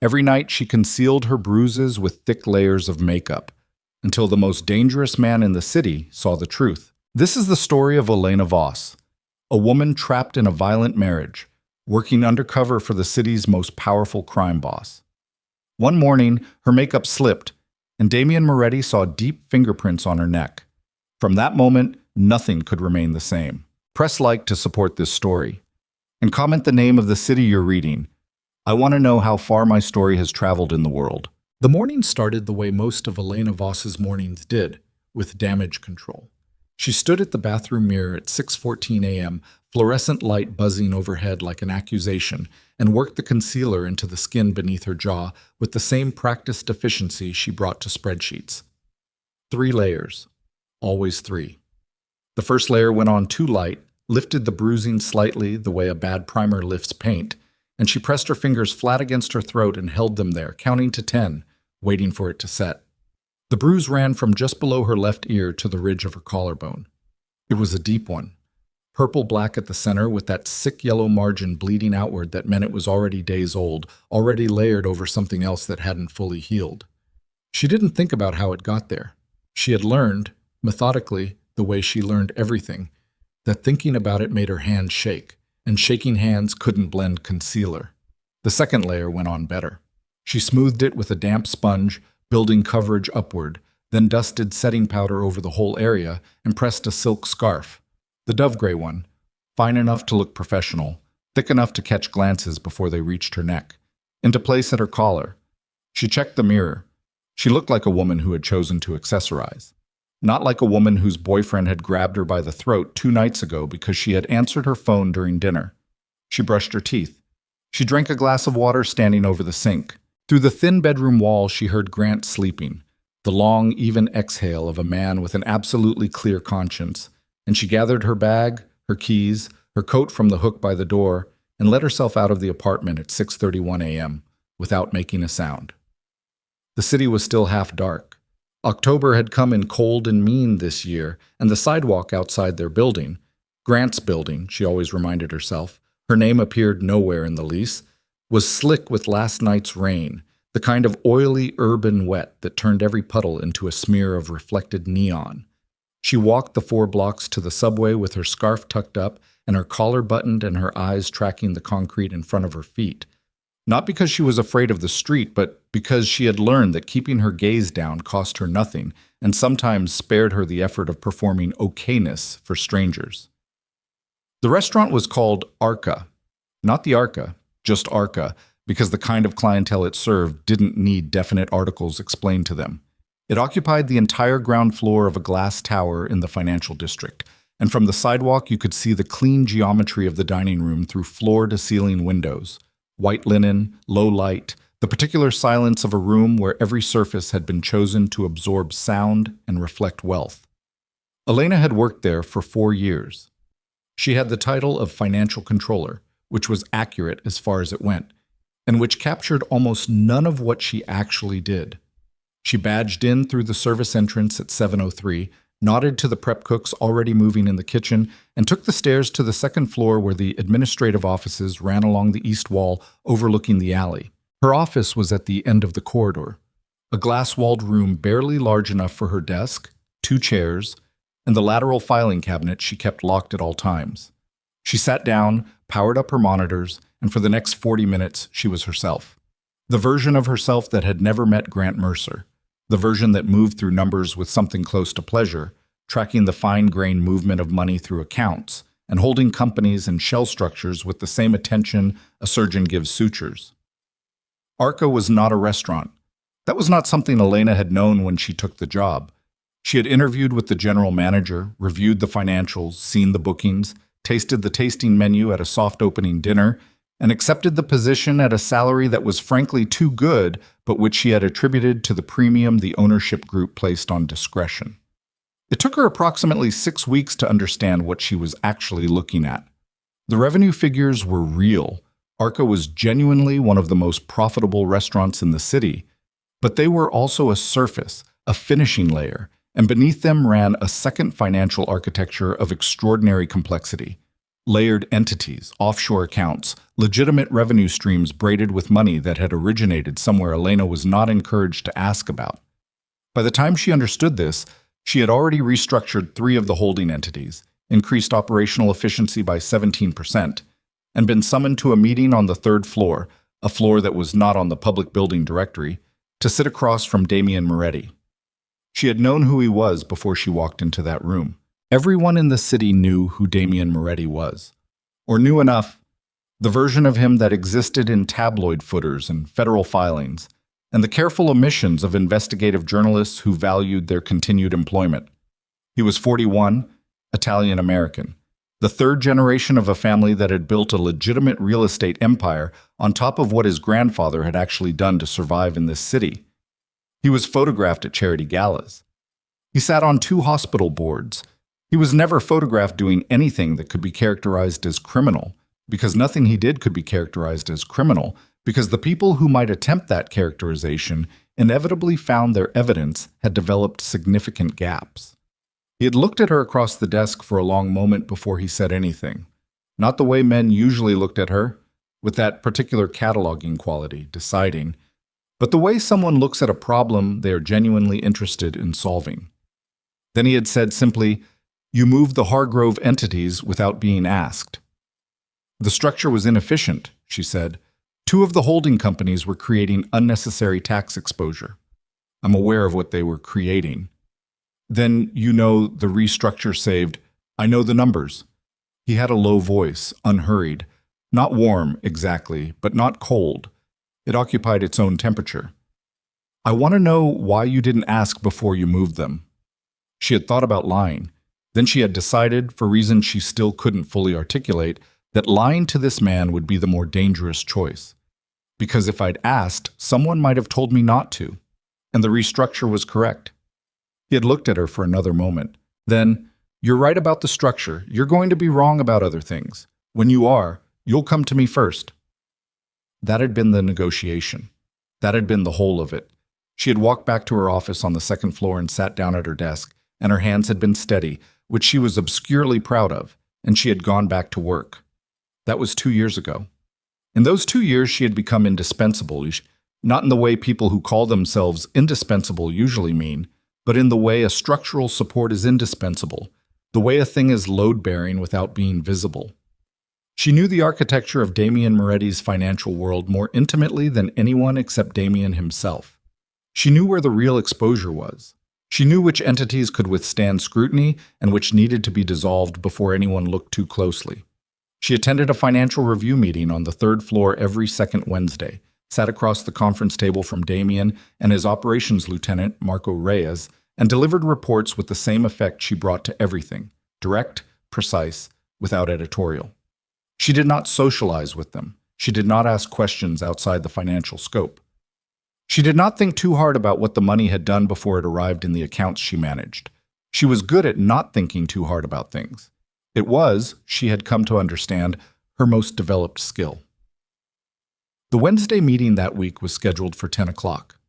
Every night she concealed her bruises with thick layers of makeup, until the most dangerous man in the city saw the truth. This is the story of Elena Voss, a woman trapped in a violent marriage, working undercover for the city's most powerful crime boss. One morning, her makeup slipped, and Damian Moretti saw deep fingerprints on her neck. From that moment, nothing could remain the same. Press like to support this story, and comment the name of the city you're reading. I want to know how far my story has traveled in the world. The morning started the way most of Elena Voss's mornings did, with damage control. She stood at the bathroom mirror at 6:14 a.m., fluorescent light buzzing overhead like an accusation, and worked the concealer into the skin beneath her jaw with the same practiced efficiency she brought to spreadsheets. 3 layers. Always 3. The first layer went on too light, lifted the bruising slightly the way a bad primer lifts paint, and she pressed her fingers flat against her throat and held them there, counting to 10, waiting for it to set. The bruise ran from just below her left ear to the ridge of her collarbone. It was a deep one, purple-black at the center with that sick yellow margin bleeding outward that meant it was already days old, already layered over something else that hadn't fully healed. She didn't think about how it got there. She had learned, methodically, the way she learned everything, that thinking about it made her hands shake, and shaking hands couldn't blend concealer. The second layer went on better. She smoothed it with a damp sponge, building coverage upward, then dusted setting powder over the whole area and pressed a silk scarf, the dove gray one, fine enough to look professional, thick enough to catch glances before they reached her neck, into place at her collar. She checked the mirror. She looked like a woman who had chosen to accessorize. Not like a woman whose boyfriend had grabbed her by the throat 2 nights ago because she had answered her phone during dinner. She brushed her teeth. She drank a glass of water standing over the sink. Through the thin bedroom wall, she heard Grant sleeping, the long, even exhale of a man with an absolutely clear conscience, and she gathered her bag, her keys, her coat from the hook by the door, and let herself out of the apartment at 6:31 a.m. without making a sound. The city was still half dark. October had come in cold and mean this year, and the sidewalk outside their building, Grant's building, she always reminded herself, her name appeared nowhere in the lease, was slick with last night's rain, the kind of oily urban wet that turned every puddle into a smear of reflected neon. She walked the 4 blocks to the subway with her scarf tucked up and her collar buttoned and her eyes tracking the concrete in front of her feet. Not because she was afraid of the street, but because she had learned that keeping her gaze down cost her nothing and sometimes spared her the effort of performing okayness for strangers. The restaurant was called Arca. Not the Arca, just Arca, because the kind of clientele it served didn't need definite articles explained to them. It occupied the entire ground floor of a glass tower in the financial district, and from the sidewalk you could see the clean geometry of the dining room through floor-to-ceiling windows. White linen, low light, the particular silence of a room where every surface had been chosen to absorb sound and reflect wealth. Elena had worked there for 4 years. She had the title of financial controller, which was accurate as far as it went, and which captured almost none of what she actually did. She badged in through the service entrance at 7:03, nodded to the prep cooks already moving in the kitchen, and took the stairs to the second floor where the administrative offices ran along the east wall overlooking the alley. Her office was at the end of the corridor, a glass-walled room barely large enough for her desk, 2 chairs, and the lateral filing cabinet she kept locked at all times. She sat down, powered up her monitors, and for the next 40 minutes she was herself. The version of herself that had never met Grant Mercer. The version that moved through numbers with something close to pleasure, tracking the fine-grained movement of money through accounts, and holding companies and shell structures with the same attention a surgeon gives sutures. Arca was not a restaurant. That was not something Elena had known when she took the job. She had interviewed with the general manager, reviewed the financials, seen the bookings, tasted the tasting menu at a soft opening dinner, and accepted the position at a salary that was frankly too good, but which she had attributed to the premium the ownership group placed on discretion. It took her approximately 6 weeks to understand what she was actually looking at. The revenue figures were real. Arca was genuinely one of the most profitable restaurants in the city, but they were also a surface, a finishing layer, and beneath them ran a second financial architecture of extraordinary complexity. Layered entities, offshore accounts, legitimate revenue streams braided with money that had originated somewhere Elena was not encouraged to ask about. By the time she understood this, she had already restructured 3 of the holding entities, increased operational efficiency by 17%, and been summoned to a meeting on the 3rd floor, a floor that was not on the public building directory, to sit across from Damian Moretti. She had known who he was before she walked into that room. Everyone in the city knew who Damian Moretti was, or knew enough, the version of him that existed in tabloid footers and federal filings, and the careful omissions of investigative journalists who valued their continued employment. He was 41, Italian-American, the 3rd generation of a family that had built a legitimate real estate empire on top of what his grandfather had actually done to survive in this city. He was photographed at charity galas. He sat on 2 hospital boards. He was never photographed doing anything that could be characterized as criminal, because nothing he did could be characterized as criminal, because the people who might attempt that characterization inevitably found their evidence had developed significant gaps. He had looked at her across the desk for a long moment before he said anything. Not the way men usually looked at her, with that particular cataloging quality, deciding, but the way someone looks at a problem they are genuinely interested in solving. Then he had said simply, "You moved the Hargrove entities without being asked." The structure was inefficient, she said. 2 of the holding companies were creating unnecessary tax exposure. I'm aware of what they were creating. Then, the restructure saved. I know the numbers. He had a low voice, unhurried. Not warm, exactly, but not cold. It occupied its own temperature. I want to know why you didn't ask before you moved them. She had thought about lying. Then she had decided, for reasons she still couldn't fully articulate, that lying to this man would be the more dangerous choice. Because if I'd asked, someone might have told me not to. And the restructure was correct. He had looked at her for another moment. Then, "You're right about the structure. You're going to be wrong about other things. When you are, you'll come to me first." That had been the negotiation. That had been the whole of it. She had walked back to her office on the 2nd floor and sat down at her desk, and her hands had been steady, which she was obscurely proud of, and she had gone back to work. That was 2 years ago. In those 2 years, she had become indispensable, not in the way people who call themselves indispensable usually mean, but in the way a structural support is indispensable, the way a thing is load-bearing without being visible. She knew the architecture of Damian Moretti's financial world more intimately than anyone except Damian himself. She knew where the real exposure was. She knew which entities could withstand scrutiny and which needed to be dissolved before anyone looked too closely. She attended a financial review meeting on the 3rd floor every 2nd Wednesday, sat across the conference table from Damian and his operations lieutenant, Marco Reyes, and delivered reports with the same effect she brought to everything, direct, precise, without editorial. She did not socialize with them. She did not ask questions outside the financial scope. She did not think too hard about what the money had done before it arrived in the accounts she managed. She was good at not thinking too hard about things. It was, she had come to understand, her most developed skill. The Wednesday meeting that week was scheduled for 10 o'clock.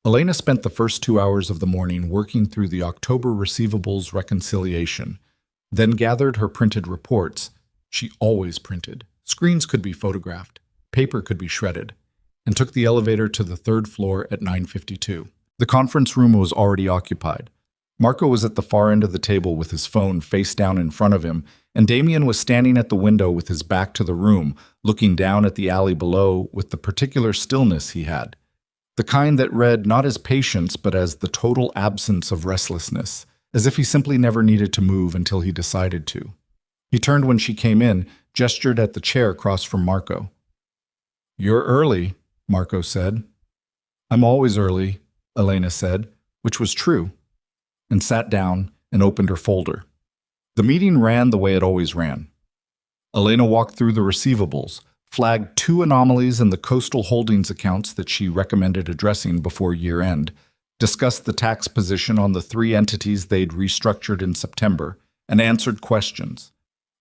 Elena spent the first 2 hours of the morning working through the October receivables reconciliation, then gathered her printed reports. She always printed. Screens could be photographed. Paper could be shredded. And took the elevator to the 3rd floor at 9:52. The conference room was already occupied. Marco was at the far end of the table with his phone face down in front of him, and Damian was standing at the window with his back to the room, looking down at the alley below with the particular stillness he had. The kind that read not as patience but as the total absence of restlessness, as if he simply never needed to move until he decided to. He turned when she came in, gestured at the chair across from Marco. "You're early," Marco said. "I'm always early," Elena said, which was true, and sat down and opened her folder. The meeting ran the way it always ran. Elena walked through the receivables, flagged 2 anomalies in the coastal holdings accounts that she recommended addressing before year-end, discussed the tax position on the 3 entities they'd restructured in September, and answered questions.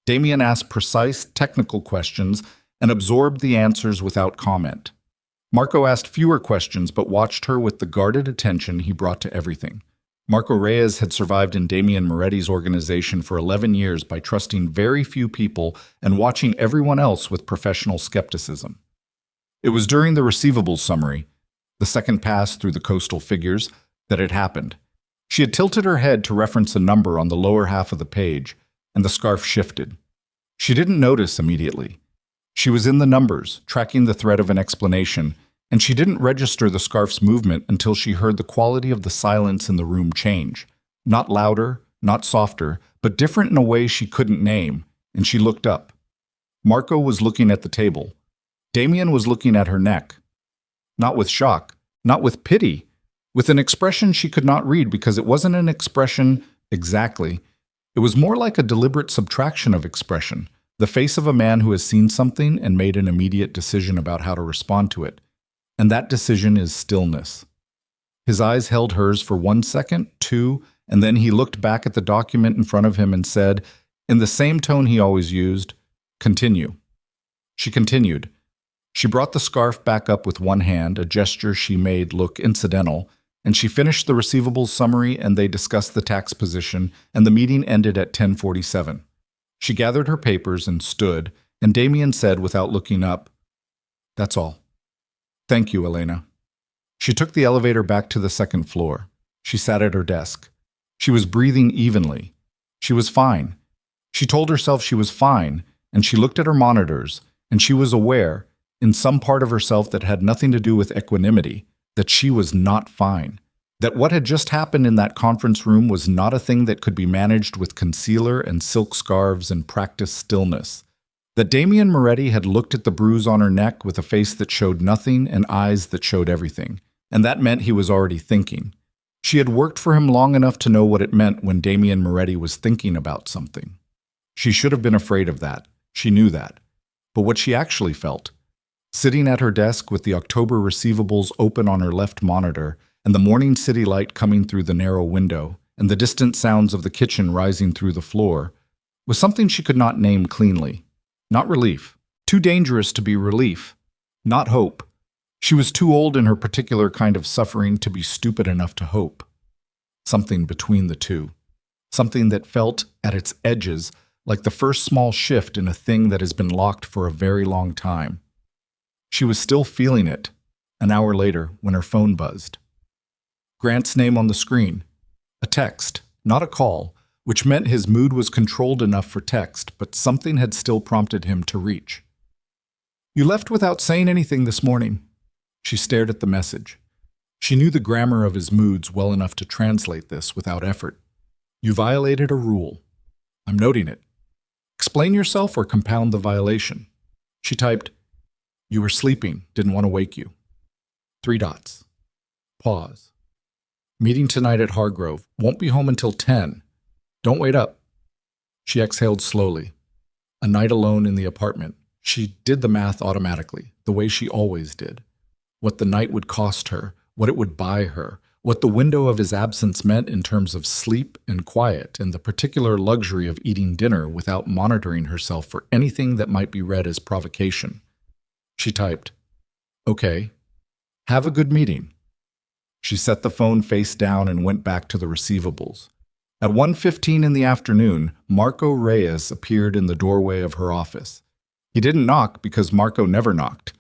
Damian asked precise, technical questions and absorbed the answers without comment. Marco asked fewer questions but watched her with the guarded attention he brought to everything. Marco Reyes had survived in Damian Moretti's organization for 11 years by trusting very few people and watching everyone else with professional skepticism. It was during the receivables summary, the second pass through the coastal figures, that it happened. She had tilted her head to reference a number on the lower half of the page, and the scarf shifted. She didn't notice immediately. She was in the numbers, tracking the thread of an explanation, and she didn't register the scarf's movement until she heard the quality of the silence in the room change. Not louder, not softer, but different in a way she couldn't name, and she looked up. Marco was looking at the table. Damian was looking at her neck. Not with shock, not with pity, with an expression she could not read because it wasn't an expression exactly. It was more like a deliberate subtraction of expression, the face of a man who has seen something and made an immediate decision about how to respond to it. And that decision is stillness. His eyes held hers for 1 second, 2, and then he looked back at the document in front of him and said, in the same tone he always used, "Continue." She continued. She brought the scarf back up with one hand, a gesture she made look incidental, and she finished the receivables summary and they discussed the tax position, and the meeting ended at 10:47. She gathered her papers and stood, and Damian said without looking up, "That's all. Thank you, Elena." She took the elevator back to the second floor. She sat at her desk. She was breathing evenly. She was fine. She told herself she was fine, and she looked at her monitors, and she was aware, in some part of herself that had nothing to do with equanimity, that she was not fine. That what had just happened in that conference room was not a thing that could be managed with concealer and silk scarves and practiced stillness. That Damian Moretti had looked at the bruise on her neck with a face that showed nothing and eyes that showed everything, and that meant he was already thinking. She had worked for him long enough to know what it meant when Damian Moretti was thinking about something. She should have been afraid of that. She knew that. But what she actually felt, sitting at her desk with the October receivables open on her left monitor and the morning city light coming through the narrow window and the distant sounds of the kitchen rising through the floor, was something she could not name cleanly. Not relief. Too dangerous to be relief. Not hope. She was too old in her particular kind of suffering to be stupid enough to hope. Something between the two. Something that felt, at its edges, like the first small shift in a thing that has been locked for a very long time. She was still feeling it, an hour later, when her phone buzzed. Grant's name on the screen. A text, not a call, which meant his mood was controlled enough for text, but something had still prompted him to reach. "You left without saying anything this morning." She stared at the message. She knew the grammar of his moods well enough to translate this without effort. "You violated a rule. I'm noting it. Explain yourself or compound the violation." She typed, "You were sleeping, didn't want to wake you." 3 dots. Pause. "Meeting tonight at Hargrove. Won't be home until 10. Don't wait up." She exhaled slowly. A night alone in the apartment. She did the math automatically, the way she always did. What the night would cost her, what it would buy her, what the window of his absence meant in terms of sleep and quiet, and the particular luxury of eating dinner without monitoring herself for anything that might be read as provocation. She typed, "Okay. Have a good meeting." She set the phone face down and went back to the receivables. At 1:15 in the afternoon, Marco Reyes appeared in the doorway of her office. He didn't knock because Marco never knocked.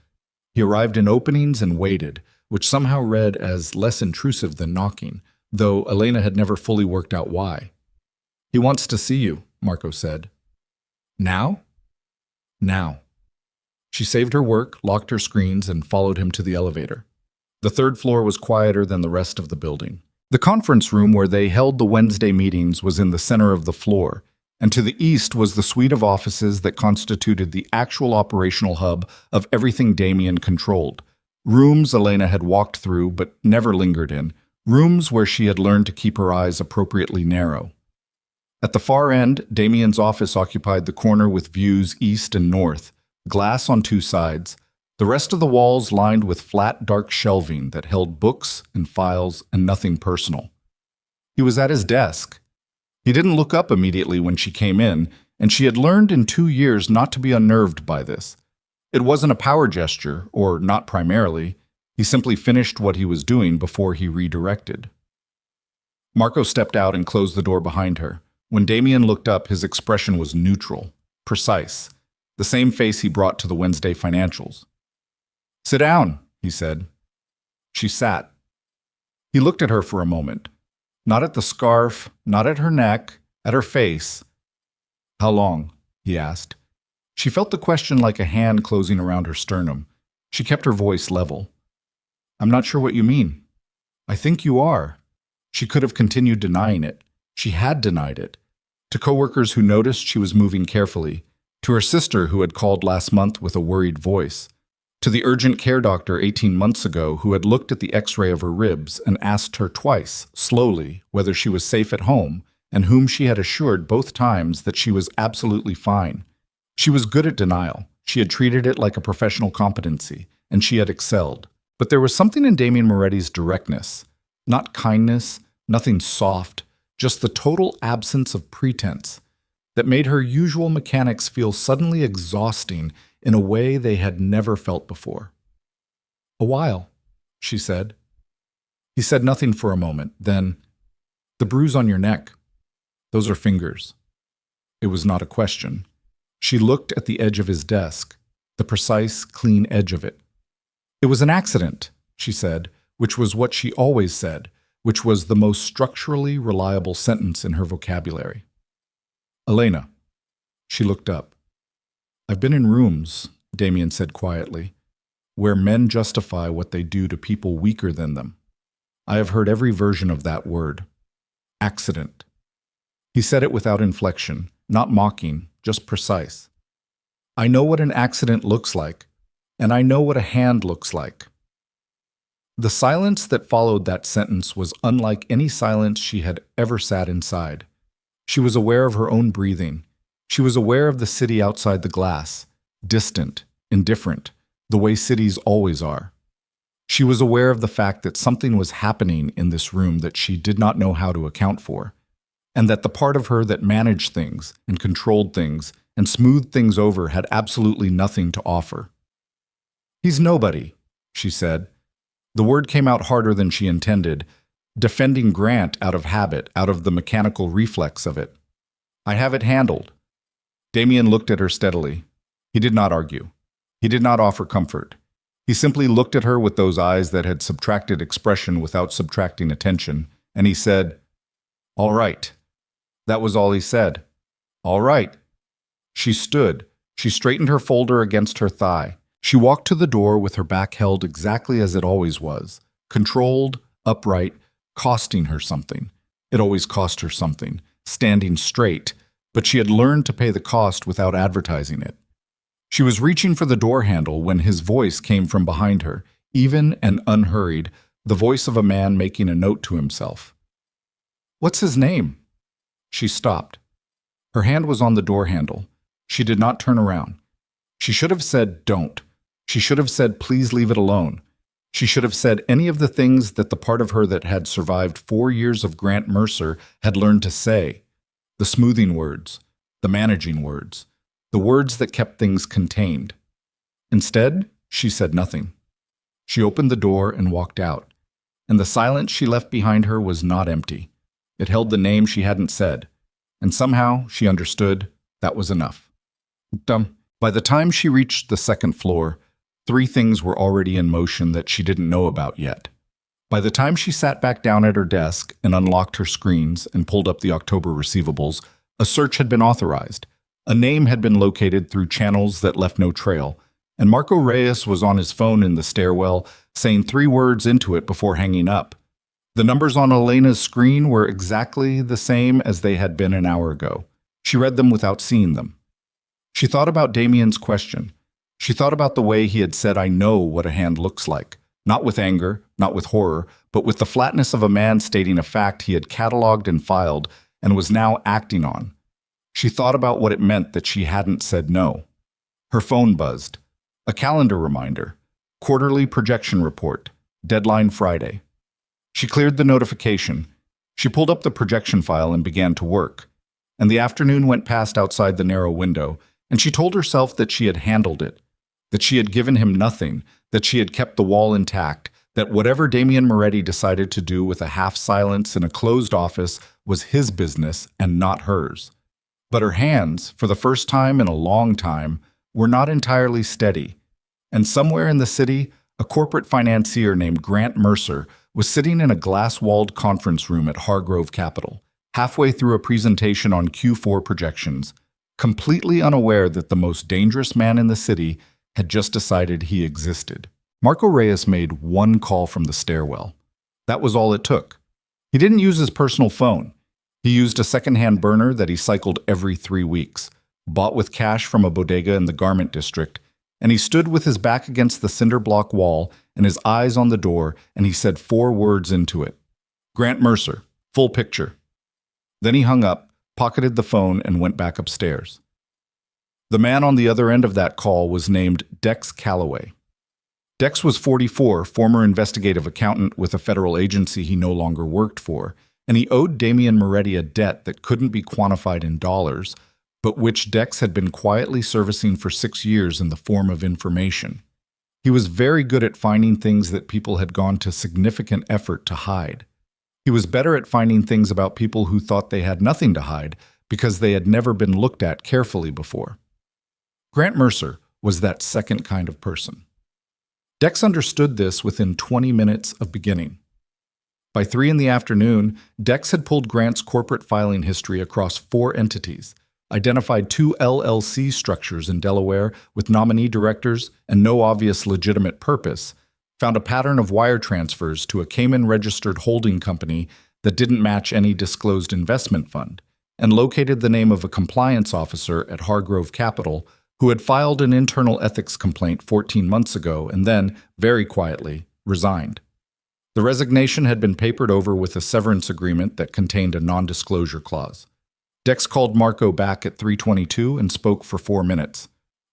He arrived in openings and waited, which somehow read as less intrusive than knocking, though Elena had never fully worked out why. "He wants to see you," Marco said. "Now?" "Now." She saved her work, locked her screens, and followed him to the elevator. The third floor was quieter than the rest of the building. The conference room where they held the Wednesday meetings was in the center of the floor, and to the east was the suite of offices that constituted the actual operational hub of everything Damian controlled. Rooms Elena had walked through but never lingered in, rooms where she had learned to keep her eyes appropriately narrow. At the far end, Damian's office occupied the corner with views east and north, glass on 2 sides, the rest of the walls lined with flat, dark shelving that held books and files and nothing personal. He was at his desk. He didn't look up immediately when she came in, and she had learned in 2 years not to be unnerved by this. It wasn't a power gesture, or not primarily. He simply finished what he was doing before he redirected. Marco stepped out and closed the door behind her. When Damien looked up, his expression was neutral, precise, the same face he brought to the Wednesday financials. "Sit down," he said. She sat. He looked at her for a moment. Not at the scarf, not at her neck, at her face. "How long?" he asked. She felt the question like a hand closing around her sternum. She kept her voice level. "I'm not sure what you mean." "I think you are." She could have continued denying it. She had denied it. To coworkers who noticed she was moving carefully. To her sister who had called last month with a worried voice. To the urgent care doctor 18 months ago who had looked at the x-ray of her ribs and asked her twice, slowly, whether she was safe at home, and whom she had assured both times that she was absolutely fine. She was good at denial. She had treated it like a professional competency, and she had excelled. But there was something in Damien Moretti's directness. Not kindness, nothing soft, just the total absence of pretense that made her usual mechanics feel suddenly exhausting in a way they had never felt before. "A while," she said. He said nothing for a moment, then, "The bruise on your neck. Those are fingers." It was not a question. She looked at the edge of his desk, the precise, clean edge of it. "It was an accident," she said, which was what she always said, which was the most structurally reliable sentence in her vocabulary. "Elena." She looked up. "I've been in rooms," Damien said quietly, "where men justify what they do to people weaker than them. I have heard every version of that word. Accident." He said it without inflection, not mocking, just precise. "I know what an accident looks like, and I know what a hand looks like." The silence that followed that sentence was unlike any silence she had ever sat inside. She was aware of her own breathing. She was aware of the city outside the glass, distant, indifferent, the way cities always are. She was aware of the fact that something was happening in this room that she did not know how to account for, and that the part of her that managed things and controlled things and smoothed things over had absolutely nothing to offer. "He's nobody," she said. The word came out harder than she intended, defending Grant out of habit, out of the mechanical reflex of it. "I have it handled." Damien looked at her steadily. He did not argue. He did not offer comfort. He simply looked at her with those eyes that had subtracted expression without subtracting attention, and he said, "All right." That was all he said. "All right." She stood. She straightened her folder against her thigh. She walked to the door with her back held exactly as it always was, controlled, upright, costing her something. It always cost her something, standing straight, but she had learned to pay the cost without advertising it. She was reaching for the door handle when his voice came from behind her, even and unhurried, the voice of a man making a note to himself. "What's his name?" She stopped. Her hand was on the door handle. She did not turn around. She should have said, "Don't." She should have said, "Please leave it alone." She should have said any of the things that the part of her that had survived 4 years of Grant Mercer had learned to say. The smoothing words, the managing words, the words that kept things contained. Instead, she said nothing. She opened the door and walked out, and the silence she left behind her was not empty. It held the name she hadn't said, and somehow she understood that was enough. By the time she reached the second floor, 3 things were already in motion that she didn't know about yet. By the time she sat back down at her desk and unlocked her screens and pulled up the October receivables, a search had been authorized. A name had been located through channels that left no trail, and Marco Reyes was on his phone in the stairwell, saying 3 words into it before hanging up. The numbers on Elena's screen were exactly the same as they had been an hour ago. She read them without seeing them. She thought about Damien's question. She thought about the way he had said, "I know what a hand looks like." Not with anger, not with horror, but with the flatness of a man stating a fact he had cataloged and filed and was now acting on. She thought about what it meant that she hadn't said no. Her phone buzzed. A calendar reminder. Quarterly projection report. Deadline Friday. She cleared the notification. She pulled up the projection file and began to work. And the afternoon went past outside the narrow window, and she told herself that she had handled it, that she had given him nothing, that she had kept the wall intact, that whatever Damien Moretti decided to do with a half-silence in a closed office was his business and not hers. But her hands, for the first time in a long time, were not entirely steady, and somewhere in the city, a corporate financier named Grant Mercer was sitting in a glass-walled conference room at Hargrove Capital, halfway through a presentation on Q4 projections, completely unaware that the most dangerous man in the city had just decided he existed. Marco Reyes made one call from the stairwell. That was all it took. He didn't use his personal phone. He used a second-hand burner that he cycled every 3 weeks, bought with cash from a bodega in the garment district, and he stood with his back against the cinder block wall and his eyes on the door, and he said 4 words into it. Grant Mercer, full picture. Then he hung up, pocketed the phone, and went back upstairs. The man on the other end of that call was named Dex Calloway. Dex was 44, former investigative accountant with a federal agency he no longer worked for, and he owed Damien Moretti a debt that couldn't be quantified in dollars, but which Dex had been quietly servicing for 6 years in the form of information. He was very good at finding things that people had gone to significant effort to hide. He was better at finding things about people who thought they had nothing to hide because they had never been looked at carefully before. Grant Mercer was that second kind of person. Dex understood this within 20 minutes of beginning. By 3 in the afternoon, Dex had pulled Grant's corporate filing history across 4 entities, identified 2 LLC structures in Delaware with nominee directors and no obvious legitimate purpose, found a pattern of wire transfers to a Cayman-registered holding company that didn't match any disclosed investment fund, and located the name of a compliance officer at Hargrove Capital who had filed an internal ethics complaint 14 months ago and then, very quietly, resigned. The resignation had been papered over with a severance agreement that contained a non-disclosure clause. Dex called Marco back at 3:22 and spoke for 4 minutes.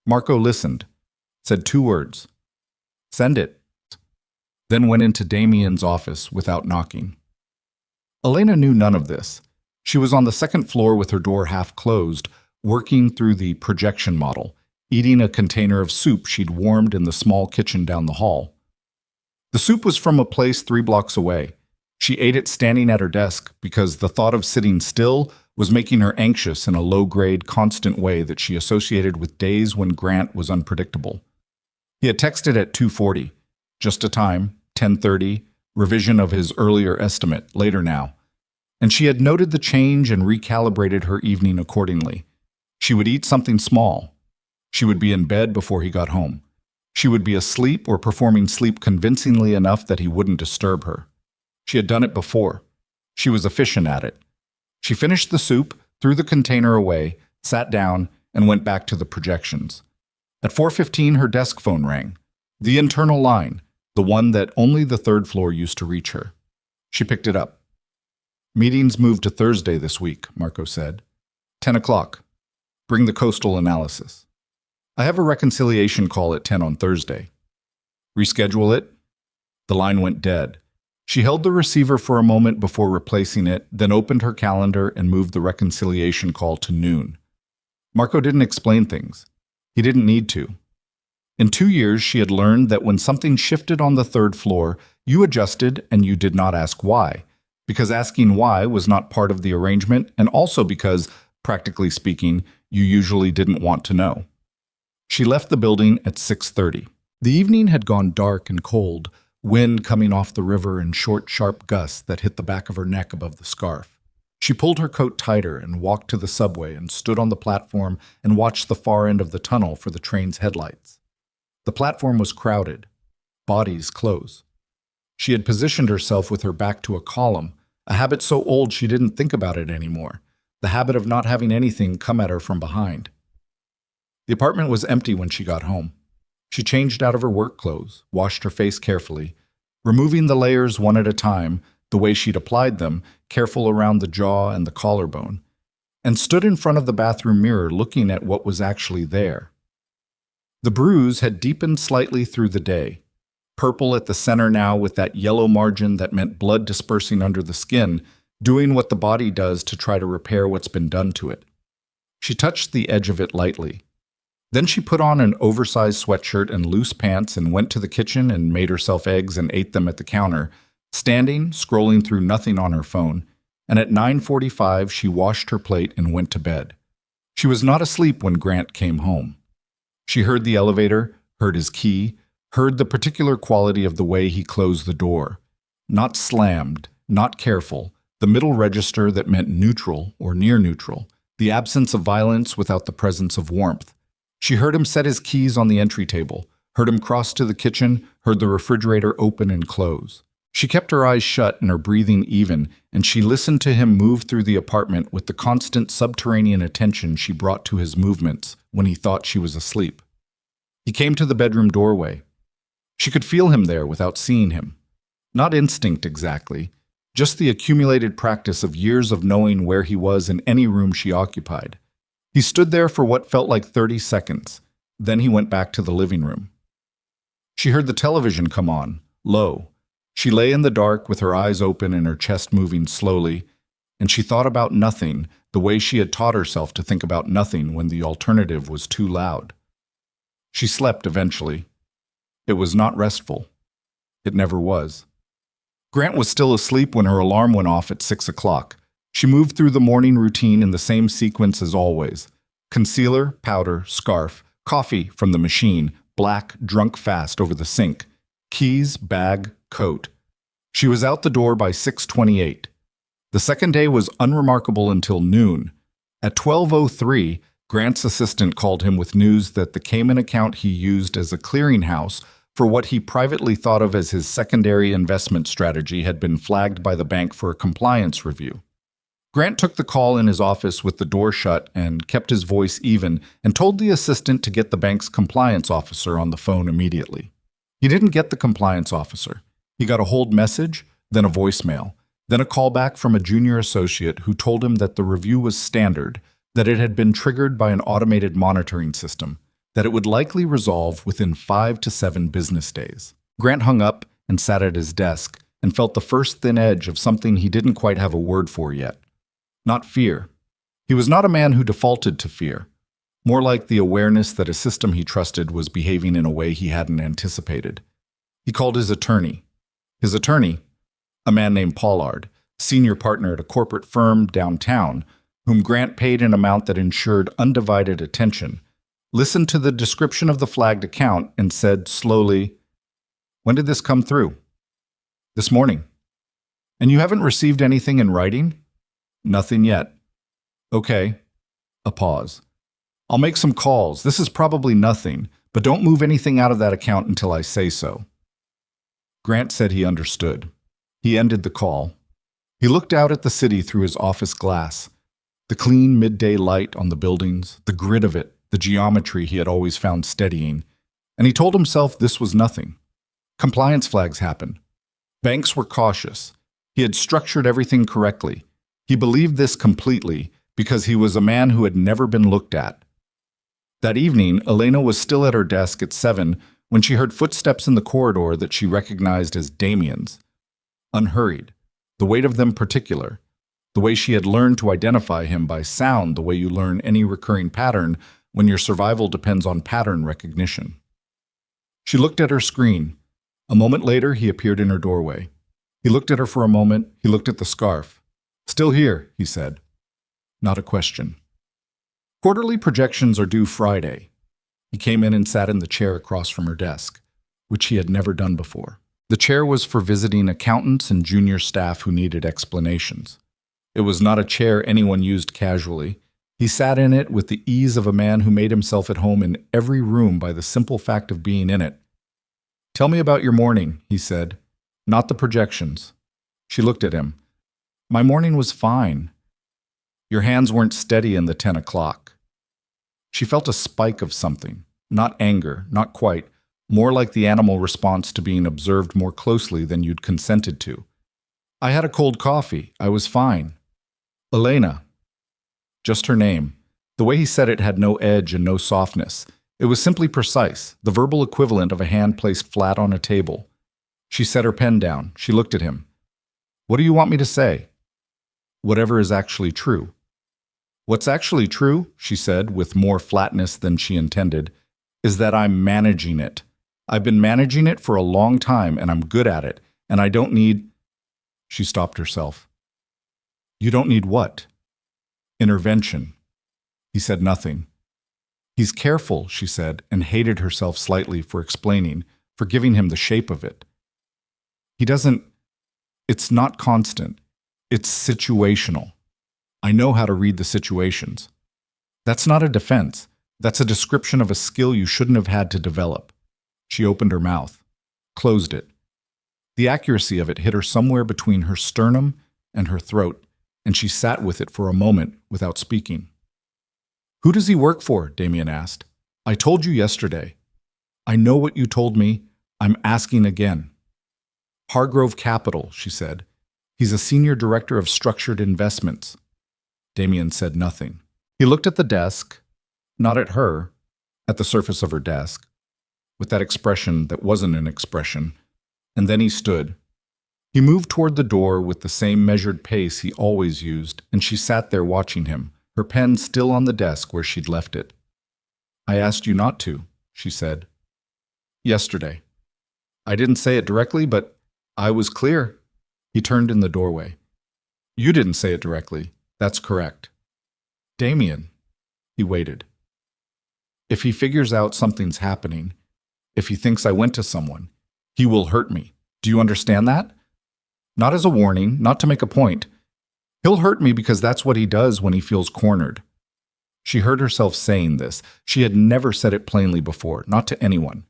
Marco listened, said 2 words, "Send it," then went into Damien's office without knocking. Elena knew none of this. She was on the second floor with her door half closed, working through the projection model, eating a container of soup she'd warmed in the small kitchen down the hall. The soup was from a place 3 blocks away. She ate it standing at her desk because the thought of sitting still was making her anxious in a low-grade, constant way that she associated with days when Grant was unpredictable. He had texted at 2:40, just a time, 10:30, revision of his earlier estimate, later now. And she had noted the change and recalibrated her evening accordingly. She would eat something small. She would be in bed before he got home. She would be asleep or performing sleep convincingly enough that he wouldn't disturb her. She had done it before. She was efficient at it. She finished the soup, threw the container away, sat down, and went back to the projections. At 4:15, her desk phone rang. The internal line, the one that only the 3rd floor used to reach her. She picked it up. "Meetings moved to Thursday this week," Marco said. 10 o'clock. Bring the coastal analysis. I have a reconciliation call at 10 on Thursday. Reschedule it? The line went dead. She held the receiver for a moment before replacing it, then opened her calendar and moved the reconciliation call to noon. Marco didn't explain things. He didn't need to. In 2 years, she had learned that when something shifted on the 3rd floor, you adjusted and you did not ask why, because asking why was not part of the arrangement, and also because, practically speaking, you usually didn't want to know. She left the building at 6:30. The evening had gone dark and cold, wind coming off the river in short, sharp gusts that hit the back of her neck above the scarf. She pulled her coat tighter and walked to the subway and stood on the platform and watched the far end of the tunnel for the train's headlights. The platform was crowded, bodies close. She had positioned herself with her back to a column, a habit so old she didn't think about it anymore, the habit of not having anything come at her from behind. The apartment was empty when she got home. She changed out of her work clothes, washed her face carefully, removing the layers one at a time, the way she'd applied them, careful around the jaw and the collarbone, and stood in front of the bathroom mirror looking at what was actually there. The bruise had deepened slightly through the day, purple at the center now with that yellow margin that meant blood dispersing under the skin, doing what the body does to try to repair what's been done to it. She touched the edge of it lightly. Then she put on an oversized sweatshirt and loose pants and went to the kitchen and made herself eggs and ate them at the counter, standing, scrolling through nothing on her phone, and at 9:45 she washed her plate and went to bed. She was not asleep when Grant came home. She heard the elevator, heard his key, heard the particular quality of the way he closed the door. Not slammed, not careful, the middle register that meant neutral or near neutral, the absence of violence without the presence of warmth. She heard him set his keys on the entry table, heard him cross to the kitchen, heard the refrigerator open and close. She kept her eyes shut and her breathing even, and she listened to him move through the apartment with the constant subterranean attention she brought to his movements when he thought she was asleep. He came to the bedroom doorway. She could feel him there without seeing him. Not instinct exactly, just the accumulated practice of years of knowing where he was in any room she occupied. He stood there for what felt like 30 seconds. Then he went back to the living room. She heard the television come on, low. She lay in the dark with her eyes open and her chest moving slowly, and she thought about nothing the way she had taught herself to think about nothing when the alternative was too loud. She slept eventually. It was not restful. It never was. Grant was still asleep when her alarm went off at 6 o'clock. She moved through the morning routine in the same sequence as always. Concealer, powder, scarf, coffee from the machine, black, drunk fast over the sink, keys, bag, coat. She was out the door by 6:28. The second day was unremarkable until noon. At 12:03, Grant's assistant called him with news that the Cayman account he used as a clearinghouse for what he privately thought of as his secondary investment strategy had been flagged by the bank for a compliance review. Grant took the call in his office with the door shut and kept his voice even and told the assistant to get the bank's compliance officer on the phone immediately. He didn't get the compliance officer. He got a hold message, then a voicemail, then a call back from a junior associate who told him that the review was standard, that it had been triggered by an automated monitoring system, that it would likely resolve within 5 to 7 business days. Grant hung up and sat at his desk and felt the first thin edge of something he didn't quite have a word for yet. Not fear. He was not a man who defaulted to fear. More like the awareness that a system he trusted was behaving in a way he hadn't anticipated. He called his attorney. His attorney, a man named Pollard, senior partner at a corporate firm downtown, whom Grant paid an amount that ensured undivided attention, listened to the description of the flagged account and said slowly, "When did this come through?" "This morning." "And you haven't received anything in writing?" "Nothing yet." "Okay." A pause. "I'll make some calls. This is probably nothing, but don't move anything out of that account until I say so." Grant said he understood. He ended the call. He looked out at the city through his office glass. The clean midday light on the buildings, the grid of it, the geometry he had always found steadying, and he told himself this was nothing. Compliance flags happen. Banks were cautious. He had structured everything correctly. He believed this completely because he was a man who had never been looked at. That evening, Elena was still at her desk at 7 when she heard footsteps in the corridor that she recognized as Damien's. Unhurried, the weight of them particular, the way she had learned to identify him by sound, the way you learn any recurring pattern when your survival depends on pattern recognition. She looked at her screen. A moment later, he appeared in her doorway. He looked at her for a moment. He looked at the scarf. "Still here," he said. Not a question. Quarterly projections are due Friday. He came in and sat in the chair across from her desk, which he had never done before. The chair was for visiting accountants and junior staff who needed explanations. It was not a chair anyone used casually. He sat in it with the ease of a man who made himself at home in every room by the simple fact of being in it. "Tell me about your morning," he said. "Not the projections." She looked at him. "My morning was fine." "Your hands weren't steady in the 10 o'clock. She felt a spike of something. Not anger, not quite. More like the animal response to being observed more closely than you'd consented to. "I had a cold coffee. I was fine." "Elena." Just her name. The way he said it had no edge and no softness. It was simply precise, the verbal equivalent of a hand placed flat on a table. She set her pen down. She looked at him. "What do you want me to say?" "Whatever is actually true." What's actually true, she said with more flatness than she intended, is that I'm managing it. I've been managing it for a long time and I'm good at it, and I don't need. She stopped herself. You don't need what? Intervention. He said nothing. He's careful, she said, and hated herself slightly for explaining, for giving him the shape of it. He doesn't. It's not constant. It's situational. I know how to read the situations. That's not a defense. That's a description of a skill you shouldn't have had to develop. She opened her mouth, closed it. The accuracy of it hit her somewhere between her sternum and her throat, and she sat with it for a moment without speaking. Who does he work for? Damien asked. I told you yesterday. I know what you told me. I'm asking again. Hargrove Capital, she said. He's a senior director of structured investments. Damien said nothing. He looked at the desk, not at her, at the surface of her desk, with that expression that wasn't an expression, and then he stood. He moved toward the door with the same measured pace he always used, and she sat there watching him, her pen still on the desk where she'd left it. I asked you not to, she said. Yesterday. I didn't say it directly, but I was clear. He turned in the doorway. You didn't say it directly. That's correct. Damien. He waited. If he figures out something's happening, if he thinks I went to someone, he will hurt me. Do you understand that? Not as a warning, not to make a point. He'll hurt me because that's what he does when he feels cornered. She heard herself saying this. She had never said it plainly before, not to anyone.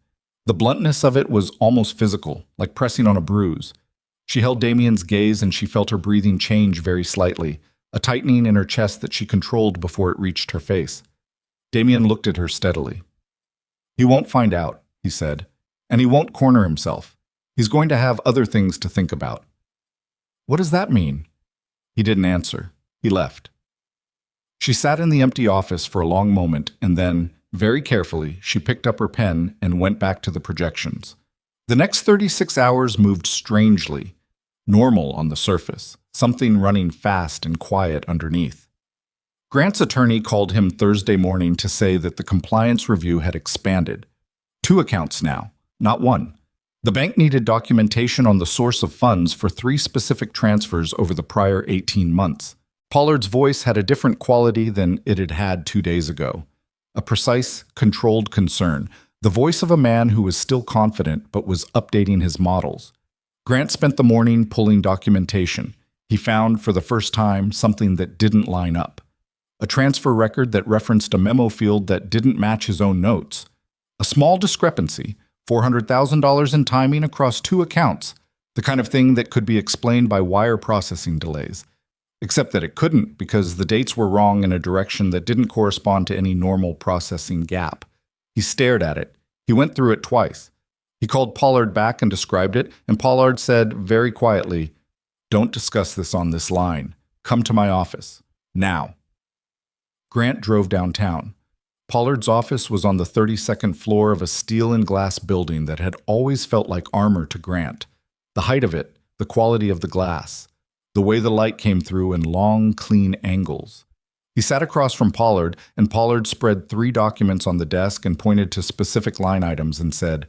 The bluntness of it was almost physical, like pressing on a bruise. She held Damien's gaze and she felt her breathing change very slightly, a tightening in her chest that she controlled before it reached her face. Damien looked at her steadily. He won't find out, he said, and he won't corner himself. He's going to have other things to think about. What does that mean? He didn't answer. He left. She sat in the empty office for a long moment and then, very carefully, she picked up her pen and went back to the projections. The next 36 hours moved strangely, normal on the surface, something running fast and quiet underneath. Grant's attorney called him Thursday morning to say that the compliance review had expanded. 2 accounts now, not 1. The bank needed documentation on the source of funds for 3 specific transfers over the prior 18 months. Pollard's voice had a different quality than it had had 2 days ago. A precise, controlled concern, the voice of a man who was still confident but was updating his models. Grant spent the morning pulling documentation. He found, for the first time, something that didn't line up. A transfer record that referenced a memo field that didn't match his own notes. A small discrepancy, $400,000 in timing across 2 accounts, the kind of thing that could be explained by wire processing delays. Except that it couldn't because the dates were wrong in a direction that didn't correspond to any normal processing gap. He stared at it. He went through it twice. He called Pollard back and described it, and Pollard said very quietly, "Don't discuss this on this line. Come to my office. Now." Grant drove downtown. Pollard's office was on the 32nd floor of a steel and glass building that had always felt like armor to Grant. The height of it, the quality of the glass, the way the light came through in long, clean angles. He sat across from Pollard, and Pollard spread 3 documents on the desk and pointed to specific line items and said,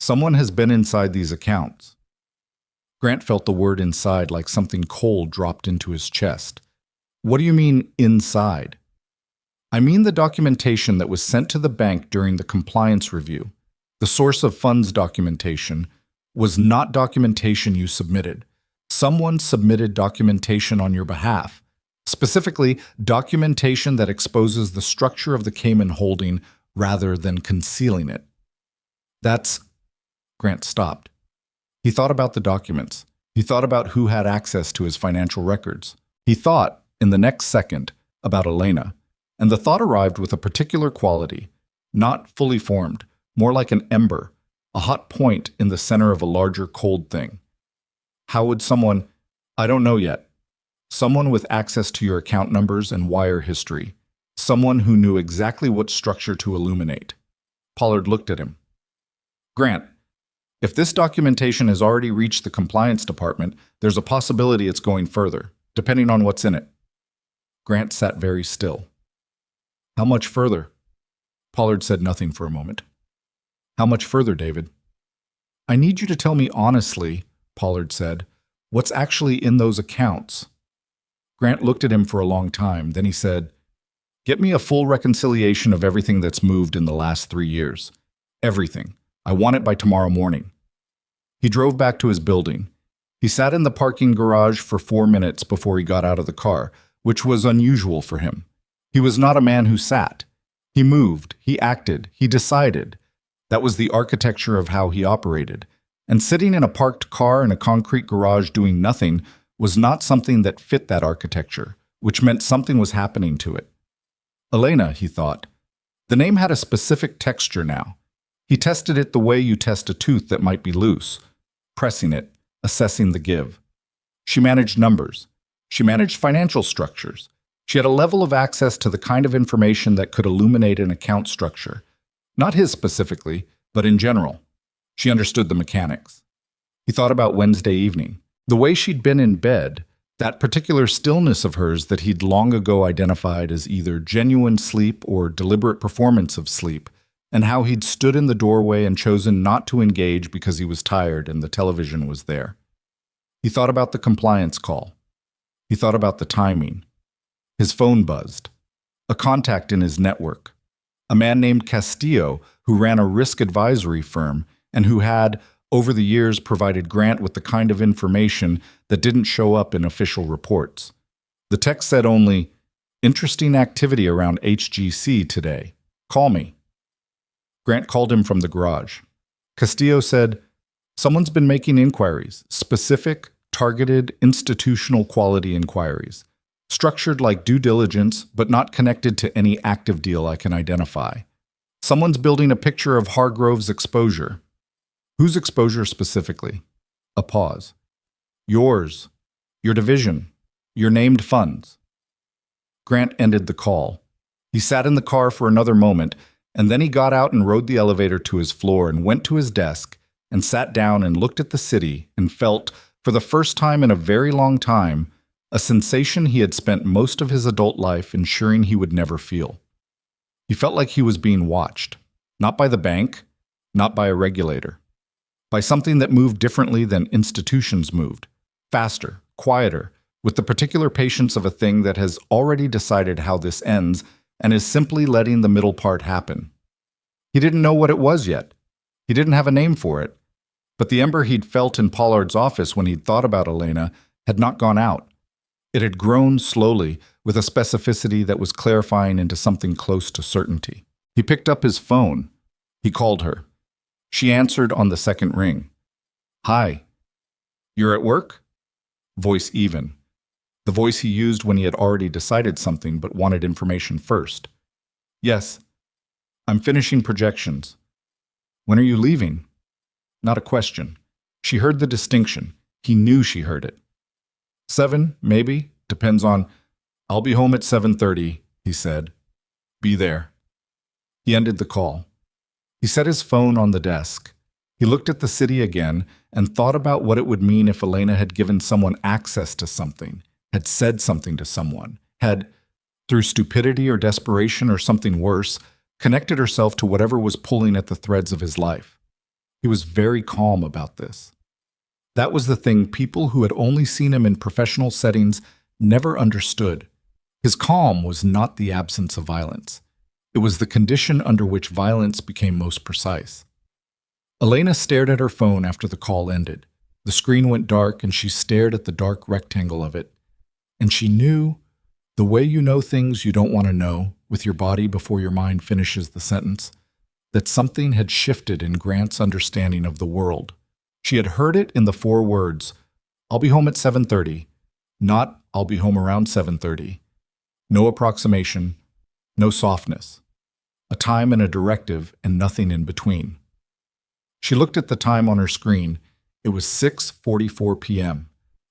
"Someone has been inside these accounts." Grant felt the word inside like something cold dropped into his chest. What do you mean, inside? I mean the documentation that was sent to the bank during the compliance review. The source of funds documentation was not documentation you submitted. Someone submitted documentation on your behalf. Specifically, documentation that exposes the structure of the Cayman holding rather than concealing it. That's... Grant stopped. He thought about the documents. He thought about who had access to his financial records. He thought, in the next second, about Elena. And the thought arrived with a particular quality, not fully formed, more like an ember, a hot point in the center of a larger cold thing. How would someone, I don't know yet, someone with access to your account numbers and wire history, someone who knew exactly what structure to illuminate. Pollard looked at him. Grant, if this documentation has already reached the compliance department, there's a possibility it's going further, depending on what's in it. Grant sat very still. How much further? Pollard said nothing for a moment. How much further, David? I need you to tell me honestly, Pollard said, what's actually in those accounts. Grant looked at him for a long time. Then he said, get me a full reconciliation of everything that's moved in the last 3 years. Everything. I want it by tomorrow morning. He drove back to his building. He sat in the parking garage for 4 minutes before he got out of the car, which was unusual for him. He was not a man who sat. He moved, he acted, he decided. That was the architecture of how he operated. And sitting in a parked car in a concrete garage doing nothing was not something that fit that architecture, which meant something was happening to it. Elena, he thought. The name had a specific texture now. He tested it the way you test a tooth that might be loose, pressing it, assessing the give. She managed numbers. She managed financial structures. She had a level of access to the kind of information that could illuminate an account structure. Not his specifically, but in general. She understood the mechanics. He thought about Wednesday evening. The way she'd been in bed, that particular stillness of hers that he'd long ago identified as either genuine sleep or deliberate performance of sleep, and how he'd stood in the doorway and chosen not to engage because he was tired and the television was there. He thought about the compliance call. He thought about the timing. His phone buzzed. A contact in his network. A man named Castillo who ran a risk advisory firm and who had, over the years, provided Grant with the kind of information that didn't show up in official reports. The text said only, interesting activity around HGC today. Call me. Grant called him from the garage. Castillo said, someone's been making inquiries, specific, targeted, institutional quality inquiries, structured like due diligence, but not connected to any active deal I can identify. Someone's building a picture of Hargrove's exposure. Whose exposure specifically? A pause. Yours. Your division. Your named funds. Grant ended the call. He sat in the car for another moment, and then he got out and rode the elevator to his floor and went to his desk and sat down and looked at the city and felt, for the first time in a very long time, a sensation he had spent most of his adult life ensuring he would never feel. He felt like he was being watched, not by the bank, not by a regulator, by something that moved differently than institutions moved, faster, quieter, with the particular patience of a thing that has already decided how this ends and is simply letting the middle part happen. He didn't know what it was yet. He didn't have a name for it. But the ember he'd felt in Pollard's office when he'd thought about Elena had not gone out. It had grown slowly, with a specificity that was clarifying into something close to certainty. He picked up his phone. He called her. She answered on the second ring. Hi. You're at work? Voice even. The voice he used when he had already decided something but wanted information first. Yes. I'm finishing projections. When are you leaving? Not a question. She heard the distinction. He knew she heard it. 7, maybe. Depends on... I'll be home at 7:30, he said. Be there. He ended the call. He set his phone on the desk. He looked at the city again and thought about what it would mean if Elena had given someone access to something, had said something to someone, had, through stupidity or desperation or something worse, connected herself to whatever was pulling at the threads of his life. He was very calm about this. That was the thing people who had only seen him in professional settings never understood. His calm was not the absence of violence. It was the condition under which violence became most precise. Elena stared at her phone after the call ended. The screen went dark and she stared at the dark rectangle of it. And she knew, the way you know things you don't want to know, with your body before your mind finishes the sentence, that something had shifted in Grant's understanding of the world. She had heard it in the 4 words, I'll be home at 7:30, not I'll be home around 7:30. No approximation, no softness. A time and a directive and nothing in between. She looked at the time on her screen. It was 6:44 p.m.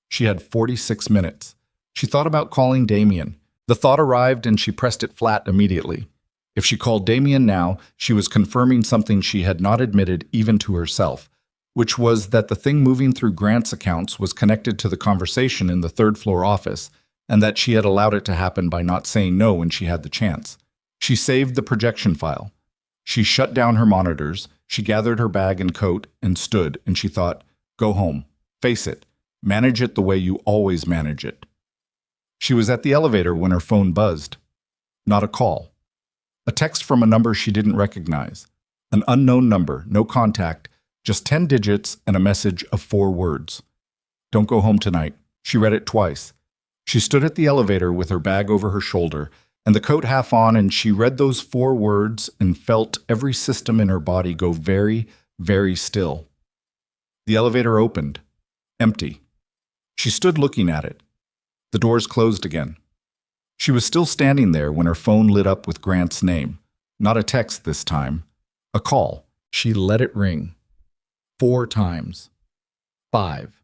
She had 46 minutes. She thought about calling Damien. The thought arrived and she pressed it flat immediately. If she called Damien now, she was confirming something she had not admitted even to herself, which was that the thing moving through Grant's accounts was connected to the conversation in the 3rd-floor office, and that she had allowed it to happen by not saying no when she had the chance. She saved the projection file. She shut down her monitors, she gathered her bag and coat and stood, and she thought, go home, face it, manage it the way you always manage it. She was at the elevator when her phone buzzed. Not a call. A text from a number she didn't recognize. An unknown number, no contact, just 10 digits and a message of 4 words. Don't go home tonight. She read it twice. She stood at the elevator with her bag over her shoulder and the coat half on, and she read those 4 words and felt every system in her body go very, very still. The elevator opened. Empty. She stood looking at it. The doors closed again. She was still standing there when her phone lit up with Grant's name. Not a text this time. A call. She let it ring. 4 times. 5.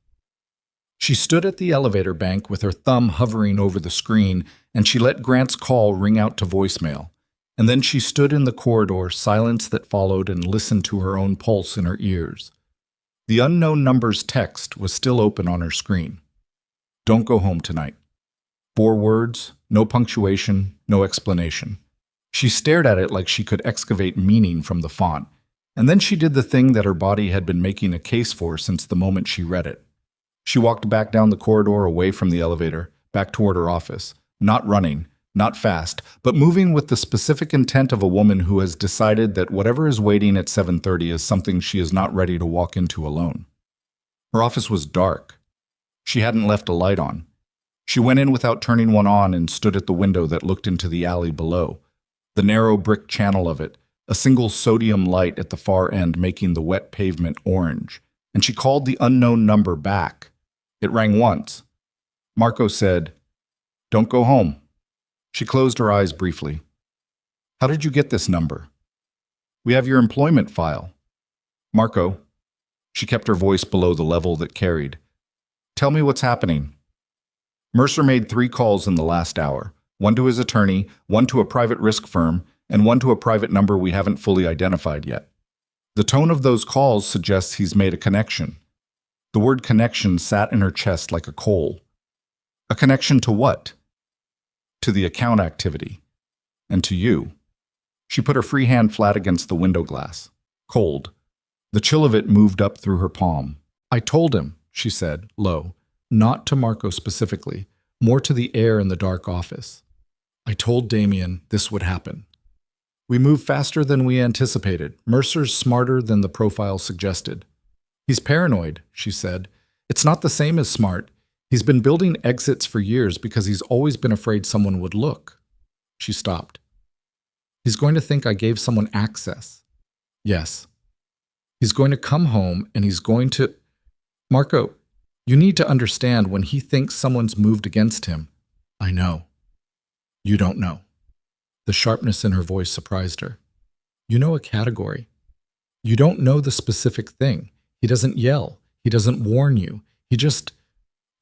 She stood at the elevator bank with her thumb hovering over the screen, and she let Grant's call ring out to voicemail. And then she stood in the corridor, silence that followed, and listened to her own pulse in her ears. The unknown number's text was still open on her screen. Don't go home tonight. 4 words, no punctuation, no explanation. She stared at it like she could excavate meaning from the font, and then she did the thing that her body had been making a case for since the moment she read it. She walked back down the corridor away from the elevator, back toward her office, not running, not fast, but moving with the specific intent of a woman who has decided that whatever is waiting at 7:30 is something she is not ready to walk into alone. Her office was dark. She hadn't left a light on. She went in without turning one on and stood at the window that looked into the alley below, the narrow brick channel of it, a single sodium light at the far end making the wet pavement orange, and she called the unknown number back. It rang once. Marco said, "Don't go home." She closed her eyes briefly. "How did you get this number?" "We have your employment file." "Marco." She kept her voice below the level that carried. "Tell me what's happening." Mercer made 3 calls in the last hour, one to his attorney, one to a private risk firm, and one to a private number we haven't fully identified yet. The tone of those calls suggests he's made a connection. The word connection sat in her chest like a coal. A connection to what? To the account activity. And to you. She put her free hand flat against the window glass. Cold. The chill of it moved up through her palm. "I told him," she said, low. Not to Marco specifically, more to the air in the dark office. "I told Damien this would happen." "We move faster than we anticipated. Mercer's smarter than the profile suggested." "He's paranoid," she said. "It's not the same as smart. He's been building exits for years because he's always been afraid someone would look." She stopped. "He's going to think I gave someone access." "Yes." "He's going to come home and he's going to—" "Marco, you need to understand when he thinks someone's moved against him." "I know." "You don't know." The sharpness in her voice surprised her. "You know a category. You don't know the specific thing. He doesn't yell. He doesn't warn you. He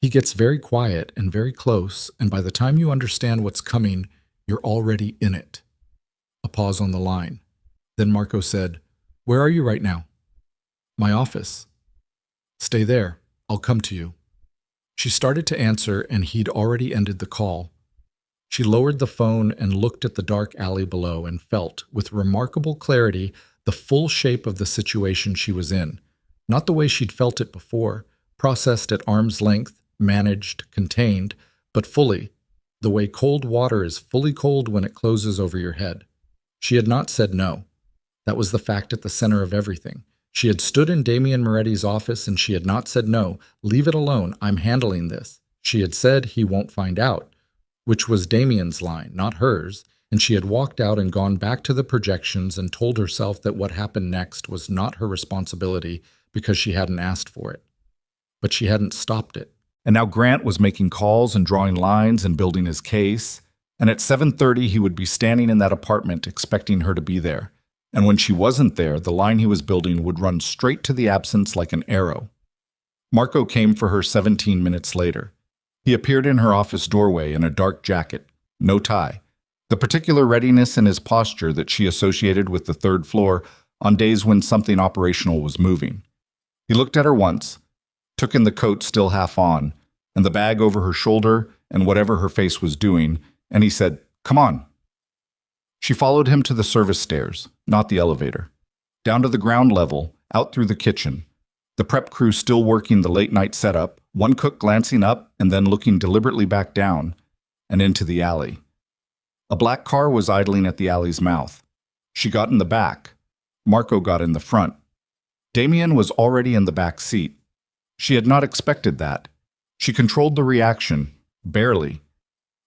gets very quiet and very close, and by the time you understand what's coming, you're already in it." A pause on the line. Then Marco said, "Where are you right now?" "My office." "Stay there. I'll come to you." She started to answer, and he'd already ended the call. She lowered the phone and looked at the dark alley below and felt, with remarkable clarity, the full shape of the situation she was in. Not the way she'd felt it before, processed at arm's length, managed, contained, but fully, the way cold water is fully cold when it closes over your head. She had not said no. That was the fact at the center of everything. She had stood in Damien Moretti's office and she had not said no. "Leave it alone, I'm handling this." She had said he won't find out, which was Damien's line, not hers, and she had walked out and gone back to the projections and told herself that what happened next was not her responsibility because she hadn't asked for it. But she hadn't stopped it. And now Grant was making calls and drawing lines and building his case, and at 7:30 he would be standing in that apartment expecting her to be there. And when she wasn't there, the line he was building would run straight to the absence like an arrow. Marco came for her 17 minutes later. He appeared in her office doorway in a dark jacket, no tie, the particular readiness in his posture that she associated with the 3rd floor on days when something operational was moving. He looked at her once, took in the coat still half on, and the bag over her shoulder, and whatever her face was doing, and he said, "Come on." She followed him to the service stairs, not the elevator. Down to the ground level, out through the kitchen. The prep crew still working the late-night setup, one cook glancing up and then looking deliberately back down, and into the alley. A black car was idling at the alley's mouth. She got in the back. Marco got in the front. Damien was already in the back seat. She had not expected that. She controlled the reaction, barely,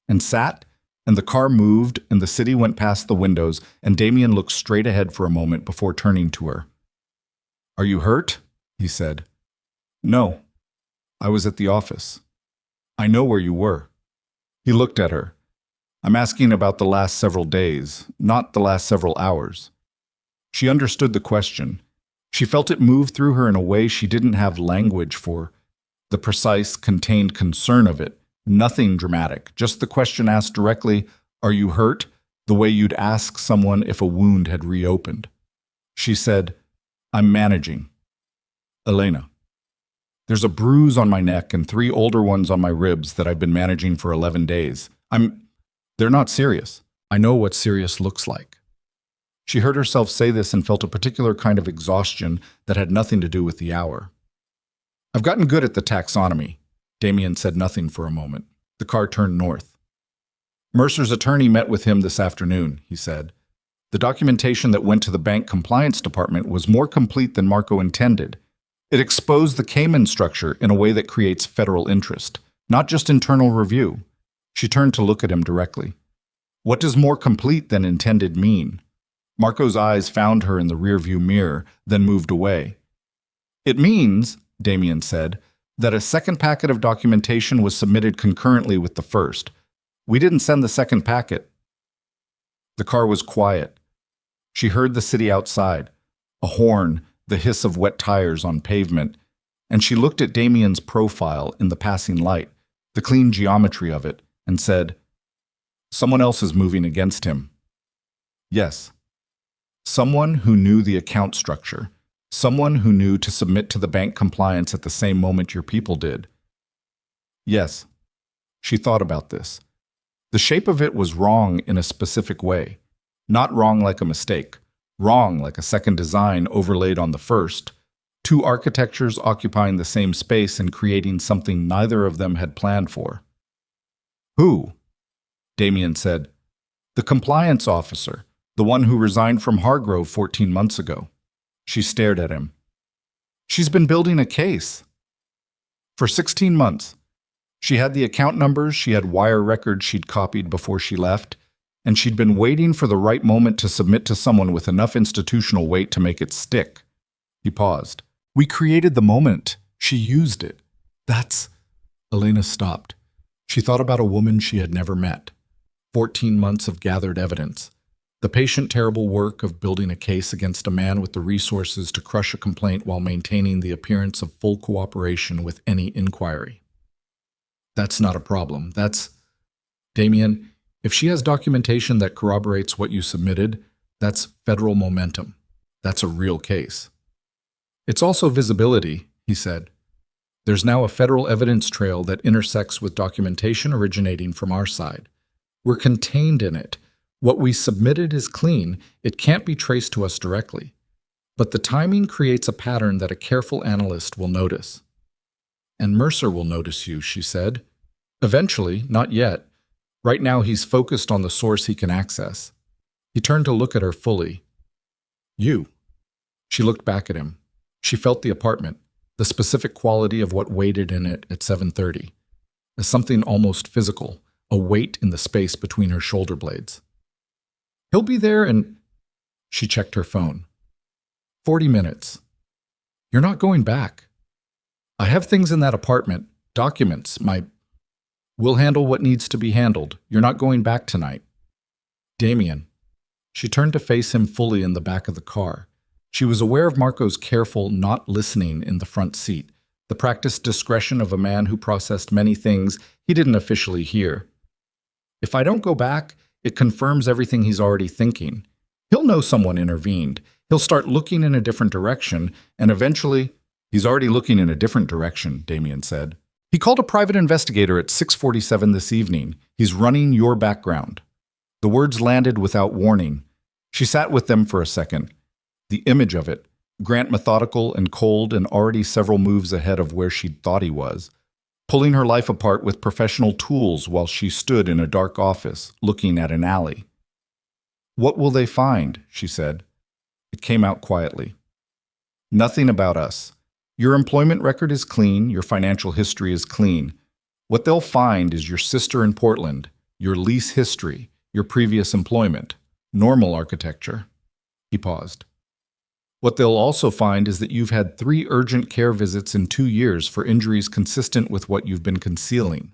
and sat, and the car moved, and the city went past the windows, and Damien looked straight ahead for a moment before turning to her. "Are you hurt?" he said. "No. I was at the office." "I know where you were." He looked at her. "I'm asking about the last several days, not the last several hours." She understood the question. She felt it move through her in a way she didn't have language for. The precise, contained concern of it. Nothing dramatic, just the question asked directly, "Are you hurt?" the way you'd ask someone if a wound had reopened. She said, "I'm managing." "Elena, there's a bruise on my neck and 3 older ones on my ribs that I've been managing for 11 days. They're not serious. I know what serious looks like." She heard herself say this and felt a particular kind of exhaustion that had nothing to do with the hour. "I've gotten good at the taxonomy." Damien said nothing for a moment. The car turned north. "Mercer's attorney met with him this afternoon," he said. "The documentation that went to the bank compliance department was more complete than Marco intended. It exposed the Cayman structure in a way that creates federal interest, not just internal review." She turned to look at him directly. "What does more complete than intended mean?" Marco's eyes found her in the rearview mirror, then moved away. "It means," Damien said, "that a second packet of documentation was submitted concurrently with the first. We didn't send the second packet." The car was quiet. She heard the city outside, a horn, the hiss of wet tires on pavement, and she looked at Damien's profile in the passing light, the clean geometry of it, and said, "Someone else is moving against him." Yes. Someone who knew the account structure. Someone who knew to submit to the bank compliance at the same moment your people did. Yes. She thought about this. The shape of it was wrong in a specific way. Not wrong like a mistake. Wrong like a second design overlaid on the first. 2 architectures occupying the same space and creating something neither of them had planned for. "Who?" Damien said. "The compliance officer, the one who resigned from Hargrove 14 months ago." She stared at him. "She's been building a case." "For 16 months. She had the account numbers, she had wire records she'd copied before she left, and she'd been waiting for the right moment to submit to someone with enough institutional weight to make it stick." He paused. "We created the moment. She used it. That's—" Elena stopped. She thought about a woman she had never met. 14 months of gathered evidence. The patient terrible work of building a case against a man with the resources to crush a complaint while maintaining the appearance of full cooperation with any inquiry. "That's not a problem. That's—" "Damien, if she has documentation that corroborates what you submitted, that's federal momentum. That's a real case." "It's also visibility," he said. "There's now a federal evidence trail that intersects with documentation originating from our side. We're contained in it. What we submitted is clean. It can't be traced to us directly. But the timing creates a pattern that a careful analyst will notice." "And Mercer will notice you," she said. "Eventually, not yet. Right now he's focused on the source he can access." He turned to look at her fully. "You." She looked back at him. She felt the apartment, the specific quality of what waited in it at 7:30, as something almost physical, a weight in the space between her shoulder blades. "He'll be there and—" She checked her phone. 40 minutes. "You're not going back." "I have things in that apartment, documents, We'll handle what needs to be handled. You're not going back tonight." "Damien." She turned to face him fully in the back of the car. She was aware of Marco's careful not listening in the front seat, the practiced discretion of a man who processed many things he didn't officially hear. If I don't go back, it confirms everything he's already thinking. He'll know someone intervened. He'll start looking in a different direction, and eventually, he's already looking in a different direction, Damien said. He called a private investigator at 6:47 this evening. He's running your background. The words landed without warning. She sat with them for a second. The image of it, Grant methodical and cold and already several moves ahead of where she'd thought he was, pulling her life apart with professional tools while she stood in a dark office, looking at an alley. "What will they find?" she said. It came out quietly. "Nothing about us. Your employment record is clean, your financial history is clean. What they'll find is your sister in Portland, your lease history, your previous employment, normal architecture." He paused. "What they'll also find is that you've had 3 urgent care visits in 2 years for injuries consistent with what you've been concealing."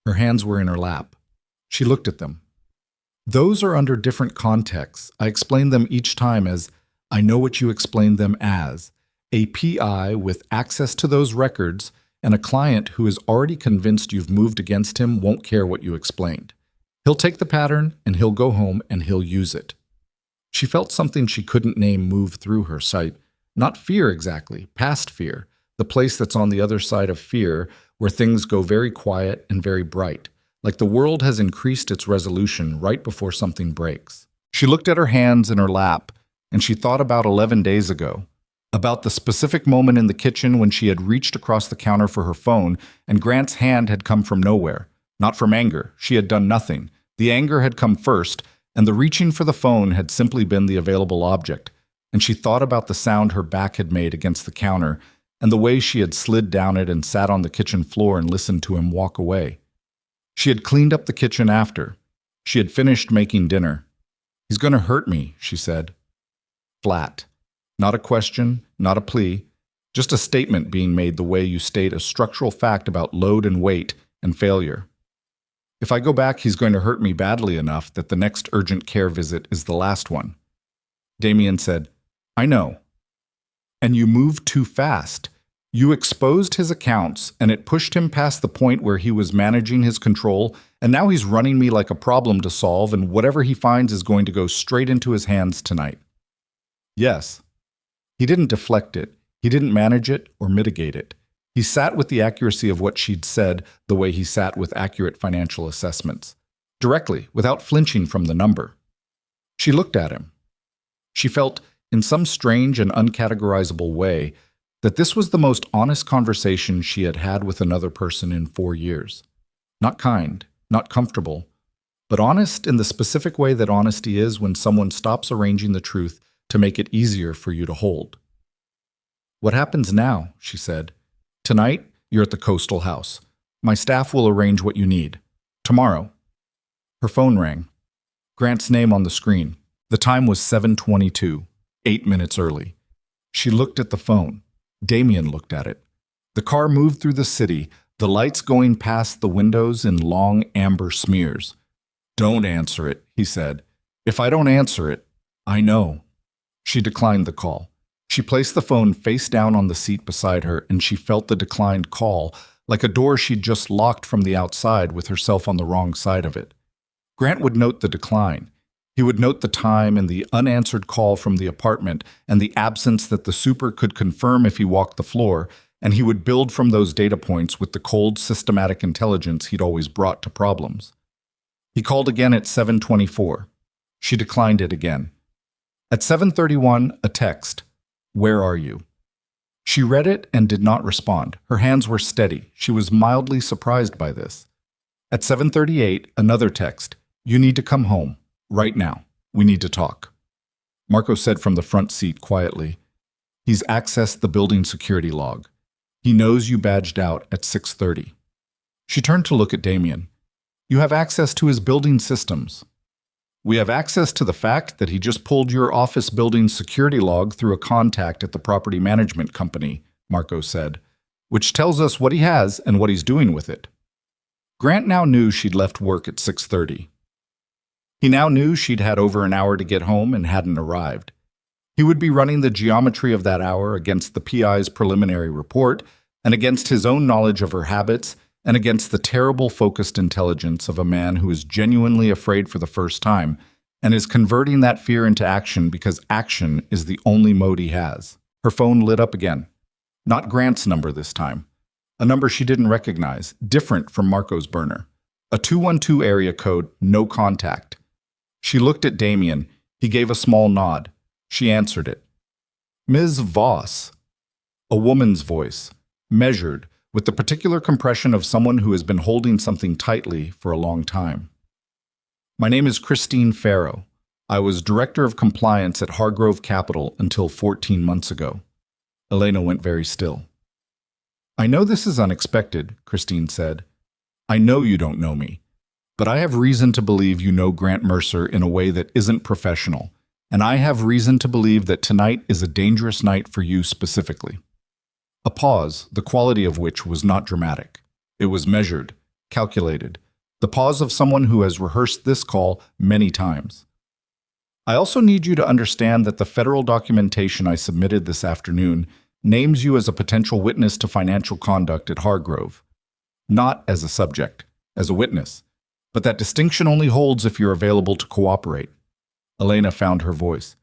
Her hands were in her lap. She looked at them. "Those are under different contexts. I explain them each time as, I know what you explained them as, a PI with access to those records and a client who is already convinced you've moved against him won't care what you explained. He'll take the pattern and he'll go home and he'll use it." She felt something she couldn't name move through her sight. Not fear exactly, past fear, the place that's on the other side of fear, where things go very quiet and very bright, like the world has increased its resolution right before something breaks. She looked at her hands in her lap, and she thought about 11 days ago, about the specific moment in the kitchen when she had reached across the counter for her phone, and Grant's hand had come from nowhere. Not from anger. She had done nothing. The anger had come first, and the reaching for the phone had simply been the available object, and she thought about the sound her back had made against the counter, and the way she had slid down it and sat on the kitchen floor and listened to him walk away. She had cleaned up the kitchen after. She had finished making dinner. "He's going to hurt me," she said. Flat. Not a question, not a plea, just a statement being made the way you state a structural fact about load and weight and failure. "If I go back, he's going to hurt me badly enough that the next urgent care visit is the last one." Damien said, "I know." "And you moved too fast. You exposed his accounts, and it pushed him past the point where he was managing his control, and now he's running me like a problem to solve, and whatever he finds is going to go straight into his hands tonight." Yes. He didn't deflect it. He didn't manage it or mitigate it. He sat with the accuracy of what she'd said the way he sat with accurate financial assessments. Directly, without flinching from the number. She looked at him. She felt, in some strange and uncategorizable way, that this was the most honest conversation she had had with another person in 4 years. Not kind, not comfortable, but honest in the specific way that honesty is when someone stops arranging the truth to make it easier for you to hold. "What happens now?" she said. "Tonight, you're at the Coastal House. My staff will arrange what you need. Tomorrow." Her phone rang. Grant's name on the screen. The time was 7:22, 8 minutes early. She looked at the phone. Damien looked at it. The car moved through the city, the lights going past the windows in long amber smears. "Don't answer it," he said. "If I don't answer it, I know." She declined the call. She placed the phone face down on the seat beside her, and she felt the declined call, like a door she'd just locked from the outside with herself on the wrong side of it. Grant would note the decline. He would note the time and the unanswered call from the apartment and the absence that the super could confirm if he walked the floor, and he would build from those data points with the cold, systematic intelligence he'd always brought to problems. He called again at 7:24. She declined it again. At 7:31, a text. "Where are you?" She read it and did not respond. Her hands were steady. She was mildly surprised by this. At 7:38, another text. "You need to come home. Right now. We need to talk." Marco said from the front seat quietly, "He's accessed the building security log. He knows you badged out at 6:30. She turned to look at Damien. "You have access to his building systems." "We have access to the fact that he just pulled your office building security log through a contact at the property management company," Marco said, "which tells us what he has and what he's doing with it." Grant now knew she'd left work at 6:30. He now knew she'd had over an hour to get home and hadn't arrived. He would be running the geometry of that hour against the PI's preliminary report and against his own knowledge of her habits and against the terrible focused intelligence of a man who is genuinely afraid for the first time and is converting that fear into action because action is the only mode he has. Her phone lit up again. Not Grant's number this time. A number she didn't recognize, different from Marco's burner. A 212 area code, no contact. She looked at Damien. He gave a small nod. She answered it. Ms. Voss. A woman's voice, measured, with the particular compression of someone who has been holding something tightly for a long time. My name is Christine Farrow. I was Director of Compliance at Hargrove Capital until 14 months ago. Elena went very still. I know this is unexpected, Christine said. I know you don't know me, but I have reason to believe you know Grant Mercer in a way that isn't professional, and I have reason to believe that tonight is a dangerous night for you specifically. A pause, the quality of which was not dramatic. It was measured, calculated, the pause of someone who has rehearsed this call many times. I also need you to understand that the federal documentation I submitted this afternoon names you as a potential witness to financial conduct at Hargrove. Not as a subject, as a witness, but that distinction only holds if you're available to cooperate. Elena found her voice.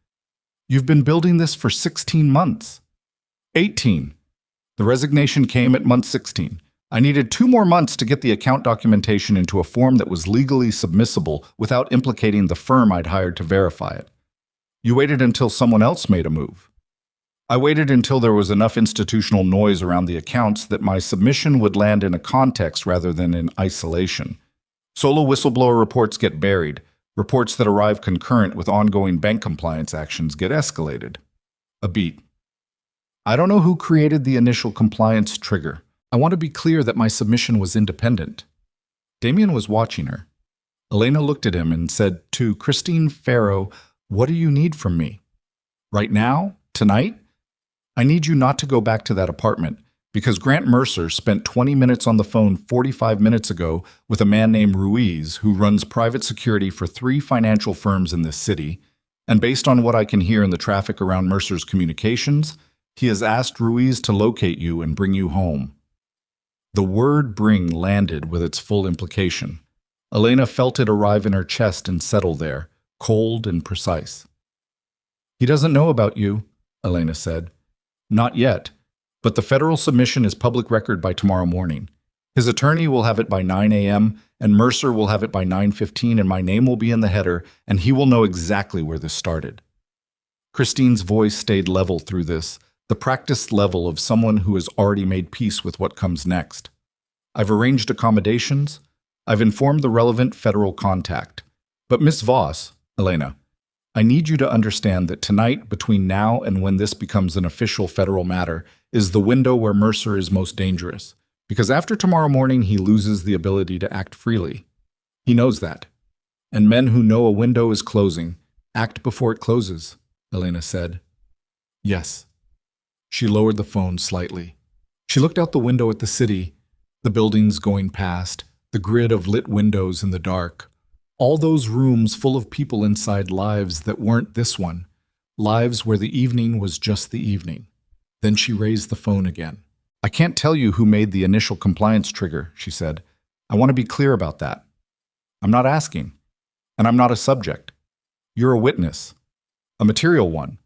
You've been building this for 16 months. 18. The resignation came at month 16. I needed 2 more months to get the account documentation into a form that was legally submissible without implicating the firm I'd hired to verify it. You waited until someone else made a move. I waited until there was enough institutional noise around the accounts that my submission would land in a context rather than in isolation. Solo whistleblower reports get buried. Reports that arrive concurrent with ongoing bank compliance actions get escalated. A beat. I don't know who created the initial compliance trigger. I want to be clear that my submission was independent. Damien was watching her. Elena looked at him and said to Christine Farrow, what do you need from me? Right now? Tonight? I need you not to go back to that apartment because Grant Mercer spent 20 minutes on the phone 45 minutes ago with a man named Ruiz who runs private security for 3 financial firms in this city, and based on what I can hear in the traffic around Mercer's communications, he has asked Ruiz to locate you and bring you home. The word bring landed with its full implication. Elena felt it arrive in her chest and settle there, cold and precise. He doesn't know about you, Elena said. Not yet, but the federal submission is public record by tomorrow morning. His attorney will have it by 9 a.m., and Mercer will have it by 9:15, and my name will be in the header, and he will know exactly where this started. Christine's voice stayed level through this, the practiced level of someone who has already made peace with what comes next. I've arranged accommodations. I've informed the relevant federal contact. But Miss Voss, Elena, I need you to understand that tonight, between now and when this becomes an official federal matter, is the window where Mercer is most dangerous, because after tomorrow morning he loses the ability to act freely. He knows that. And men who know a window is closing act before it closes, Elena said. Yes. She lowered the phone slightly. She looked out the window at the city, the buildings going past, the grid of lit windows in the dark. All those rooms full of people inside lives that weren't this one, lives where the evening was just the evening. Then she raised the phone again. I can't tell you who made the initial compliance trigger, she said. I want to be clear about that. I'm not asking, and I'm not a subject. You're a witness, a material one.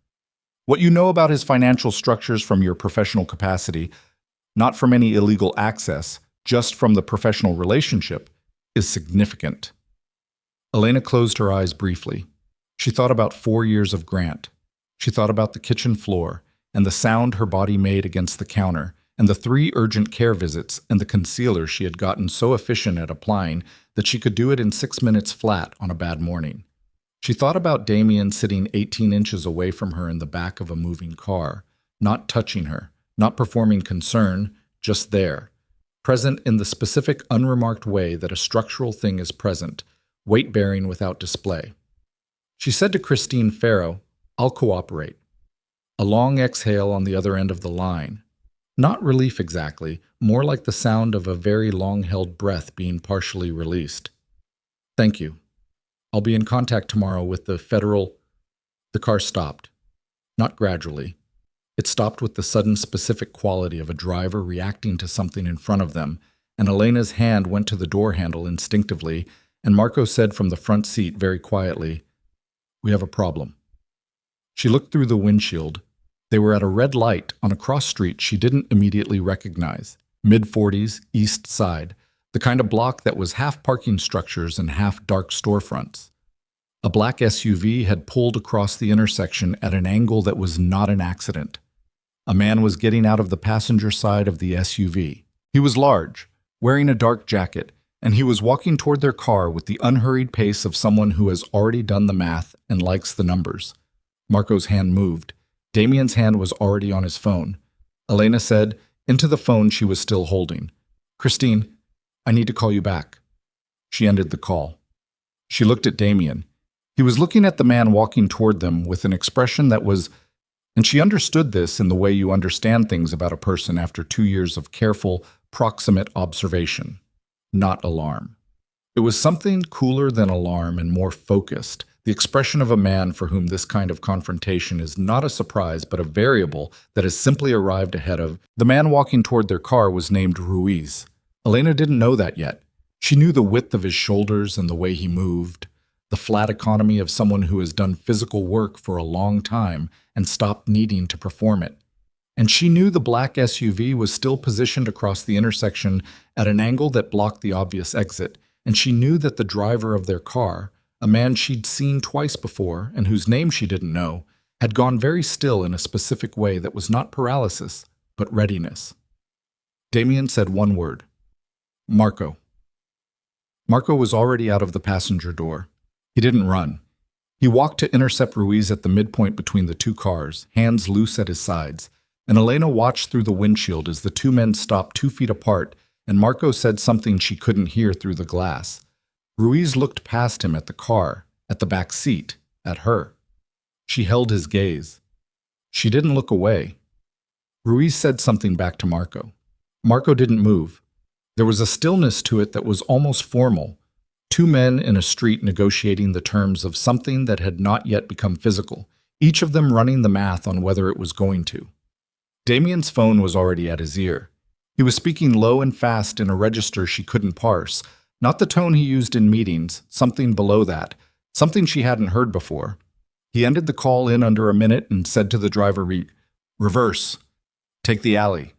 What you know about his financial structures from your professional capacity, not from any illegal access, just from the professional relationship, is significant. Elena closed her eyes briefly. She thought about 4 years of Grant. She thought about the kitchen floor and the sound her body made against the counter and the 3 urgent care visits and the concealer she had gotten so efficient at applying that she could do it in 6 minutes flat on a bad morning. She thought about Damien sitting 18 inches away from her in the back of a moving car, not touching her, not performing concern, just there, present in the specific unremarked way that a structural thing is present, weight-bearing without display. She said to Christine Farrow, I'll cooperate. A long exhale on the other end of the line. Not relief exactly, more like the sound of a very long-held breath being partially released. Thank you. I'll be in contact tomorrow with the federal... The car stopped. Not gradually. It stopped with the sudden specific quality of a driver reacting to something in front of them, and Elena's hand went to the door handle instinctively, and Marco said from the front seat very quietly, We have a problem. She looked through the windshield. They were at a red light on a cross street she didn't immediately recognize. Mid-40s, East Side, the kind of block that was half parking structures and half dark storefronts. A black SUV had pulled across the intersection at an angle that was not an accident. A man was getting out of the passenger side of the SUV. He was large, wearing a dark jacket, and he was walking toward their car with the unhurried pace of someone who has already done the math and likes the numbers. Marco's hand moved. Damien's hand was already on his phone. Elena said, into the phone she was still holding, "Christine, I need to call you back." She ended the call. She looked at Damien. He was looking at the man walking toward them with an expression that was, and she understood this in the way you understand things about a person after 2 years of careful, proximate observation, not alarm. It was something cooler than alarm and more focused, the expression of a man for whom this kind of confrontation is not a surprise but a variable that has simply arrived ahead of. The man walking toward their car was named Ruiz. Elena didn't know that yet. She knew the width of his shoulders and the way he moved, the flat economy of someone who has done physical work for a long time and stopped needing to perform it. And she knew the black SUV was still positioned across the intersection at an angle that blocked the obvious exit, and she knew that the driver of their car, a man she'd seen twice before and whose name she didn't know, had gone very still in a specific way that was not paralysis, but readiness. Damien said one word. Marco. Marco was already out of the passenger door. He didn't run. He walked to intercept Ruiz at the midpoint between the two cars, hands loose at his sides, and Elena watched through the windshield as the two men stopped 2 feet apart, and Marco said something she couldn't hear through the glass. Ruiz looked past him at the car, at the back seat, at her. She held his gaze. She didn't look away. Ruiz said something back to Marco. Marco didn't move. There was a stillness to it that was almost formal. 2 men in a street negotiating the terms of something that had not yet become physical, each of them running the math on whether it was going to. Damien's phone was already at his ear. He was speaking low and fast in a register she couldn't parse, not the tone he used in meetings, something below that, something she hadn't heard before. He ended the call in under a minute and said to the driver, "Reverse. Take the alley."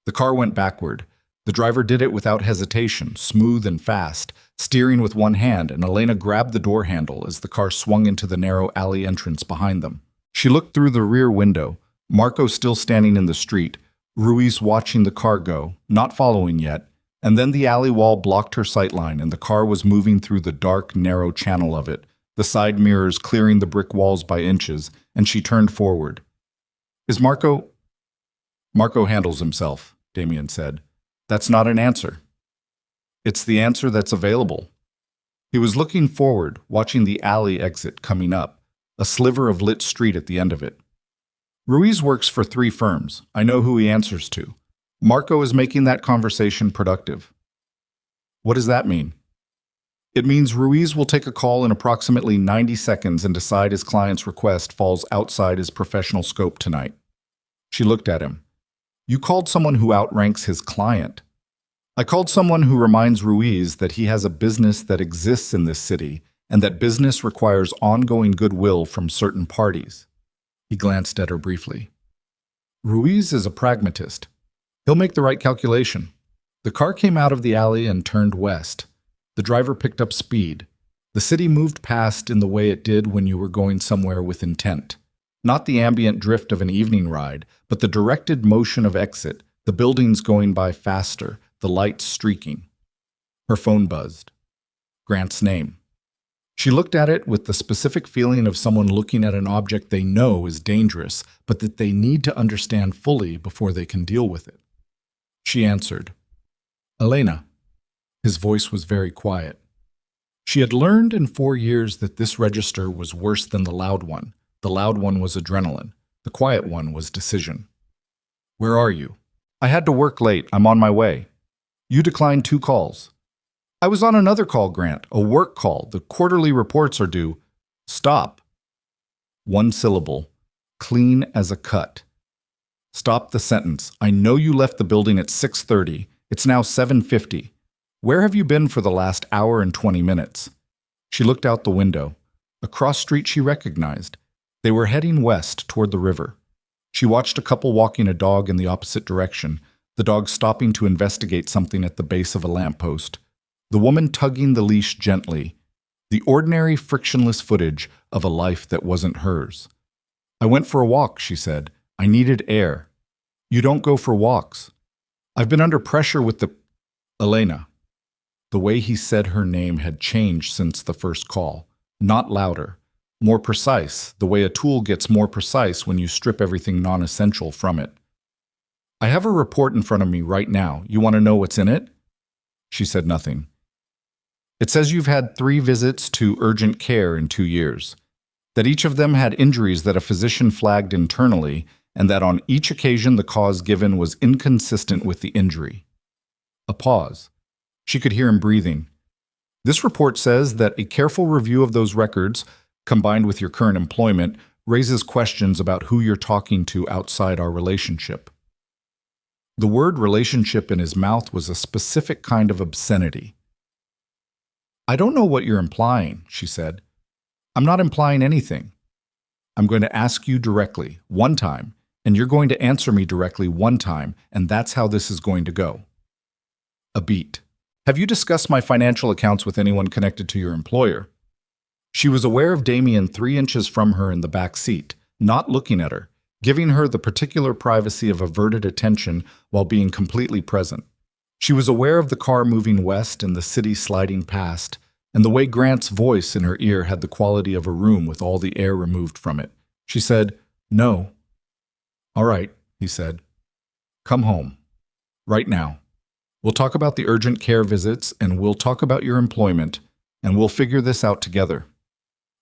The car went backward. The driver did it without hesitation, smooth and fast, steering with one hand, and Elena grabbed the door handle as the car swung into the narrow alley entrance behind them. She looked through the rear window, Marco still standing in the street, Ruiz watching the car go, not following yet, and then the alley wall blocked her sightline and the car was moving through the dark, narrow channel of it, the side mirrors clearing the brick walls by inches, and she turned forward. "Is Marco—" "Marco handles himself," Damien said. "That's not an answer. It's the answer that's available." He was looking forward, watching the alley exit coming up, a sliver of lit street at the end of it. "Ruiz works for 3 firms. I know who he answers to. Marco is making that conversation productive." "What does that mean?" "It means Ruiz will take a call in approximately 90 seconds and decide his client's request falls outside his professional scope tonight." She looked at him. "You called someone who outranks his client." "I called someone who reminds Ruiz that he has a business that exists in this city and that business requires ongoing goodwill from certain parties." He glanced at her briefly. "Ruiz is a pragmatist. He'll make the right calculation." The car came out of the alley and turned west. The driver picked up speed. The city moved past in the way it did when you were going somewhere with intent. Not the ambient drift of an evening ride, but the directed motion of exit, the buildings going by faster, the lights streaking. Her phone buzzed. Grant's name. She looked at it with the specific feeling of someone looking at an object they know is dangerous, but that they need to understand fully before they can deal with it. She answered. "Elena." His voice was very quiet. She had learned in 4 years that this register was worse than the loud one. The loud one was adrenaline. The quiet one was decision. "Where are you?" "I had to work late. I'm on my way." "You declined 2 calls." "I was on another call, Grant, a work call. The quarterly reports are due." "Stop." 1 syllable, clean as a cut. "Stop the sentence. I know you left the building at 6:30. It's now 7:50. Where have you been for the last hour and 20 minutes? She looked out the window. Across street she recognized. They were heading west toward the river. She watched a couple walking a dog in the opposite direction, the dog stopping to investigate something at the base of a lamppost, the woman tugging the leash gently, the ordinary frictionless footage of a life that wasn't hers. "I went for a walk," she said. "I needed air." "You don't go for walks." "I've been under pressure with the—" "Elena." The way he said her name had changed since the first call. Not louder, more precise, the way a tool gets more precise when you strip everything non-essential from it. "I have a report in front of me right now. You want to know what's in it?" She said nothing. "It says you've had 3 visits to urgent care in 2 years, that each of them had injuries that a physician flagged internally, and that on each occasion the cause given was inconsistent with the injury." A pause. She could hear him breathing. "This report says that a careful review of those records, combined with your current employment, raises questions about who you're talking to outside our relationship." The word relationship in his mouth was a specific kind of obscenity. "I don't know what you're implying," she said. "I'm not implying anything. I'm going to ask you directly, one time, and you're going to answer me directly one time, and that's how this is going to go." A beat. "Have you discussed my financial accounts with anyone connected to your employer?" She was aware of Damien 3 inches from her in the back seat, not looking at her, giving her the particular privacy of averted attention while being completely present. She was aware of the car moving west and the city sliding past, and the way Grant's voice in her ear had the quality of a room with all the air removed from it. She said, "No." "All right," he said. "Come home. Right now. We'll talk about the urgent care visits, and we'll talk about your employment, and we'll figure this out together."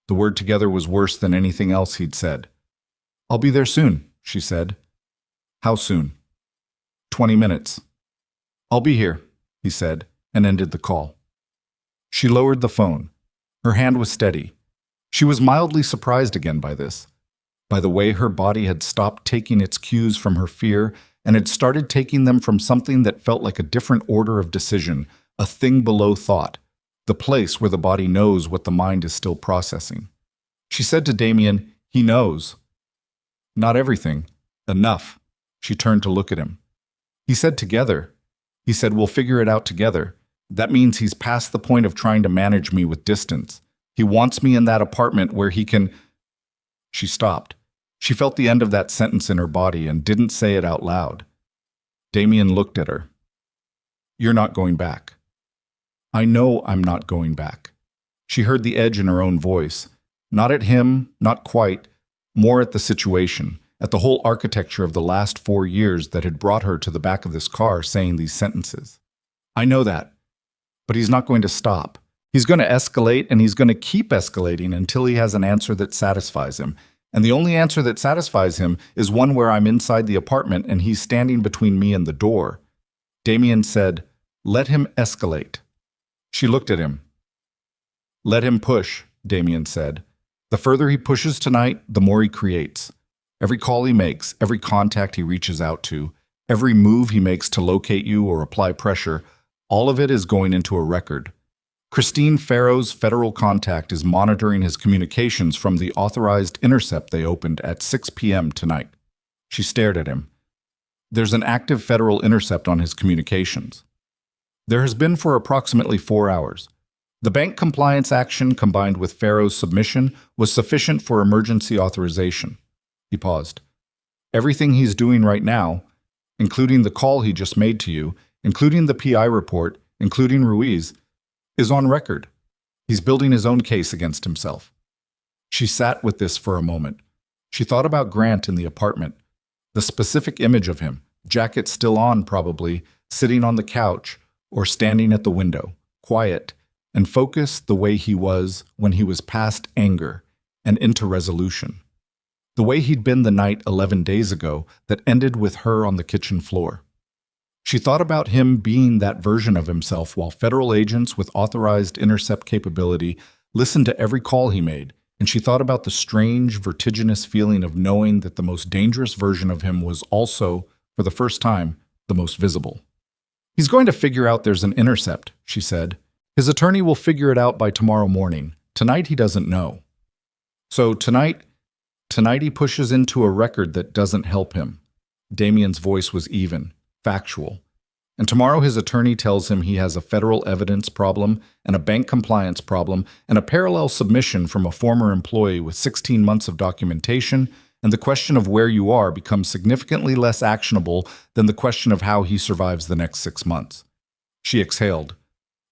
The word together was worse than anything else he'd said. "I'll be there soon," she said. "How soon?" 20 minutes. "I'll be here," he said, and ended the call. She lowered the phone. Her hand was steady. She was mildly surprised again by this, by the way her body had stopped taking its cues from her fear and had started taking them from something that felt like a different order of decision, a thing below thought, the place where the body knows what the mind is still processing. She said to Damien, "He knows." "Not everything. Enough." She turned to look at him. He said together. He said, "We'll figure it out together." That means he's past the point of trying to manage me with distance. He wants me in that apartment where he can— She stopped. She felt the end of that sentence in her body and didn't say it out loud. Damien looked at her. "You're not going back." "I know I'm not going back." She heard the edge in her own voice. Not at him, not quite, more at the situation, at the whole architecture of the last 4 years that had brought her to the back of this car saying these sentences. "I know that. But he's not going to stop. He's going to escalate, and he's going to keep escalating until he has an answer that satisfies him. And the only answer that satisfies him is one where I'm inside the apartment and he's standing between me and the door." Damien said, "Let him escalate." She looked at him. "Let him push," Damien said. "The further he pushes tonight, the more he creates. Every call he makes, every contact he reaches out to, every move he makes to locate you or apply pressure, all of it is going into a record. Christine Farrow's federal contact is monitoring his communications from the authorized intercept they opened at 6 p.m. tonight." She stared at him. "There's an active federal intercept on his communications. There has been for approximately 4 hours. The bank compliance action combined with Farrow's submission was sufficient for emergency authorization." He paused. "Everything he's doing right now, including the call he just made to you, including the PI report, including Ruiz, is on record. He's building his own case against himself." She sat with this for a moment. She thought about Grant in the apartment, the specific image of him, jacket still on probably, sitting on the couch or standing at the window, quiet and focused the way he was when he was past anger and into resolution. The way he'd been the night 11 days ago that ended with her on the kitchen floor. She thought about him being that version of himself while federal agents with authorized intercept capability listened to every call he made, and she thought about the strange, vertiginous feeling of knowing that the most dangerous version of him was also, for the first time, the most visible. "He's going to figure out there's an intercept," she said. "His attorney will figure it out by tomorrow morning. Tonight he doesn't know. So tonight he pushes into a record that doesn't help him." Damien's voice was even, factual. And tomorrow his attorney tells him he has a federal evidence problem and a bank compliance problem and a parallel submission from a former employee with 16 months of documentation, and the question of where you are becomes significantly less actionable than the question of how he survives the next 6 months. She exhaled,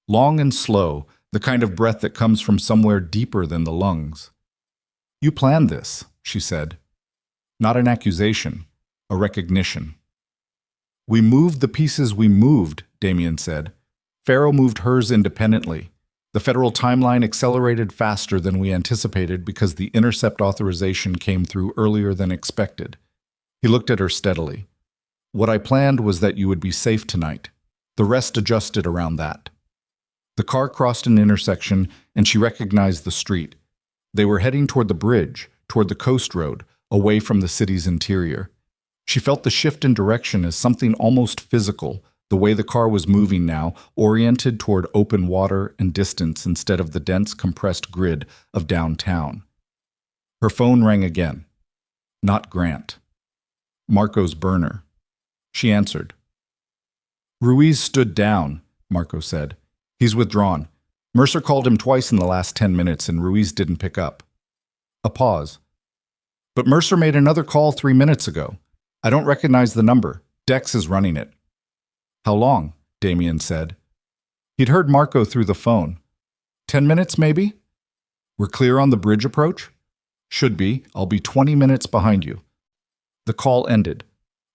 long and slow, the kind of breath that comes from somewhere deeper than the lungs. "You planned this," she said. Not an accusation, a recognition. "We moved the pieces we moved," Damien said. "Farrow moved hers independently. The federal timeline accelerated faster than we anticipated because the intercept authorization came through earlier than expected." He looked at her steadily. "What I planned was that you would be safe tonight. The rest adjusted around that." The car crossed an intersection, and she recognized the street. They were heading toward the bridge, toward the coast road, away from the city's interior. She felt the shift in direction as something almost physical, the way the car was moving now, oriented toward open water and distance instead of the dense, compressed grid of downtown. Her phone rang again. Not Grant. Marco's burner. She answered. "Ruiz stood down," Marco said. "He's withdrawn. Mercer called him twice in the last 10 minutes and Ruiz didn't pick up." A pause. "But Mercer made another call 3 minutes ago. I don't recognize the number. Dex is running it." "How long?" Damien said. He'd heard Marco through the phone. 10 minutes, maybe? "We're clear on the bridge approach?" "Should be. I'll be 20 minutes behind you." The call ended.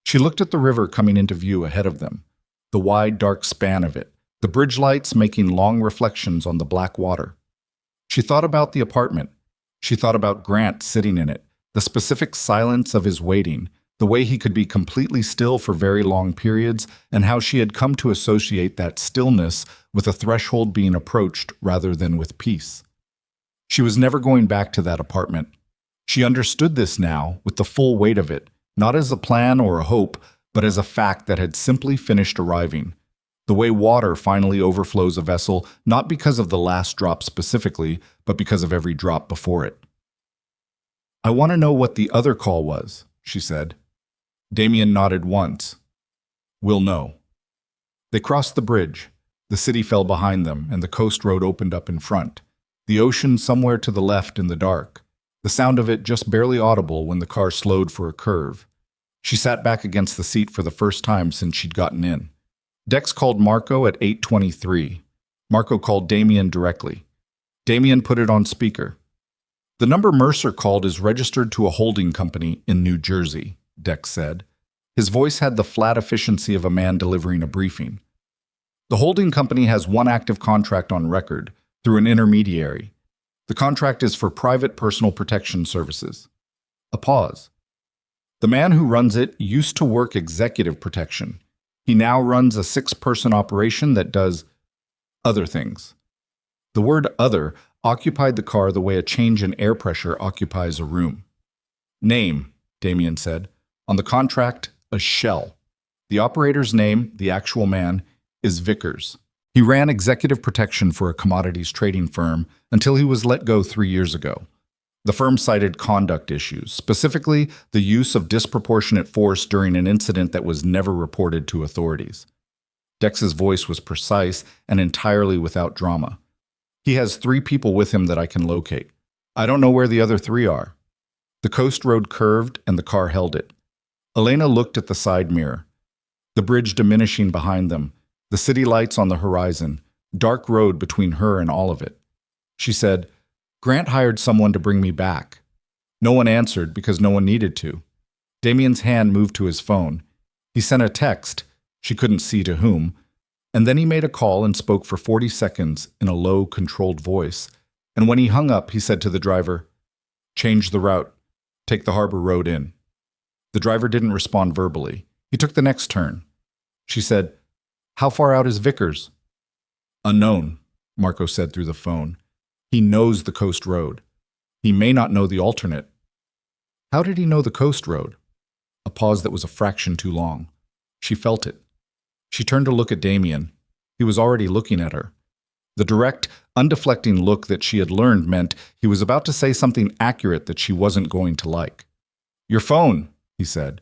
She looked at the river coming into view ahead of them, the wide, dark span of it, the bridge lights making long reflections on the black water. She thought about the apartment. She thought about Grant sitting in it, the specific silence of his waiting, the way he could be completely still for very long periods, and how she had come to associate that stillness with a threshold being approached rather than with peace. She was never going back to that apartment. She understood this now, with the full weight of it, not as a plan or a hope, but as a fact that had simply finished arriving. The way water finally overflows a vessel, not because of the last drop specifically, but because of every drop before it. "I want to know what the other call was," she said. Damien nodded once. "We'll know." They crossed the bridge. The city fell behind them, and the coast road opened up in front. The ocean somewhere to the left in the dark. The sound of it just barely audible when the car slowed for a curve. She sat back against the seat for the first time since she'd gotten in. Dex called Marco at 8:23. Marco called Damien directly. Damien put it on speaker. "The number Mercer called is registered to a holding company in New Jersey," Dex said. His voice had the flat efficiency of a man delivering a briefing. "The holding company has one active contract on record, through an intermediary. The contract is for private personal protection services." A pause. "The man who runs it used to work executive protection. He now runs a 6-person operation that does other things." The word "other" occupied the car the way a change in air pressure occupies a room. "Name," Damien said. "On the contract, a shell. The operator's name, the actual man, is Vickers. He ran executive protection for a commodities trading firm until he was let go 3 years ago. The firm cited conduct issues, specifically the use of disproportionate force during an incident that was never reported to authorities." Dex's voice was precise and entirely without drama. "He has 3 people with him that I can locate. I don't know where the other 3 are." The coast road curved and the car held it. Elena looked at the side mirror. The bridge diminishing behind them, the city lights on the horizon, dark road between her and all of it. She said, "Grant hired someone to bring me back." No one answered because no one needed to. Damien's hand moved to his phone. He sent a text, she couldn't see to whom, and then he made a call and spoke for 40 seconds in a low, controlled voice. And when he hung up, he said to the driver, "Change the route. Take the harbor road in." The driver didn't respond verbally. He took the next turn. She said, "How far out is Vickers?" "Unknown," Marco said through the phone. "He knows the coast road. He may not know the alternate." How did he know the coast road? A pause that was a fraction too long. She felt it. She turned to look at Damien. He was already looking at her. The direct, undeflecting look that she had learned meant he was about to say something accurate that she wasn't going to like. "Your phone," he said.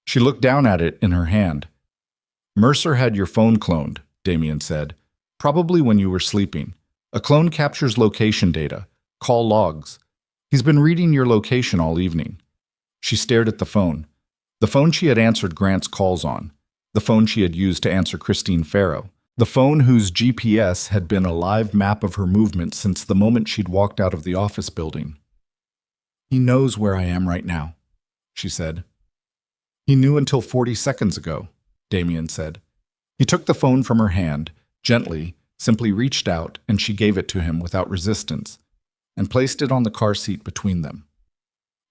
She looked down at it in her hand. Mercer had your phone cloned, Damien said. Probably when you were sleeping. A clone captures location data, call logs. He's been reading your location all evening. She stared at the phone she had answered Grant's calls on, the phone she had used to answer Christine Farrow, the phone whose GPS had been a live map of her movement since the moment she'd walked out of the office building. He knows where I am right now, she said. He knew until 40 seconds ago, Damien said. He took the phone from her hand, gently, simply reached out, and she gave it to him without resistance, and placed it on the car seat between them.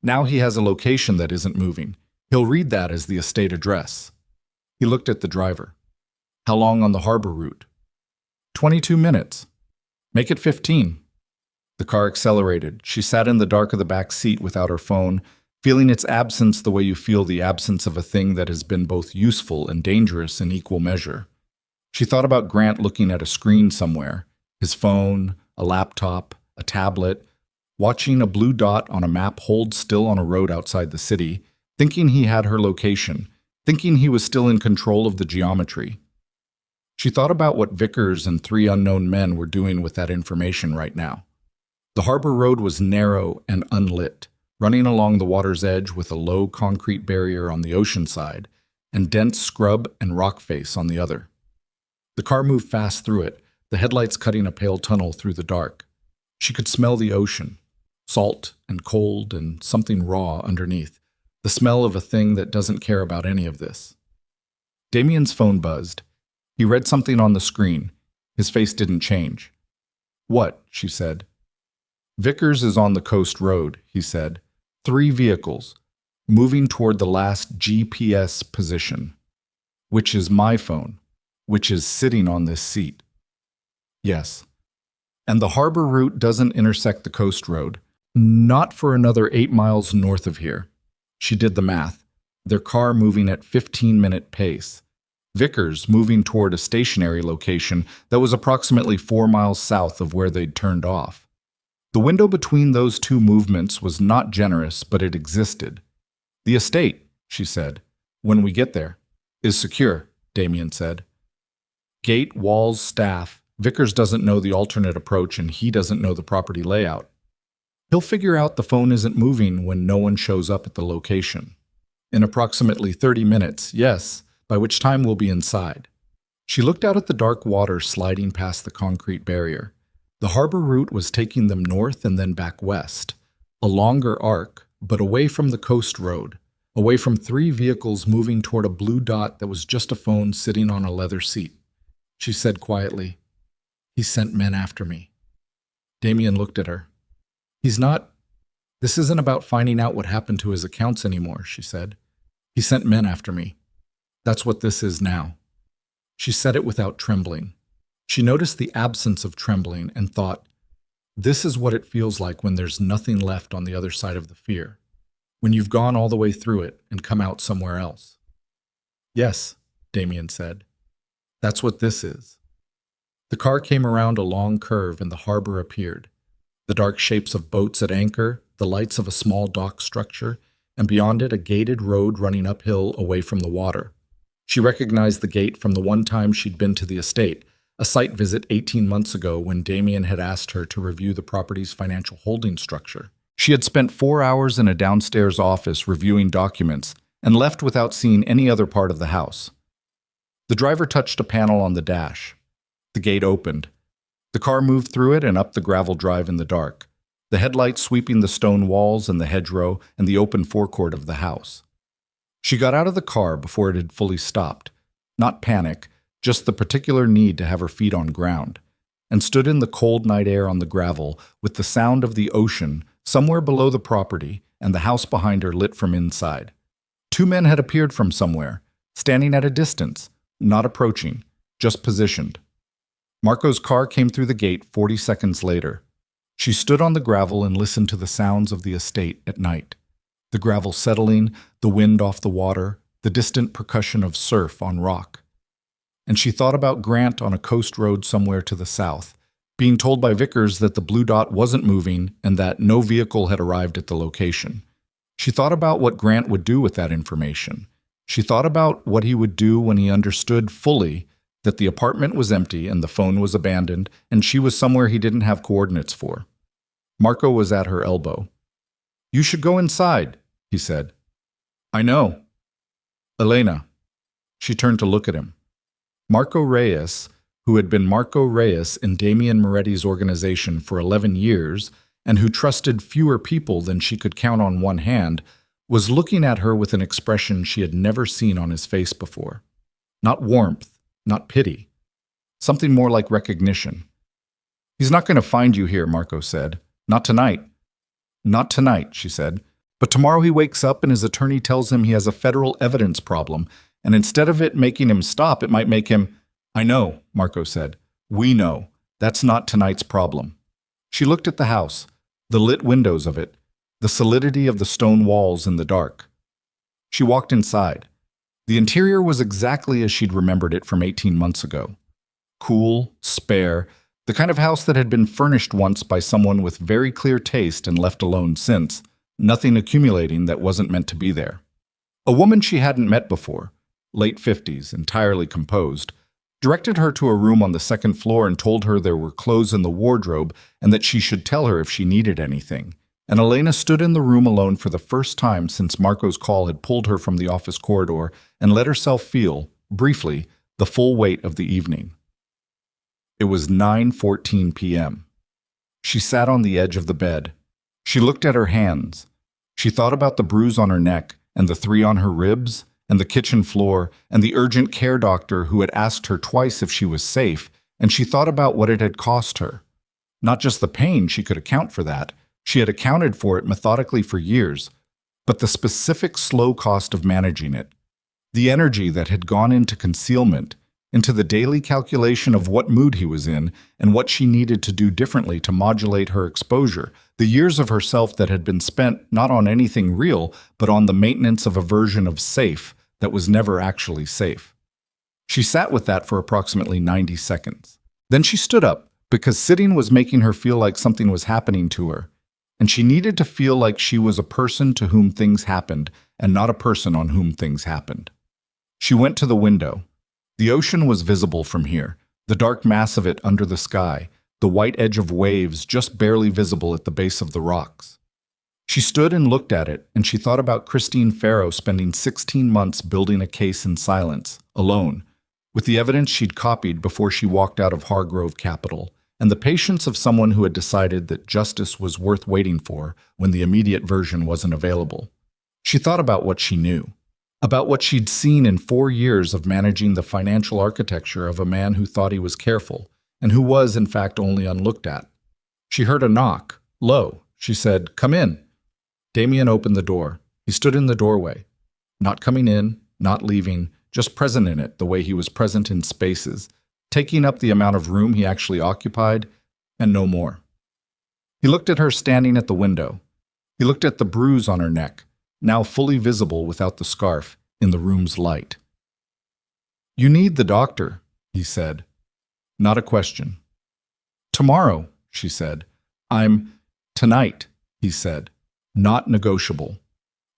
Now he has a location that isn't moving. He'll read that as the estate address. He looked at the driver. How long on the harbor route? 22 minutes. Make it 15. The car accelerated. She sat in the dark of the back seat without her phone, feeling its absence the way you feel the absence of a thing that has been both useful and dangerous in equal measure. She thought about Grant looking at a screen somewhere, his phone, a laptop, a tablet, watching a blue dot on a map hold still on a road outside the city, thinking he had her location, thinking he was still in control of the geometry. She thought about what Vickers and 3 unknown men were doing with that information right now. The harbor road was narrow and unlit, running along the water's edge with a low concrete barrier on the ocean side and dense scrub and rock face on the other. The car moved fast through it, the headlights cutting a pale tunnel through the dark. She could smell the ocean, salt and cold and something raw underneath, the smell of a thing that doesn't care about any of this. Damien's phone buzzed. He read something on the screen. His face didn't change. What? She said. Vickers is on the coast road, he said. 3 vehicles, moving toward the last GPS position, which is my phone, which is sitting on this seat. Yes. And the harbor route doesn't intersect the coast road, not for another 8 miles north of here. She did the math, their car moving at 15-minute pace. Vickers moving toward a stationary location that was approximately 4 miles south of where they'd turned off. The window between those two movements was not generous, but it existed. The estate, she said, when we get there, is secure, Damien said. Gate, walls, staff. Vickers doesn't know the alternate approach and he doesn't know the property layout. He'll figure out the phone isn't moving when no one shows up at the location. In approximately 30 minutes, yes, by which time we'll be inside. She looked out at the dark water sliding past the concrete barrier. The harbor route was taking them north and then back west, a longer arc, but away from the coast road, away from 3 vehicles moving toward a blue dot that was just a phone sitting on a leather seat. She said quietly, "He sent men after me." Damien looked at her. This isn't about finding out what happened to his accounts anymore, she said. He sent men after me. That's what this is now. She said it without trembling. She noticed the absence of trembling and thought, this is what it feels like when there's nothing left on the other side of the fear, when you've gone all the way through it and come out somewhere else. Yes, Damien said. That's what this is. The car came around a long curve and the harbor appeared. The dark shapes of boats at anchor, the lights of a small dock structure, and beyond it a gated road running uphill away from the water. She recognized the gate from the one time she'd been to the estate, a site visit 18 months ago when Damien had asked her to review the property's financial holding structure. She had spent 4 hours in a downstairs office reviewing documents and left without seeing any other part of the house. The driver touched a panel on the dash. The gate opened. The car moved through it and up the gravel drive in the dark, the headlights sweeping the stone walls and the hedgerow and the open forecourt of the house. She got out of the car before it had fully stopped, not panic, just the particular need to have her feet on ground, and stood in the cold night air on the gravel with the sound of the ocean somewhere below the property and the house behind her lit from inside. 2 men had appeared from somewhere, standing at a distance, not approaching, just positioned. Marco's car came through the gate 40 seconds later. She stood on the gravel and listened to the sounds of the estate at night. The gravel settling, the wind off the water, the distant percussion of surf on rock. And she thought about Grant on a coast road somewhere to the south, being told by Vickers that the blue dot wasn't moving and that no vehicle had arrived at the location. She thought about what Grant would do with that information, She thought about what he would do when he understood fully that the apartment was empty and the phone was abandoned and she was somewhere he didn't have coordinates for. Marco was at her elbow. "You should go inside," he said. "I know." "Elena." She turned to look at him. Marco Reyes, who had been Marco Reyes in Damian Moretti's organization for 11 years and who trusted fewer people than she could count on one hand, was looking at her with an expression she had never seen on his face before. Not warmth, not pity. Something more like recognition. "He's not going to find you here," Marco said. "Not tonight." "Not tonight," she said. "But tomorrow he wakes up and his attorney tells him he has a federal evidence problem, and instead of it making him stop, it might make him—" "I know," Marco said. "We know. That's not tonight's problem." She looked at the house, the lit windows of it, the solidity of the stone walls in the dark. She walked inside. The interior was exactly as she'd remembered it from 18 months ago. Cool, spare, the kind of house that had been furnished once by someone with very clear taste and left alone since, nothing accumulating that wasn't meant to be there. A woman she hadn't met before, late 50s, entirely composed, directed her to a room on the second floor and told her there were clothes in the wardrobe and that she should tell her if she needed anything. And Elena stood in the room alone for the first time since Marco's call had pulled her from the office corridor and let herself feel, briefly, the full weight of the evening. It was 9:14 p.m. She sat on the edge of the bed. She looked at her hands. She thought about the bruise on her neck and the 3 on her ribs and the kitchen floor and the urgent care doctor who had asked her twice if she was safe, and she thought about what it had cost her. Not just the pain, she could account for that. She had accounted for it methodically for years, but the specific slow cost of managing it. The energy that had gone into concealment, into the daily calculation of what mood he was in and what she needed to do differently to modulate her exposure, the years of herself that had been spent not on anything real, but on the maintenance of a version of safe that was never actually safe. She sat with that for approximately 90 seconds. Then she stood up, because sitting was making her feel like something was happening to her, and she needed to feel like she was a person to whom things happened and not a person on whom things happened. She went to the window. The ocean was visible from here, the dark mass of it under the sky, the white edge of waves just barely visible at the base of the rocks. She stood and looked at it, and she thought about Christine Farrow spending 16 months building a case in silence, alone, with the evidence she'd copied before she walked out of Hargrove Capital, and the patience of someone who had decided that justice was worth waiting for when the immediate version wasn't available. She thought about what she knew, about what she'd seen in 4 years of managing the financial architecture of a man who thought he was careful, and who was, in fact, only unlooked at. She heard a knock, low. She said, "Come in." Damian opened the door. He stood in the doorway, not coming in, not leaving, just present in it the way he was present in spaces, taking up the amount of room he actually occupied, and no more. He looked at her standing at the window. He looked at the bruise on her neck, now fully visible without the scarf, in the room's light. "You need the doctor," he said. Not a question. "Tomorrow," she said. "Tonight," he said. Not negotiable.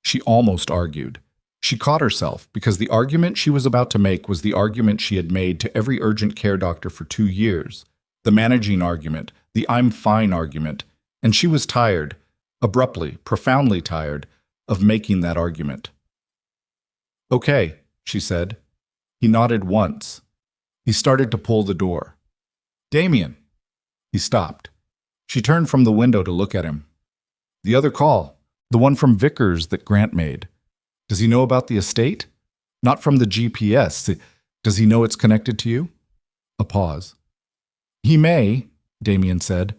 She almost argued. She caught herself because the argument she was about to make was the argument she had made to every urgent care doctor for 2 years, the managing argument, the "I'm fine" argument, and she was tired, abruptly, profoundly tired, of making that argument. "Okay," she said. He nodded once. He started to pull the door. "Damian!" He stopped. She turned from the window to look at him. "The other call, the one from Vickers that Grant made. Does he know about the estate? Not from the GPS. Does he know it's connected to you?" A pause. "He may," Damian said,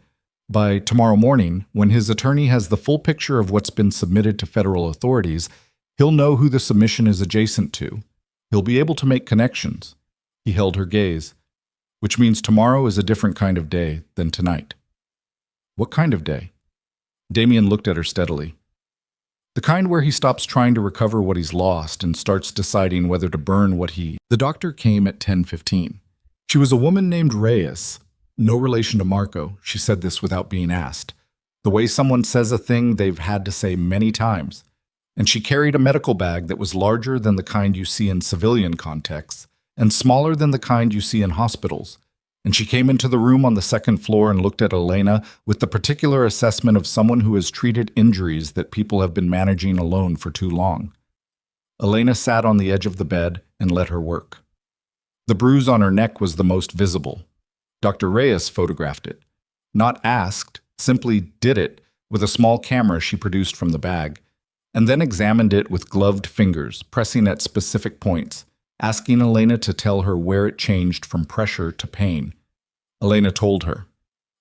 "by tomorrow morning, when his attorney has the full picture of what's been submitted to federal authorities, he'll know who the submission is adjacent to. He'll be able to make connections." He held her gaze. "Which means tomorrow is a different kind of day than tonight." "What kind of day?" Damian looked at her steadily. "The kind where he stops trying to recover what he's lost and starts deciding whether to burn what he—" The doctor came at 10:15. She was a woman named Reyes. No relation to Marco. She said this without being asked. The way someone says a thing they've had to say many times. and she carried a medical bag that was larger than the kind you see in civilian contexts and smaller than the kind you see in hospitals. And she came into the room on the second floor and looked at Elena with the particular assessment of someone who has treated injuries that people have been managing alone for too long. Elena sat on the edge of the bed and let her work. The bruise on her neck was the most visible. Dr. Reyes photographed it. Not asked, simply did it with a small camera she produced from the bag, and then examined it with gloved fingers, pressing at specific points, asking Elena to tell her where it changed from pressure to pain. Elena told her.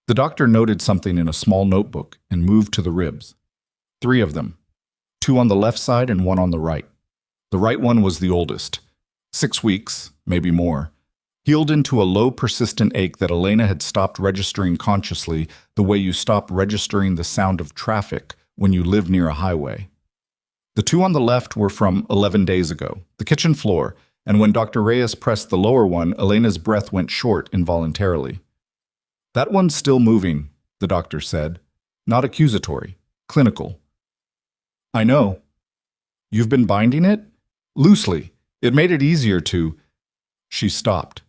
The doctor noted something in a small notebook and moved to the ribs. 3 of them, 2 on the left side and 1 on the right. The right one was the oldest, 6 weeks, maybe more, healed into a low persistent ache that Elena had stopped registering consciously the way you stop registering the sound of traffic when you live near a highway. The 2 on the left were from 11 days ago, the kitchen floor, and when Dr. Reyes pressed the lower one, Elena's breath went short involuntarily. That one's still moving, the doctor said. Not accusatory, clinical. I know. You've been binding it? Loosely. It made it easier to... She stopped.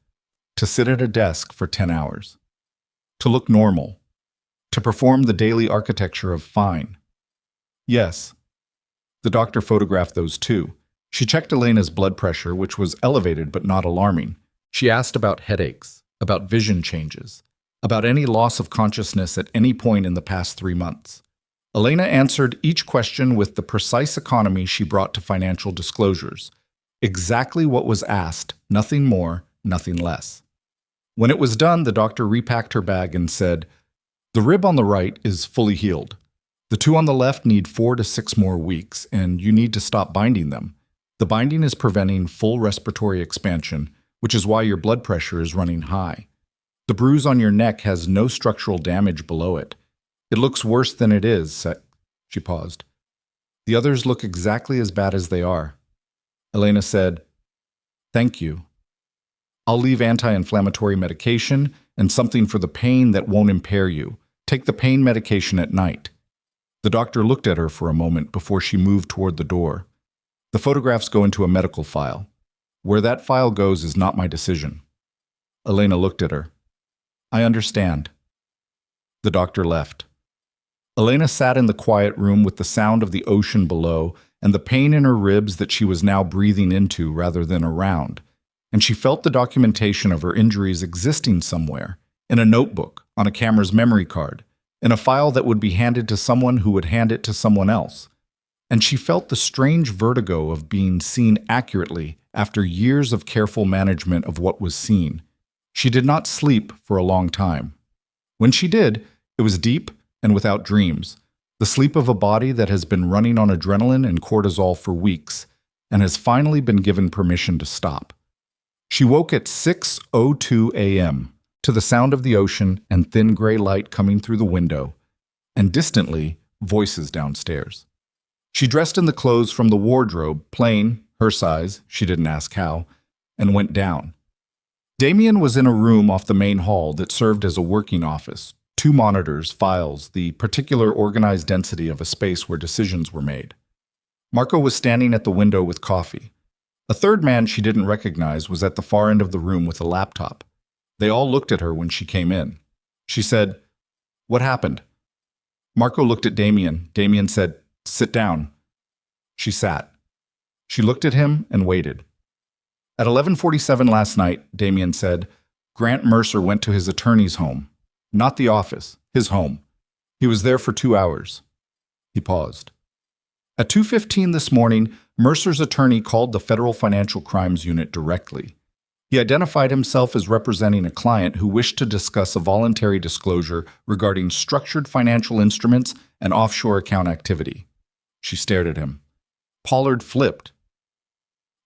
To sit at a desk for 10 hours. To look normal. To perform the daily architecture of fine. Yes. The doctor photographed those too. She checked Elena's blood pressure, which was elevated but not alarming. She asked about headaches, about vision changes, about any loss of consciousness at any point in the past 3 months. Elena answered each question with the precise economy she brought to financial disclosures. Exactly what was asked, nothing more, nothing less. When it was done, the doctor repacked her bag and said, "The rib on the right is fully healed. The 2 on the left need 4 to 6 more weeks, and you need to stop binding them. The binding is preventing full respiratory expansion, which is why your blood pressure is running high. The bruise on your neck has no structural damage below it. It looks worse than it is." She paused. "The others look exactly as bad as they are." Elena said, "Thank you. I'll leave anti-inflammatory medication and something for the pain that won't impair you. Take the pain medication at night." The doctor looked at her for a moment before she moved toward the door. "The photographs go into a medical file. Where that file goes is not my decision." Elena looked at her. "I understand." The doctor left. Elena sat in the quiet room with the sound of the ocean below and the pain in her ribs that she was now breathing into rather than around, and she felt the documentation of her injuries existing somewhere, in a notebook, on a camera's memory card, in a file that would be handed to someone who would hand it to someone else. And she felt the strange vertigo of being seen accurately after years of careful management of what was seen. She did not sleep for a long time. When she did, it was deep and without dreams, the sleep of a body that has been running on adrenaline and cortisol for weeks and has finally been given permission to stop. She woke at 6:02 a.m. to the sound of the ocean and thin gray light coming through the window, and distantly, voices downstairs. She dressed in the clothes from the wardrobe, plain, her size, she didn't ask how, and went down. Damien was in a room off the main hall that served as a working office, 2 monitors, files, the particular organized density of a space where decisions were made. Marco was standing at the window with coffee. A third man she didn't recognize was at the far end of the room with a laptop. They all looked at her when she came in. She said, "What happened?" Marco looked at Damien. Damien said, "Sit down." She sat. She looked at him and waited. At 11:47 last night, Damien said, Grant Mercer went to his attorney's home. Not the office, his home. He was there for 2 hours. He paused. At 2:15 this morning, Mercer's attorney called the Federal Financial Crimes Unit directly. He identified himself as representing a client who wished to discuss a voluntary disclosure regarding structured financial instruments and offshore account activity. She stared at him. Pollard flipped.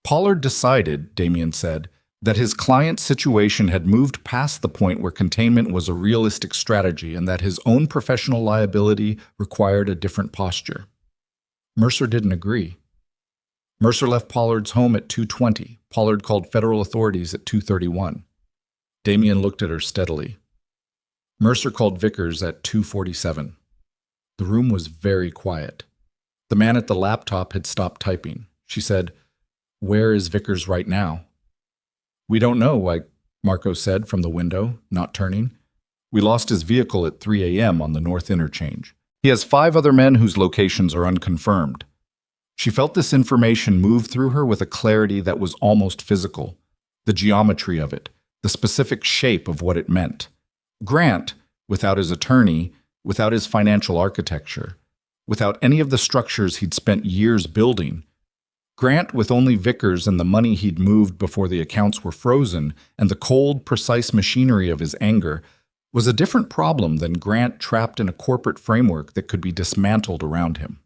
Pollard decided, Damien said, that his client's situation had moved past the point where containment was a realistic strategy and that his own professional liability required a different posture. Mercer didn't agree. Mercer left Pollard's home at 2:20. Pollard called federal authorities at 2:31. Damien looked at her steadily. Mercer called Vickers at 2:47. The room was very quiet. The man at the laptop had stopped typing. She said, "Where is Vickers right now?" "We don't know," Marco said from the window, not turning. "We lost his vehicle at 3 a.m. on the North Interchange. He has 5 other men whose locations are unconfirmed." She felt this information move through her with a clarity that was almost physical. The geometry of it, the specific shape of what it meant. Grant, without his attorney, without his financial architecture, without any of the structures he'd spent years building, Grant with only Vickers and the money he'd moved before the accounts were frozen and the cold, precise machinery of his anger, was a different problem than Grant trapped in a corporate framework that could be dismantled around him.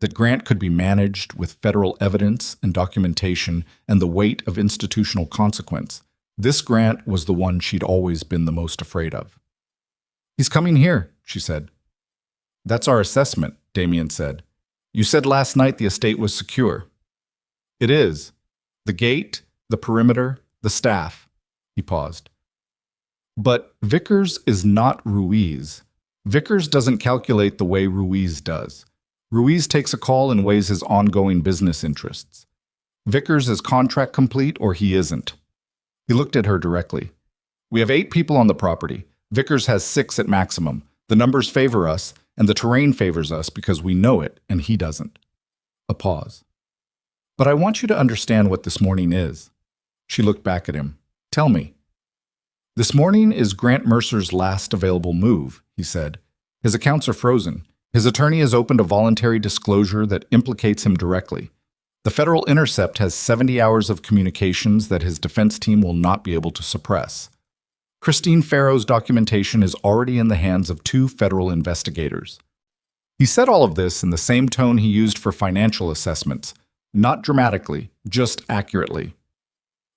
That Grant could be managed with federal evidence and documentation and the weight of institutional consequence. This Grant was the one she'd always been the most afraid of. "He's coming here," she said. "That's our assessment," Damien said. "You said last night the estate was secure." "It is. The gate, the perimeter, the staff." He paused. "But Vickers is not Ruiz. Vickers doesn't calculate the way Ruiz does. Ruiz takes a call and weighs his ongoing business interests. Vickers is contract complete or he isn't." He looked at her directly. "We have 8 people on the property. Vickers has 6 at maximum. The numbers favor us, and the terrain favors us because we know it, and he doesn't." A pause. "But I want you to understand what this morning is." She looked back at him. "Tell me." "This morning is Grant Mercer's last available move," he said. "His accounts are frozen. His attorney has opened a voluntary disclosure that implicates him directly. The Federal Intercept has 70 hours of communications that his defense team will not be able to suppress. Christine Farrow's documentation is already in the hands of 2 federal investigators." He said all of this in the same tone he used for financial assessments, not dramatically, just accurately.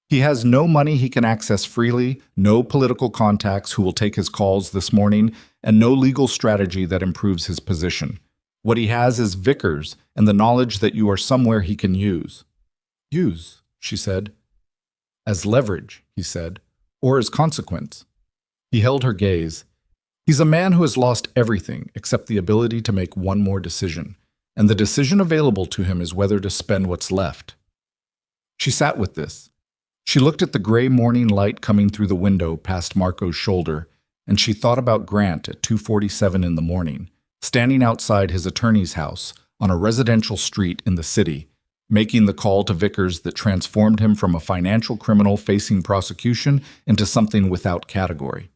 He has no money he can access freely, no political contacts who will take his calls this morning, and no legal strategy that improves his position. What he has is Vickers and the knowledge that you are somewhere he can use. "Use," she said. "As leverage," he said, "or as consequence." He held her gaze. "He's a man who has lost everything except the ability to make one more decision, and the decision available to him is whether to spend what's left." She sat with this. She looked at the gray morning light coming through the window past Marco's shoulder, and she thought about Grant at 2:47 in the morning, standing outside his attorney's house on a residential street in the city, making the call to Vickers that transformed him from a financial criminal facing prosecution into something without category.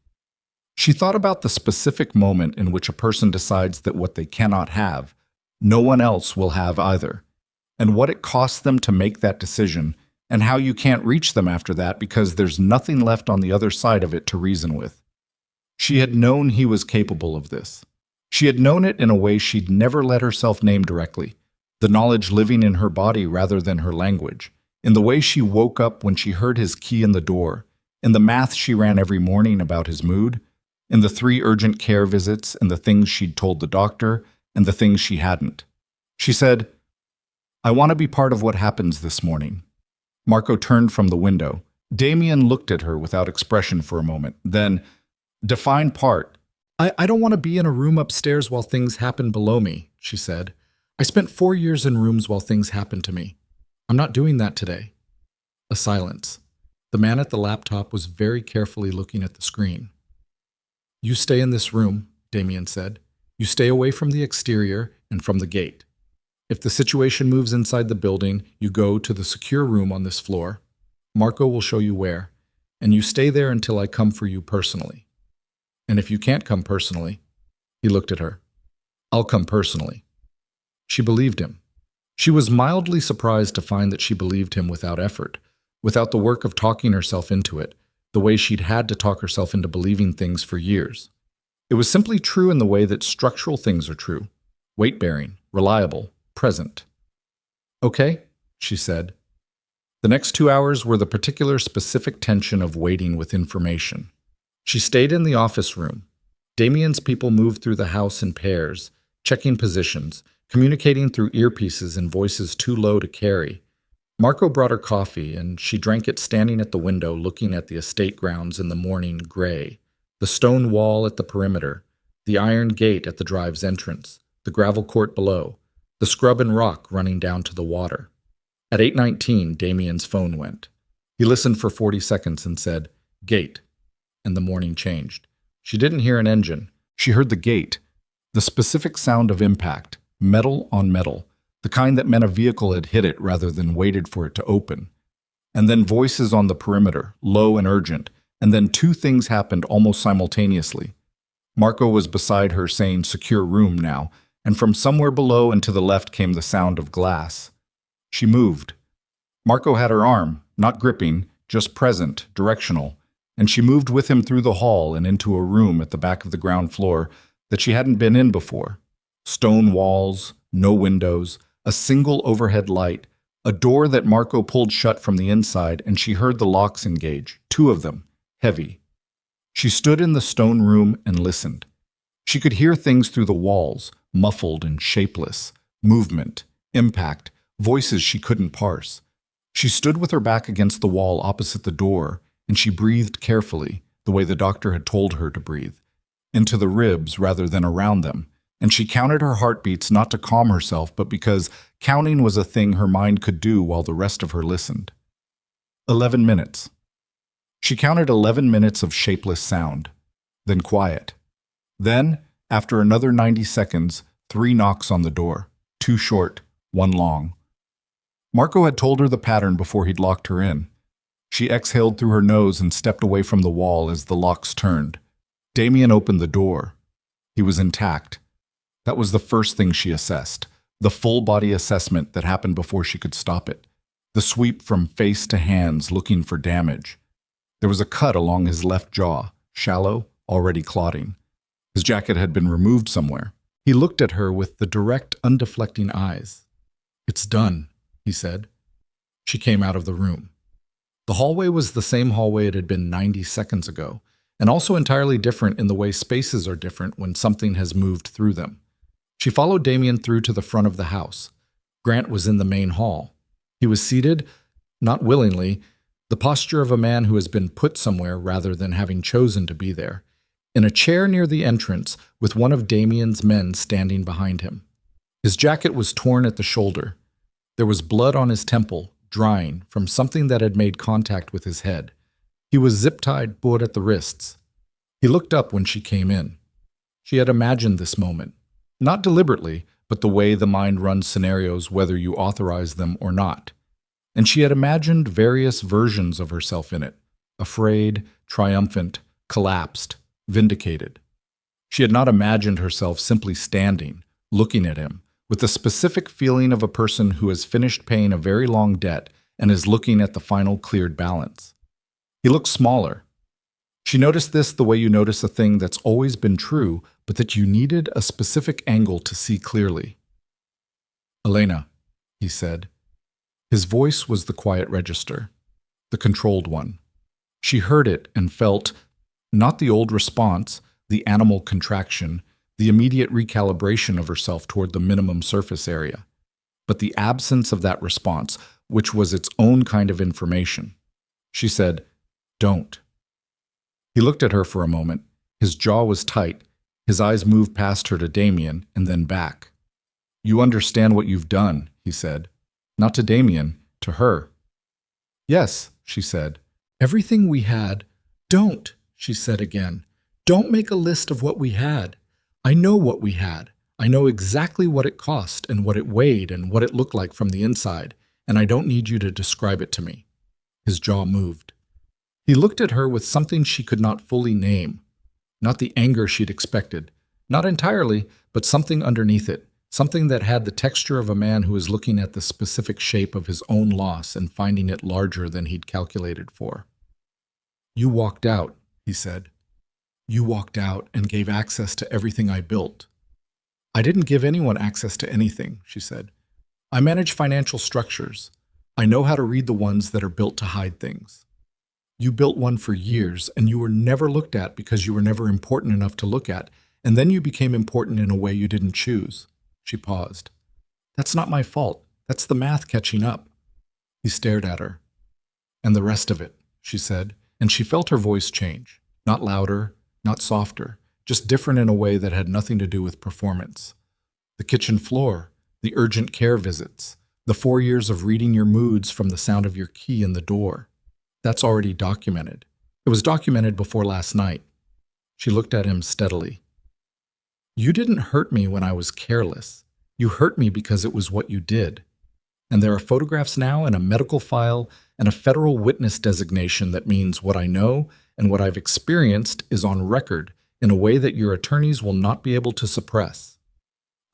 She thought about the specific moment in which a person decides that what they cannot have, no one else will have either, and what it costs them to make that decision, and how you can't reach them after that because there's nothing left on the other side of it to reason with. She had known he was capable of this. She had known it in a way she'd never let herself name directly, the knowledge living in her body rather than her language, in the way she woke up when she heard his key in the door, in the math she ran every morning about his mood, in the 3 urgent care visits and the things she'd told the doctor and the things she hadn't. She said, "I want to be part of what happens this morning." Marco turned from the window. Damien looked at her without expression for a moment. Then, "Define part." I don't want to be in a room upstairs while things happen below me," she said. "I spent 4 years in rooms while things happened to me. I'm not doing that today." A silence. The man at the laptop was very carefully looking at the screen. "You stay in this room," Damien said. "You stay away from the exterior and from the gate. If the situation moves inside the building, you go to the secure room on this floor. Marco will show you where, and you stay there until I come for you personally. And if you can't come personally," he looked at her, "I'll come personally." She believed him. She was mildly surprised to find that she believed him without effort, without the work of talking herself into it, the way she'd had to talk herself into believing things for years. It was simply true in the way that structural things are true, weight-bearing, reliable, present. "Okay," she said. The next 2 hours were the particular specific tension of waiting with information. She stayed in the office room. Damien's people moved through the house in pairs, checking positions, communicating through earpieces and voices too low to carry. Marco brought her coffee, and she drank it standing at the window looking at the estate grounds in the morning gray, the stone wall at the perimeter, the iron gate at the drive's entrance, the gravel court below, the scrub and rock running down to the water. At 8:19, Damien's phone went. He listened for 40 seconds and said, "Gate," and the morning changed. She didn't hear an engine. She heard the gate, the specific sound of impact, metal on metal, the kind that meant a vehicle had hit it rather than waited for it to open. And then voices on the perimeter, low and urgent, and then two things happened almost simultaneously. Marco was beside her saying secure room now, and from somewhere below and to the left came the sound of glass. She moved. Marco had her arm, not gripping, just present, directional, and she moved with him through the hall and into a room at the back of the ground floor that she hadn't been in before. Stone walls, no windows, a single overhead light, a door that Marco pulled shut from the inside, and she heard the locks engage, two of them, heavy. She stood in the stone room and listened. She could hear things through the walls, muffled and shapeless, movement, impact, voices she couldn't parse. She stood with her back against the wall opposite the door, and she breathed carefully, the way the doctor had told her to breathe, into the ribs rather than around them, and she counted her heartbeats not to calm herself, but because counting was a thing her mind could do while the rest of her listened. 11 minutes. She counted 11 minutes of shapeless sound, then quiet. Then, after another 90 seconds, 3 knocks on the door, 2 short, 1 long. Marco had told her the pattern before he'd locked her in. She exhaled through her nose and stepped away from the wall as the locks turned. Damien opened the door. He was intact. That was the first thing she assessed, the full-body assessment that happened before she could stop it, the sweep from face to hands looking for damage. There was a cut along his left jaw, shallow, already clotting. His jacket had been removed somewhere. He looked at her with the direct, undeflecting eyes. "It's done," he said. She came out of the room. The hallway was the same hallway it had been 90 seconds ago, and also entirely different in the way spaces are different when something has moved through them. She followed Damien through to the front of the house. Grant was in the main hall. He was seated, not willingly, the posture of a man who has been put somewhere rather than having chosen to be there, in a chair near the entrance with one of Damien's men standing behind him. His jacket was torn at the shoulder. There was blood on his temple, drying, from something that had made contact with his head. He was zip-tied but at the wrists. He looked up when she came in. She had imagined this moment, not deliberately, but the way the mind runs scenarios whether you authorize them or not. And she had imagined various versions of herself in it, afraid, triumphant, collapsed, vindicated. She had not imagined herself simply standing, looking at him, with the specific feeling of a person who has finished paying a very long debt and is looking at the final cleared balance. He looked smaller. She noticed this the way you notice a thing that's always been true, but that you needed a specific angle to see clearly. "Elena," he said. His voice was the quiet register, the controlled one. She heard it and felt, not the old response, the animal contraction, the immediate recalibration of herself toward the minimum surface area, but the absence of that response, which was its own kind of information. She said, "Don't." He looked at her for a moment. His jaw was tight. His eyes moved past her to Damien and then back. "You understand what you've done," he said. Not to Damien, to her. "Yes," she said. "Everything we had." "Don't," she said again. "Don't make a list of what we had. I know what we had. I know exactly what it cost and what it weighed and what it looked like from the inside, and I don't need you to describe it to me." His jaw moved. He looked at her with something she could not fully name. Not the anger she'd expected. Not entirely, but something underneath it. Something that had the texture of a man who is looking at the specific shape of his own loss and finding it larger than he'd calculated for. "You walked out," he said. "You walked out and gave access to everything I built." "I didn't give anyone access to anything," she said. "I manage financial structures. I know how to read the ones that are built to hide things. You built one for years, and you were never looked at because you were never important enough to look at, and then you became important in a way you didn't choose." She paused. "That's not my fault. That's the math catching up." He stared at her. "And the rest of it," she said, and she felt her voice change. Not louder, not softer, just different in a way that had nothing to do with performance. "The kitchen floor, the urgent care visits, the 4 years of reading your moods from the sound of your key in the door. That's already documented. It was documented before last night. She looked at him steadily. You didn't hurt me when I was careless. You hurt me because it was what you did. And there are photographs now and a medical file and a federal witness designation that means what I know and what I've experienced is on record in a way that your attorneys will not be able to suppress.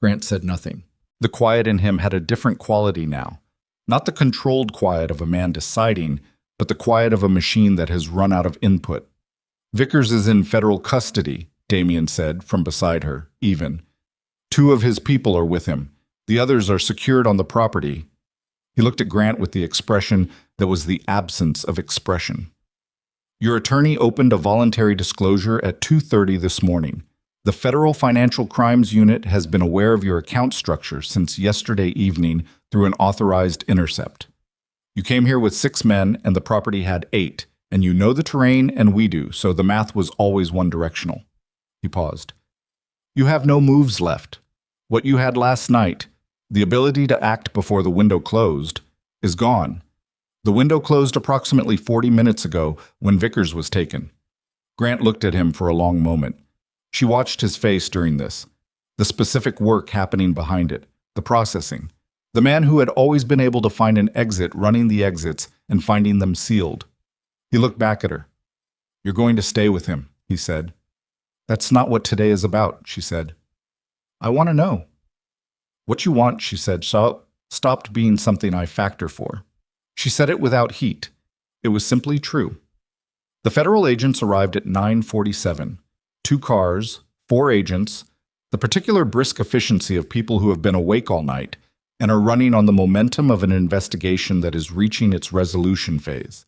Grant said nothing. The quiet in him had a different quality now. Not the controlled quiet of a man deciding, but the quiet of a machine that has run out of input. Vickers is in federal custody, Damien said from beside her, even. 2 of his people are with him. The others are secured on the property. He looked at Grant with the expression that was the absence of expression. Your attorney opened a voluntary disclosure at 2:30 this morning. The Federal Financial Crimes Unit has been aware of your account structure since yesterday evening through an authorized intercept. You came here with 6 men and the property had 8, and you know the terrain and we do, so the math was always one-directional. He paused. You have no moves left. What you had last night, the ability to act before the window closed, is gone. The window closed approximately 40 minutes ago when Vickers was taken. Grant looked at him for a long moment. She watched his face during this, the specific work happening behind it, the processing. The man who had always been able to find an exit running the exits and finding them sealed. He looked back at her. You're going to stay with him, he said. That's not what today is about, she said. I want to know. What you want, she said, stopped being something I factor for. She said it without heat. It was simply true. The federal agents arrived at 9:47. 2 cars, 4 agents, the particular brisk efficiency of people who have been awake all night and are running on the momentum of an investigation that is reaching its resolution phase.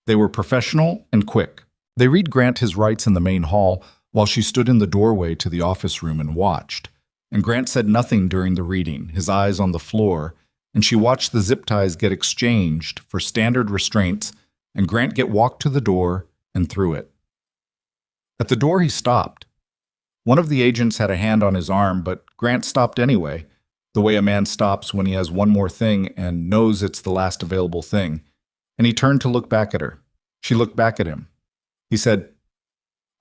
They were professional and quick. They read Grant his rights in the main hall while she stood in the doorway to the office room and watched. And Grant said nothing during the reading, his eyes on the floor, and she watched the zip ties get exchanged for standard restraints and Grant get walked to the door and through it. At the door he stopped. One of the agents had a hand on his arm, but Grant stopped anyway, the way a man stops when he has one more thing and knows it's the last available thing, and he turned to look back at her. She looked back at him. He said,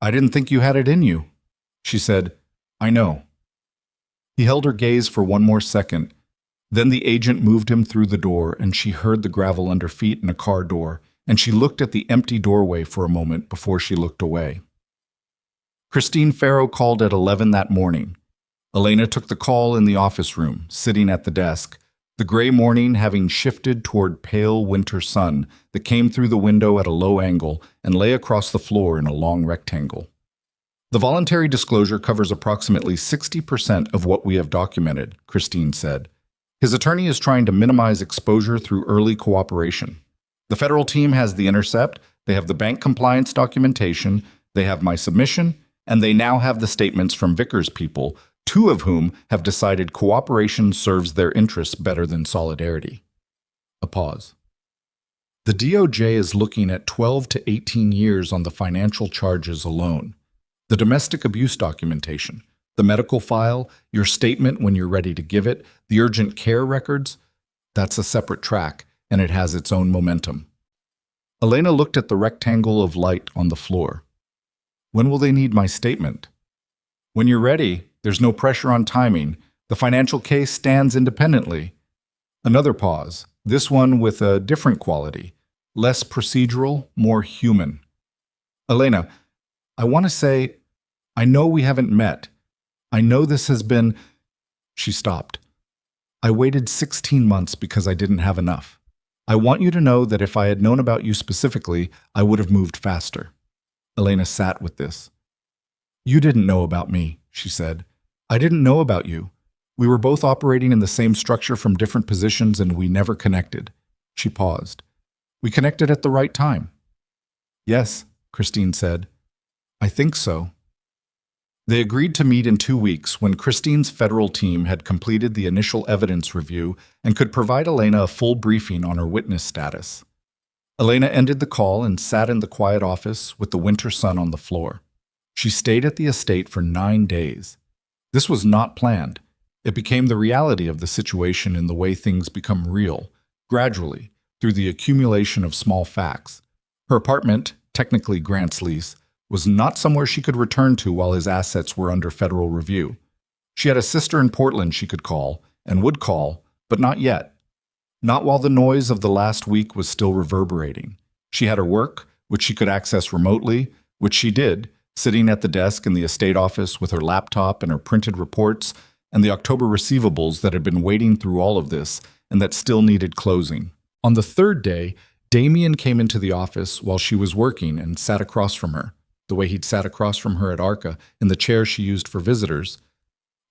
I didn't think you had it in you. She said, I know. He held her gaze for one more second. Then the agent moved him through the door, and she heard the gravel under feet in a car door, and she looked at the empty doorway for a moment before she looked away. Christine Farrow called at 11 that morning. Elena took the call in the office room, sitting at the desk, the gray morning having shifted toward pale winter sun that came through the window at a low angle and lay across the floor in a long rectangle. The voluntary disclosure covers approximately 60% of what we have documented, Christine said. His attorney is trying to minimize exposure through early cooperation. The federal team has the intercept, they have the bank compliance documentation, they have my submission, and they now have the statements from Vickers' people, 2 of whom have decided cooperation serves their interests better than solidarity. A pause. The DOJ is looking at 12 to 18 years on the financial charges alone. The domestic abuse documentation, the medical file, your statement when you're ready to give it, the urgent care records, that's a separate track, and it has its own momentum. Elena looked at the rectangle of light on the floor. When will they need my statement? When you're ready, there's no pressure on timing. The financial case stands independently. Another pause, this one with a different quality, less procedural, more human. Elena, I want to say, I know we haven't met. I know this has been... She stopped. I waited 16 months because I didn't have enough. I want you to know that if I had known about you specifically, I would have moved faster. Elena sat with this. You didn't know about me, she said. I didn't know about you. We were both operating in the same structure from different positions and we never connected. She paused. We connected at the right time. Yes, Christine said. I think so. They agreed to meet in 2 weeks when Christine's federal team had completed the initial evidence review and could provide Elena a full briefing on her witness status. Elena ended the call and sat in the quiet office with the winter sun on the floor. She stayed at the estate for 9 days. This was not planned. It became the reality of the situation in the way things become real, gradually, through the accumulation of small facts. Her apartment, technically Grant's lease, was not somewhere she could return to while his assets were under federal review. She had a sister in Portland she could call, and would call, but not yet. Not while the noise of the last week was still reverberating. She had her work, which she could access remotely, which she did, sitting at the desk in the estate office with her laptop and her printed reports, and the October receivables that had been waiting through all of this and that still needed closing. On the third day, Damien came into the office while she was working and sat across from her, the way he'd sat across from her at Arca in the chair she used for visitors,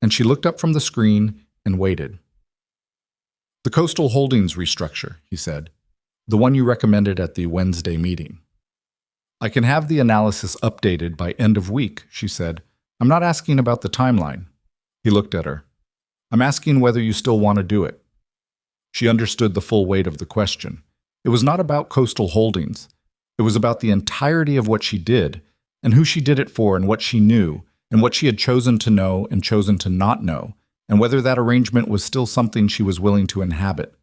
and she looked up from the screen and waited. "The Coastal Holdings restructure," he said. "The one you recommended at the Wednesday meeting." "I can have the analysis updated by end of week," she said. "I'm not asking about the timeline." He looked at her. "I'm asking whether you still want to do it." She understood the full weight of the question. It was not about Coastal Holdings. It was about the entirety of what she did, and who she did it for, and what she knew, and what she had chosen to know and chosen to not know, and whether that arrangement was still something she was willing to inhabit.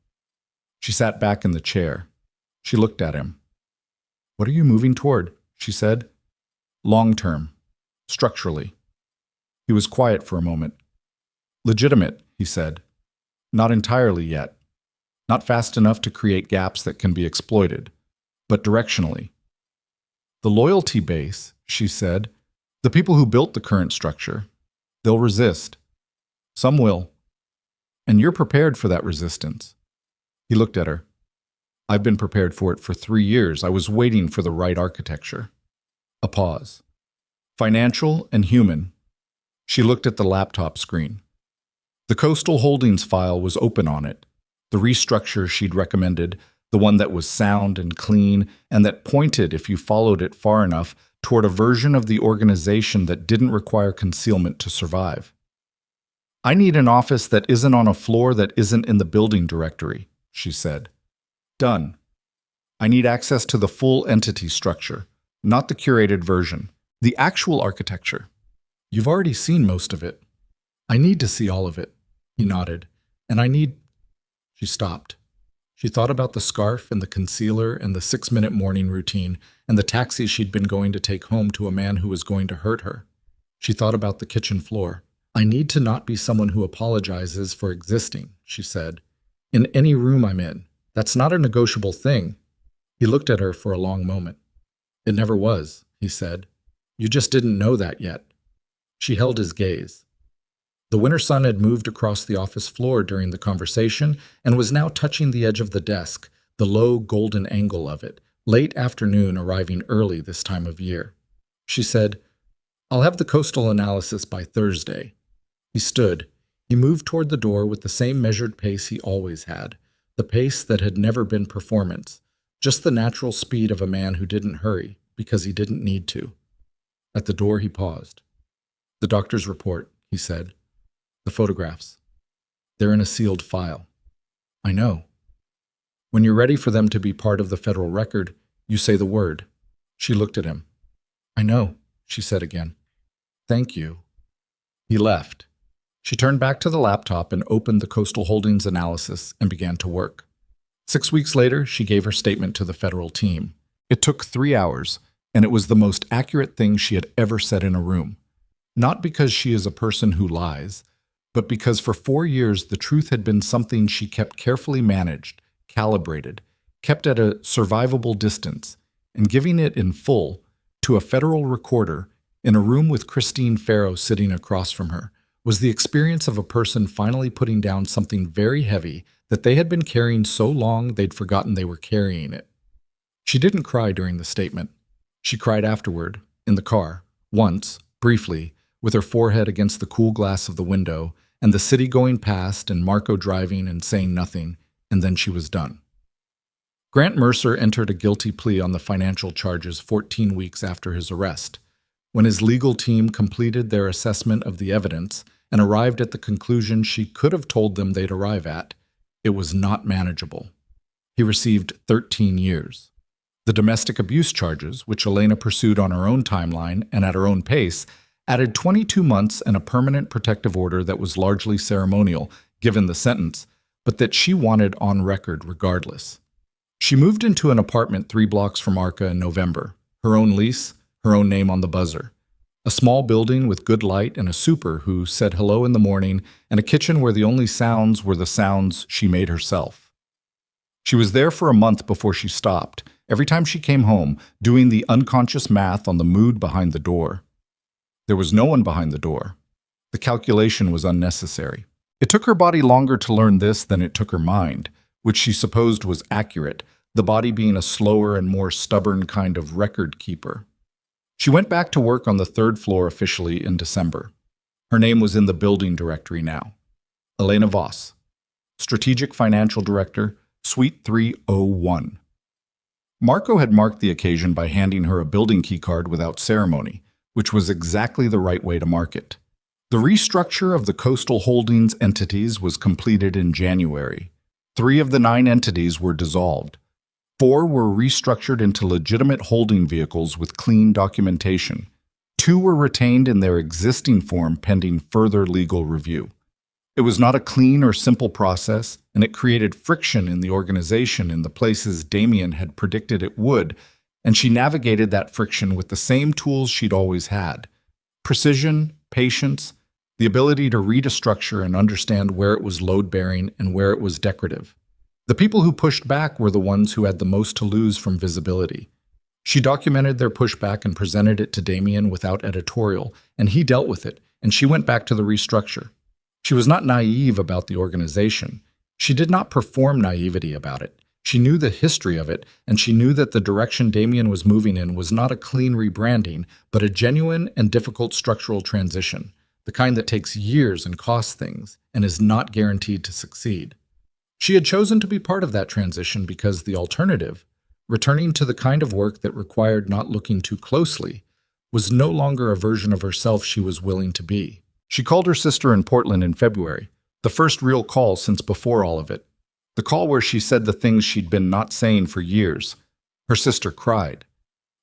She sat back in the chair. She looked at him. "What are you moving toward?" she said. "Long term. Structurally." He was quiet for a moment. "Legitimate," he said. "Not entirely yet. Not fast enough to create gaps that can be exploited, but directionally." "The loyalty base," she said, "the people who built the current structure, they'll resist. Some will. And you're prepared for that resistance." He looked at her. "I've been prepared for it for 3 years. I was waiting for the right architecture." A pause. "Financial and human." She looked at the laptop screen. The Coastal Holdings file was open on it. The restructure she'd recommended, the one that was sound and clean, and that pointed, if you followed it far enough, toward a version of the organization that didn't require concealment to survive. "I need an office that isn't on a floor that isn't in the building directory," she said. "Done. I need access to the full entity structure, not the curated version, the actual architecture. You've already seen most of it. I need to see all of it." He nodded. "And I need—" She stopped. She thought about the scarf and the concealer and the 6-minute morning routine and the taxi she'd been going to take home to a man who was going to hurt her. She thought about the kitchen floor. "I need to not be someone who apologizes for existing," she said. "In any room I'm in. That's not a negotiable thing." He looked at her for a long moment. "It never was," he said. "You just didn't know that yet." She held his gaze. The winter sun had moved across the office floor during the conversation and was now touching the edge of the desk, the low golden angle of it, late afternoon arriving early this time of year. She said, "I'll have the coastal analysis by Thursday." He stood. He moved toward the door with the same measured pace he always had, the pace that had never been performance, just the natural speed of a man who didn't hurry because he didn't need to. At the door he paused. "The doctor's report," he said. "The photographs. They're in a sealed file." "I know." "When you're ready for them to be part of the federal record, you say the word." She looked at him. "I know," she said again. "Thank you." He left. She turned back to the laptop and opened the Coastal Holdings analysis and began to work. 6 weeks later, she gave her statement to the federal team. It took 3 hours, and it was the most accurate thing she had ever said in a room. Not because she is a person who lies, but because for 4 years the truth had been something she kept carefully managed, calibrated, kept at a survivable distance, and giving it in full to a federal recorder in a room with Christine Farrow sitting across from her was the experience of a person finally putting down something very heavy that they had been carrying so long they'd forgotten they were carrying it. She didn't cry during the statement. She cried afterward, in the car, once, briefly, with her forehead against the cool glass of the window, and the city going past and Marco driving and saying nothing, and then she was done. Grant Mercer entered a guilty plea on the financial charges 14 weeks after his arrest. When his legal team completed their assessment of the evidence and arrived at the conclusion she could have told them they'd arrive at, it was not manageable. He received 13 years. The domestic abuse charges, which Elena pursued on her own timeline and at her own pace, added 22 months and a permanent protective order that was largely ceremonial, given the sentence, but that she wanted on record regardless. She moved into an apartment 3 blocks from Arca in November. Her own lease, her own name on the buzzer. A small building with good light and a super who said hello in the morning, and a kitchen where the only sounds were the sounds she made herself. She was there for a month before she stopped, every time she came home, doing the unconscious math on the mood behind the door. There was no one behind the door. The calculation was unnecessary. It took her body longer to learn this than it took her mind, which she supposed was accurate, the body being a slower and more stubborn kind of record keeper. She went back to work on the 3rd floor officially in December. Her name was in the building directory now. Elena Voss, Strategic Financial Director, Suite 301. Marco had marked the occasion by handing her a building keycard without ceremony, which was exactly the right way to mark it. The restructure of the Coastal Holdings entities was completed in January. 3 of the 9 entities were dissolved. 4 were restructured into legitimate holding vehicles with clean documentation. 2 were retained in their existing form pending further legal review. It was not a clean or simple process, and it created friction in the organization in the places Damien had predicted it would, and she navigated that friction with the same tools she'd always had: precision, patience, the ability to read a structure and understand where it was load-bearing and where it was decorative. The people who pushed back were the ones who had the most to lose from visibility. She documented their pushback and presented it to Damien without editorial, and he dealt with it, and she went back to the restructure. She was not naive about the organization. She did not perform naivety about it. She knew the history of it, and she knew that the direction Damien was moving in was not a clean rebranding, but a genuine and difficult structural transition, the kind that takes years and costs things, and is not guaranteed to succeed. She had chosen to be part of that transition because the alternative, returning to the kind of work that required not looking too closely, was no longer a version of herself she was willing to be. She called her sister in Portland in February, the first real call since before all of it. The call where she said the things she'd been not saying for years. Her sister cried.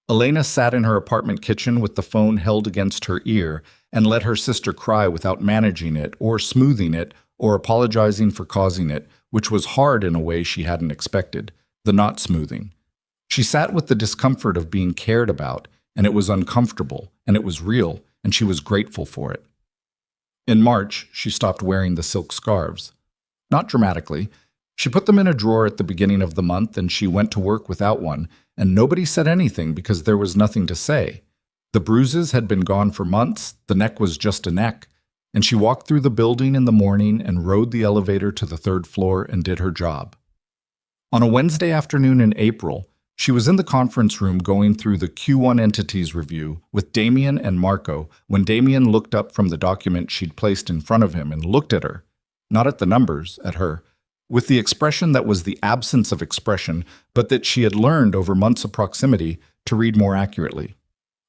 Elena sat in her apartment kitchen with the phone held against her ear and let her sister cry without managing it or smoothing it or apologizing for causing it, which was hard in a way she hadn't expected, the not smoothing. She sat with the discomfort of being cared about, and it was uncomfortable, and it was real, and she was grateful for it. In March, she stopped wearing the silk scarves. Not dramatically. She put them in a drawer at the beginning of the month, and she went to work without one, and nobody said anything because there was nothing to say. The bruises had been gone for months, the neck was just a neck, and she walked through the building in the morning and rode the elevator to the 3rd floor and did her job. On a Wednesday afternoon in April, she was in the conference room going through the Q1 entities review with Damien and Marco when Damien looked up from the document she'd placed in front of him and looked at her, not at the numbers, at her, with the expression that was the absence of expression, but that she had learned over months of proximity to read more accurately.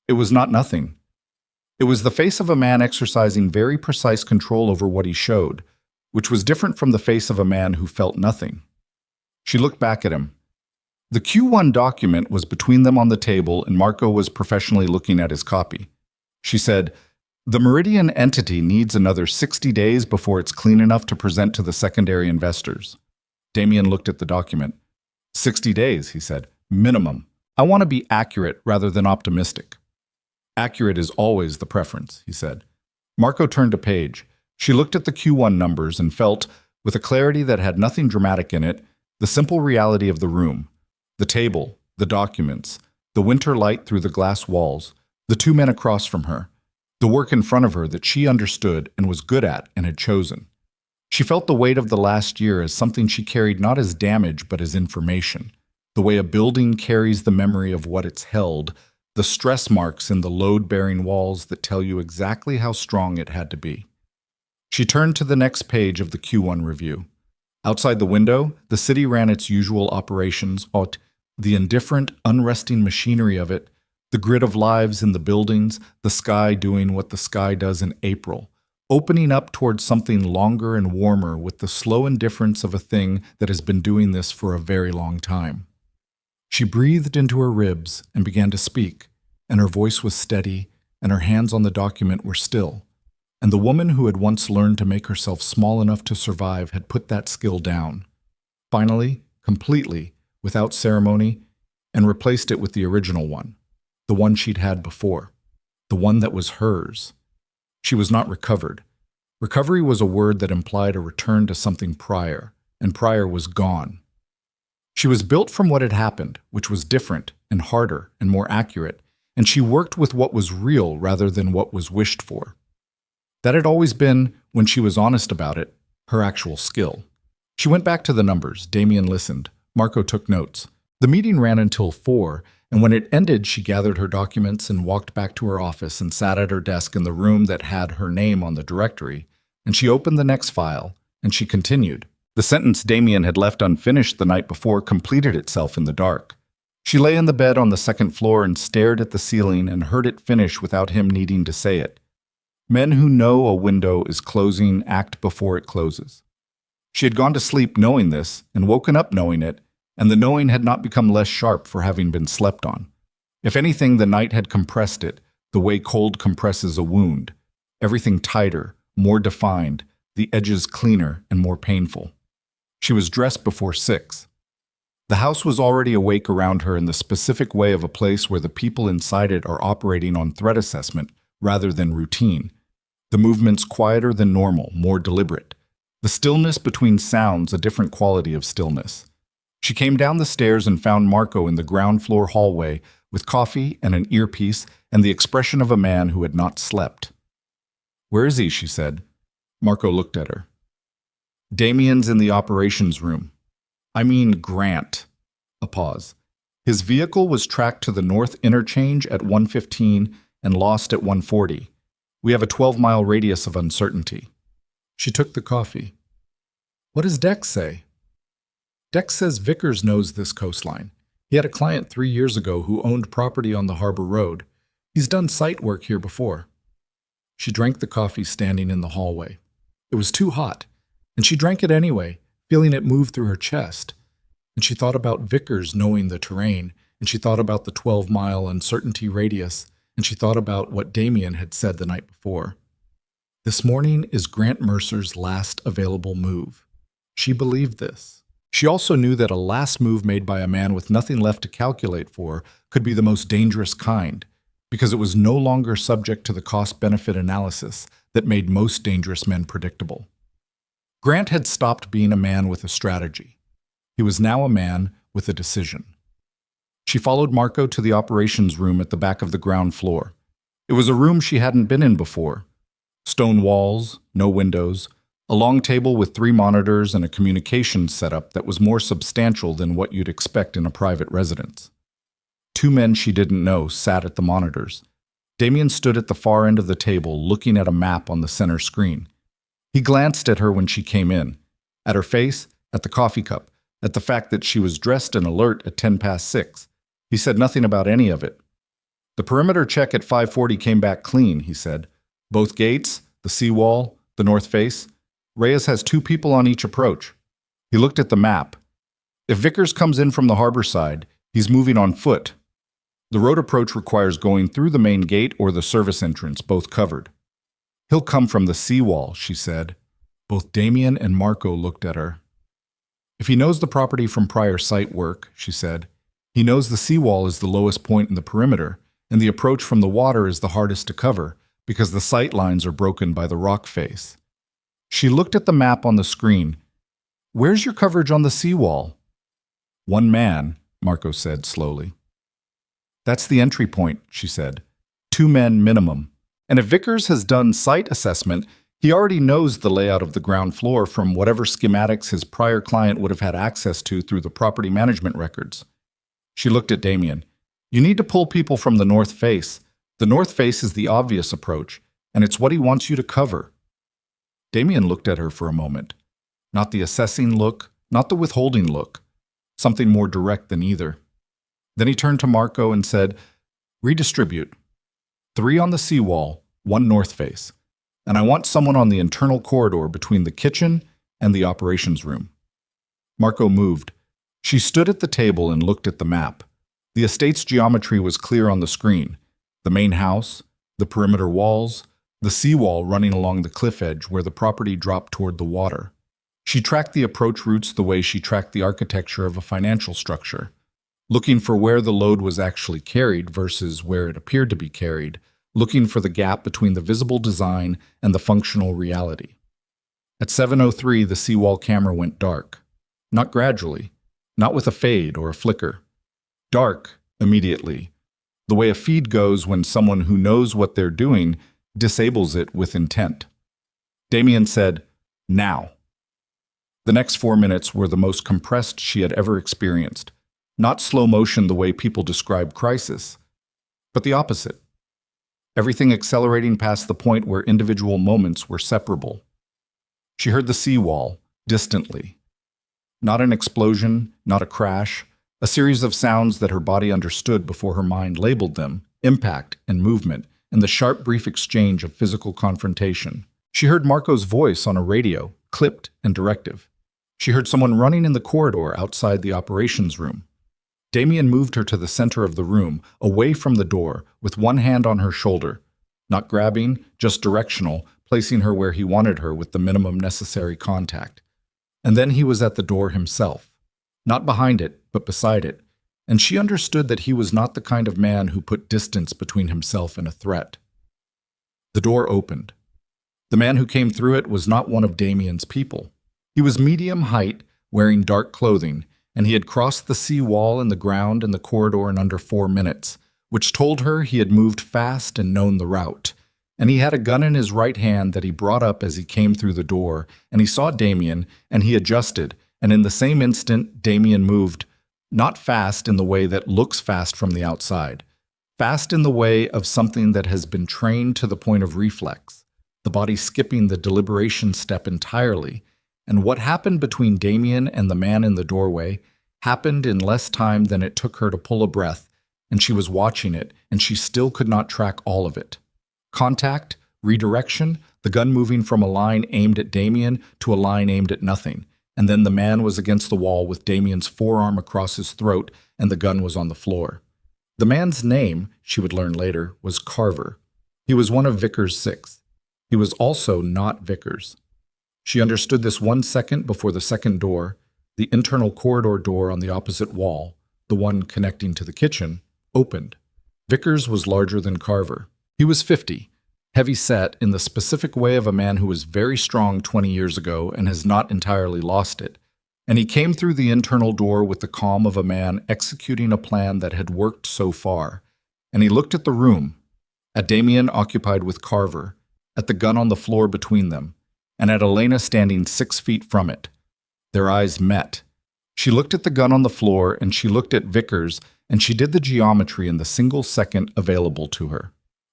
It was not nothing. It was the face of a man exercising very precise control over what he showed, which was different from the face of a man who felt nothing. She looked back at him. The Q1 document was between them on the table, and Marco was professionally looking at his copy. She said, "The Meridian entity needs another 60 days before it's clean enough to present to the secondary investors." Damien looked at the document. 60 days, he said. Minimum. I want to be accurate rather than optimistic. Accurate is always the preference, he said. Marco turned a page. She looked at the Q1 numbers and felt, with a clarity that had nothing dramatic in it, the simple reality of the room. The table, the documents, the winter light through the glass walls, the 2 men across from her, the work in front of her that she understood and was good at and had chosen. She felt the weight of the last year as something she carried not as damage but as information, the way a building carries the memory of what it's held, the stress marks in the load-bearing walls that tell you exactly how strong it had to be. She turned to the next page of the Q1 review. Outside the window, the city ran its usual operations, the indifferent, unresting machinery of it, the grid of lives in the buildings, the sky doing what the sky does in April, opening up towards something longer and warmer with the slow indifference of a thing that has been doing this for a very long time. She breathed into her ribs and began to speak, and her voice was steady, and her hands on the document were still. And the woman who had once learned to make herself small enough to survive had put that skill down. Finally, completely, without ceremony, and replaced it with the original one, the one she'd had before, the one that was hers. She was not recovered. Recovery was a word that implied a return to something prior, and prior was gone. She was built from what had happened, which was different and harder and more accurate, and she worked with what was real rather than what was wished for. That had always been, when she was honest about it, her actual skill. She went back to the numbers. Damien listened. Marco took notes. The meeting ran until 4, and when it ended, she gathered her documents and walked back to her office and sat at her desk in the room that had her name on the directory, and she opened the next file, and she continued. The sentence Damien had left unfinished the night before completed itself in the dark. She lay in the bed on the second floor and stared at the ceiling and heard it finish without him needing to say it. Men who know a window is closing act before it closes. She had gone to sleep knowing this and woken up knowing it, and the knowing had not become less sharp for having been slept on. If anything, the night had compressed it, the way cold compresses a wound. Everything tighter, more defined, the edges cleaner and more painful. She was dressed before 6. The house was already awake around her in the specific way of a place where the people inside it are operating on threat assessment rather than routine. The movements quieter than normal, more deliberate. The stillness between sounds, a different quality of stillness. She came down the stairs and found Marco in the ground floor hallway with coffee and an earpiece and the expression of a man who had not slept. "Where is he?" she said. Marco looked at her. "Damien's in the operations room. I mean Grant." A pause. "His vehicle was tracked to the north interchange at 1:15 and lost at 1:40. We have a 12-mile radius of uncertainty." She took the coffee. "What does Dex say?" "Dex says Vickers knows this coastline. He had a client 3 years ago who owned property on the Harbor Road. He's done site work here before." She drank the coffee standing in the hallway. It was too hot, and she drank it anyway, feeling it move through her chest. And she thought about Vickers knowing the terrain, and she thought about the 12-mile uncertainty radius, and she thought about what Damien had said the night before. This morning is Grant Mercer's last available move. She believed this. She also knew that a last move made by a man with nothing left to calculate for could be the most dangerous kind, because it was no longer subject to the cost-benefit analysis that made most dangerous men predictable. Grant had stopped being a man with a strategy. He was now a man with a decision. She followed Marco to the operations room at the back of the ground floor. It was a room she hadn't been in before. Stone walls, no windows, a long table with 3 monitors and a communications setup that was more substantial than what you'd expect in a private residence. 2 men she didn't know sat at the monitors. Damien stood at the far end of the table, looking at a map on the center screen. He glanced at her when she came in, at her face, at the coffee cup, at the fact that she was dressed and alert at 6:10. He said nothing about any of it. "The perimeter check at 5:40 came back clean," he said. "Both gates, the seawall, the north face. Reyes has 2 people on each approach." He looked at the map. "If Vickers comes in from the harbor side, he's moving on foot. The road approach requires going through the main gate or the service entrance, both covered." "He'll come from the seawall," she said. Both Damien and Marco looked at her. "If he knows the property from prior site work," she said, "he knows the seawall is the lowest point in the perimeter, and the approach from the water is the hardest to cover, because the sight lines are broken by the rock face." She looked at the map on the screen. "Where's your coverage on the seawall?" "1 man," Marco said slowly. "That's the entry point," she said. 2 men minimum. And if Vickers has done site assessment, he already knows the layout of the ground floor from whatever schematics his prior client would have had access to through the property management records. She looked at Damien. "You need to pull people from the north face. The north face is the obvious approach, and it's what he wants you to cover." Damien looked at her for a moment. Not the assessing look, not the withholding look. Something more direct than either. Then he turned to Marco and said, "Redistribute. 3 on the seawall, 1 north face. And I want someone on the internal corridor between the kitchen and the operations room." Marco moved. She stood at the table and looked at the map. The estate's geometry was clear on the screen. The main house, The perimeter walls, the seawall running along the cliff edge where the property dropped toward the water. She tracked the approach routes the way she tracked the architecture of a financial structure, looking for where the load was actually carried versus where it appeared to be carried, looking for the gap between the visible design and the functional reality. At 7:03, the seawall camera went dark. Not gradually, not with a fade or a flicker. Dark immediately, the way a feed goes when someone who knows what they're doing disables it with intent. Damien said, "Now." The next 4 minutes were the most compressed she had ever experienced. Not slow motion the way people describe crisis, but the opposite. Everything accelerating past the point where individual moments were separable. She heard the seawall, distantly. Not an explosion, not a crash, a series of sounds that her body understood before her mind labeled them, impact and movement, and the sharp, brief exchange of physical confrontation. She heard Marco's voice on a radio, clipped and directive. She heard someone running in the corridor outside the operations room. Damien moved her to the center of the room, away from the door, with one hand on her shoulder. Not grabbing, just directional, placing her where he wanted her with the minimum necessary contact. And then he was at the door himself. Not behind it, but beside it. And she understood that he was not the kind of man who put distance between himself and a threat. The door opened. The man who came through it was not one of Damien's people. He was medium height, wearing dark clothing, and he had crossed the sea wall and the ground and the corridor in under 4 minutes, which told her he had moved fast and known the route. And he had a gun in his right hand that he brought up as he came through the door, and he saw Damien, and he adjusted, and in the same instant, Damien moved, not fast in the way that looks fast from the outside, fast in the way of something that has been trained to the point of reflex, the body skipping the deliberation step entirely. And what happened between Damien and the man in the doorway happened in less time than it took her to pull a breath, and she was watching it, and she still could not track all of it. Contact, redirection, the gun moving from a line aimed at Damien to a line aimed at nothing, and then the man was against the wall with Damien's forearm across his throat, and the gun was on the floor. The man's name, she would learn later, was Carver. He was one of Vickers' 6. He was also not Vickers. She understood this 1 second before the second door, the internal corridor door on the opposite wall, the one connecting to the kitchen, opened. Vickers was larger than Carver. He was 50, heavy-set in the specific way of a man who was very strong 20 years ago and has not entirely lost it. And he came through the internal door with the calm of a man executing a plan that had worked so far. And he looked at the room, at Damien occupied with Carver, at the gun on the floor between them, and at Elena standing 6 feet from it. Their eyes met. She looked at the gun on the floor, and she looked at Vickers, and she did the geometry in the single second available to her.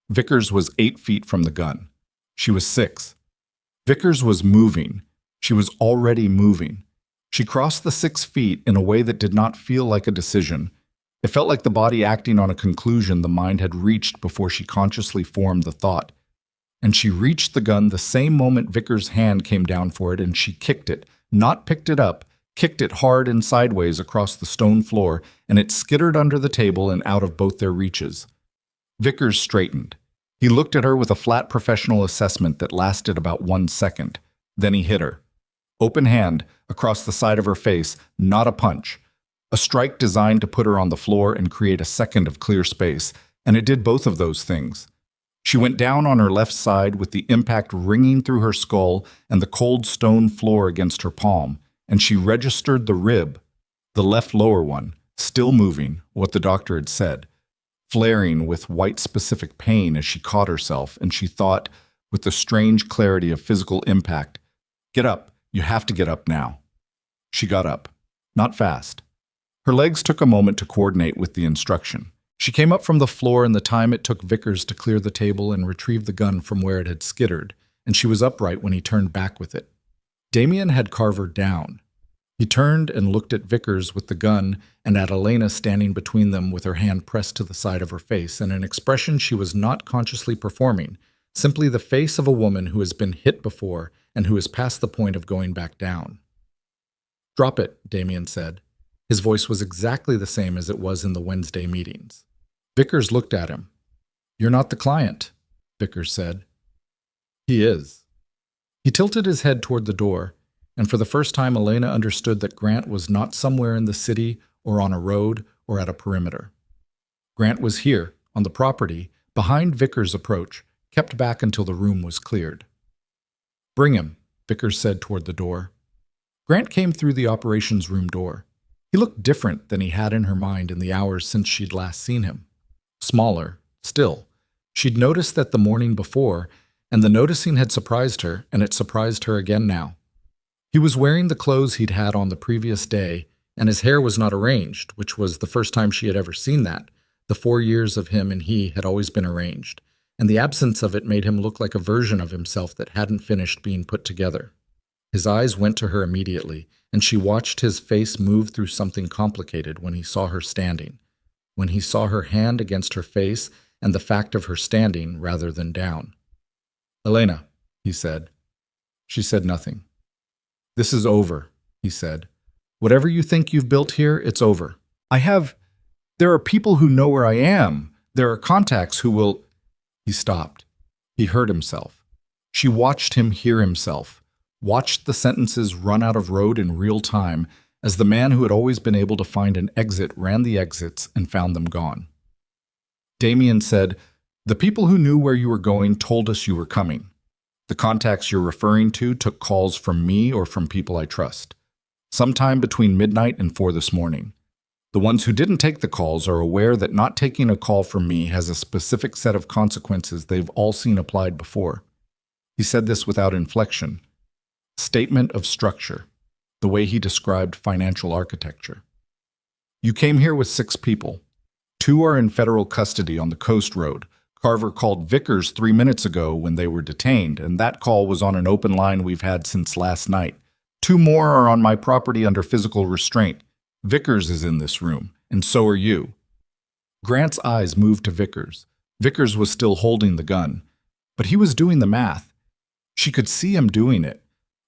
Vickers was 8 feet from the gun. She was 6. Vickers was moving. She was already moving. She crossed the 6 feet in a way that did not feel like a decision. It felt like the body acting on a conclusion the mind had reached before she consciously formed the thought. And she reached the gun the same moment Vickers' hand came down for it, and she kicked it, not picked it up, kicked it hard and sideways across the stone floor, and it skittered under the table and out of both their reaches. Vickers straightened. He looked at her with a flat professional assessment that lasted about 1 second. Then he hit her. Open hand, across the side of her face, not a punch. A strike designed to put her on the floor and create a second of clear space, and it did both of those things. She went down on her left side with the impact ringing through her skull and the cold stone floor against her palm, and she registered the rib, the left lower one, still moving, what the doctor had said, flaring with white specific pain as she caught herself, and she thought, with the strange clarity of physical impact, "Get up, you have to get up now." She got up, not fast. Her legs took a moment to coordinate with the instruction. She came up from the floor in the time it took Vickers to clear the table and retrieve the gun from where it had skittered, and she was upright when he turned back with it. Damien had Carver down. He turned and looked at Vickers with the gun and at Elena standing between them with her hand pressed to the side of her face and an expression she was not consciously performing, simply the face of a woman who has been hit before and who is past the point of going back down. "Drop it," Damien said. His voice was exactly the same as it was in the Wednesday meetings. Vickers looked at him. "You're not the client." Vickers said. He is. He tilted his head toward the door, and for the first time Elena understood that Grant was not somewhere in the city or on a road or at a perimeter. Grant was here, on the property, behind Vickers' approach, kept back until the room was cleared. Bring him, Vickers said toward the door. Grant came through the operations room door. He looked different than he had in her mind in the hours since she'd last seen him. Smaller, still. She'd noticed that the morning before, and the noticing had surprised her, and it surprised her again now. He was wearing the clothes he'd had on the previous day, and his hair was not arranged, which was the first time she had ever seen that. The 4 years of him and he had always been arranged, and the absence of it made him look like a version of himself that hadn't finished being put together. His eyes went to her immediately, and she watched his face move through something complicated when he saw her standing, when he saw her hand against her face and the fact of her standing rather than down. Elena, he said. She said nothing. This is over, he said. Whatever you think you've built here, it's over. There are people who know where I am. There are contacts who will... He stopped. He heard himself. She watched him hear himself, watched the sentences run out of road in real time as the man who had always been able to find an exit ran the exits and found them gone. Damien said, "The people who knew where you were going told us you were coming. The contacts you're referring to took calls from me or from people I trust. Sometime between midnight and 4 this morning. The ones who didn't take the calls are aware that not taking a call from me has a specific set of consequences they've all seen applied before." He said this without inflection. Statement of structure, the way he described financial architecture. You came here with 6 people. 2 are in federal custody on the Coast Road. Carver called Vickers 3 minutes ago when they were detained, and that call was on an open line we've had since last night. 2 more are on my property under physical restraint. Vickers is in this room, and so are you. Grant's eyes moved to Vickers. Vickers was still holding the gun, but he was doing the math. She could see him doing it.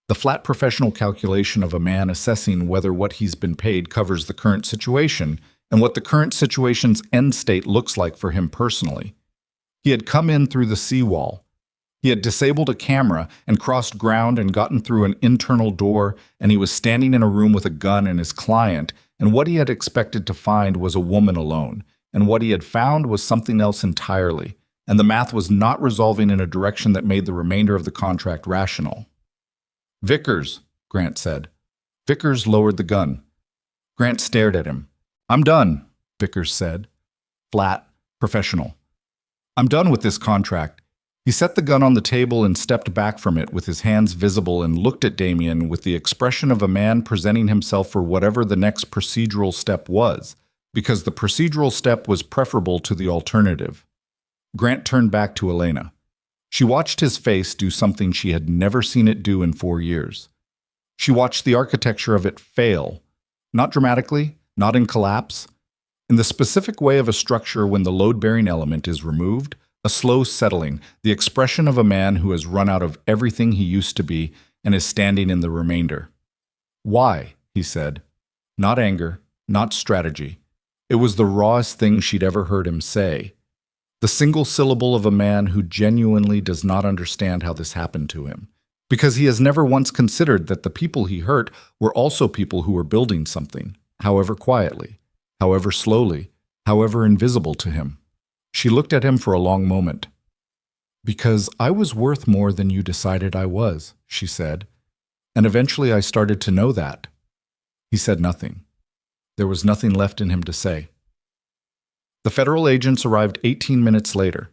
The flat professional calculation of a man assessing whether what he's been paid covers the current situation and what the current situation's end state looks like for him personally. He had come in through the seawall. He had disabled a camera and crossed ground and gotten through an internal door, and he was standing in a room with a gun and his client, and what he had expected to find was a woman alone, and what he had found was something else entirely, and the math was not resolving in a direction that made the remainder of the contract rational. Vickers, Grant said. Vickers lowered the gun. Grant stared at him. I'm done, Vickers said. Flat, professional. I'm done with this contract. He set the gun on the table and stepped back from it with his hands visible and looked at Damien with the expression of a man presenting himself for whatever the next procedural step was, because the procedural step was preferable to the alternative. Grant turned back to Elena. She watched his face do something she had never seen it do in 4 years. She watched the architecture of it fail, not dramatically, not in collapse, in the specific way of a structure when the load-bearing element is removed, a slow settling, the expression of a man who has run out of everything he used to be and is standing in the remainder. Why? He said. Not anger, not strategy. It was the rawest thing she'd ever heard him say. The single syllable of a man who genuinely does not understand how this happened to him, because he has never once considered that the people he hurt were also people who were building something, however quietly, however slowly, however invisible to him. She looked at him for a long moment. Because I was worth more than you decided I was, she said, and eventually I started to know that. He said nothing. There was nothing left in him to say. The federal agents arrived 18 minutes later.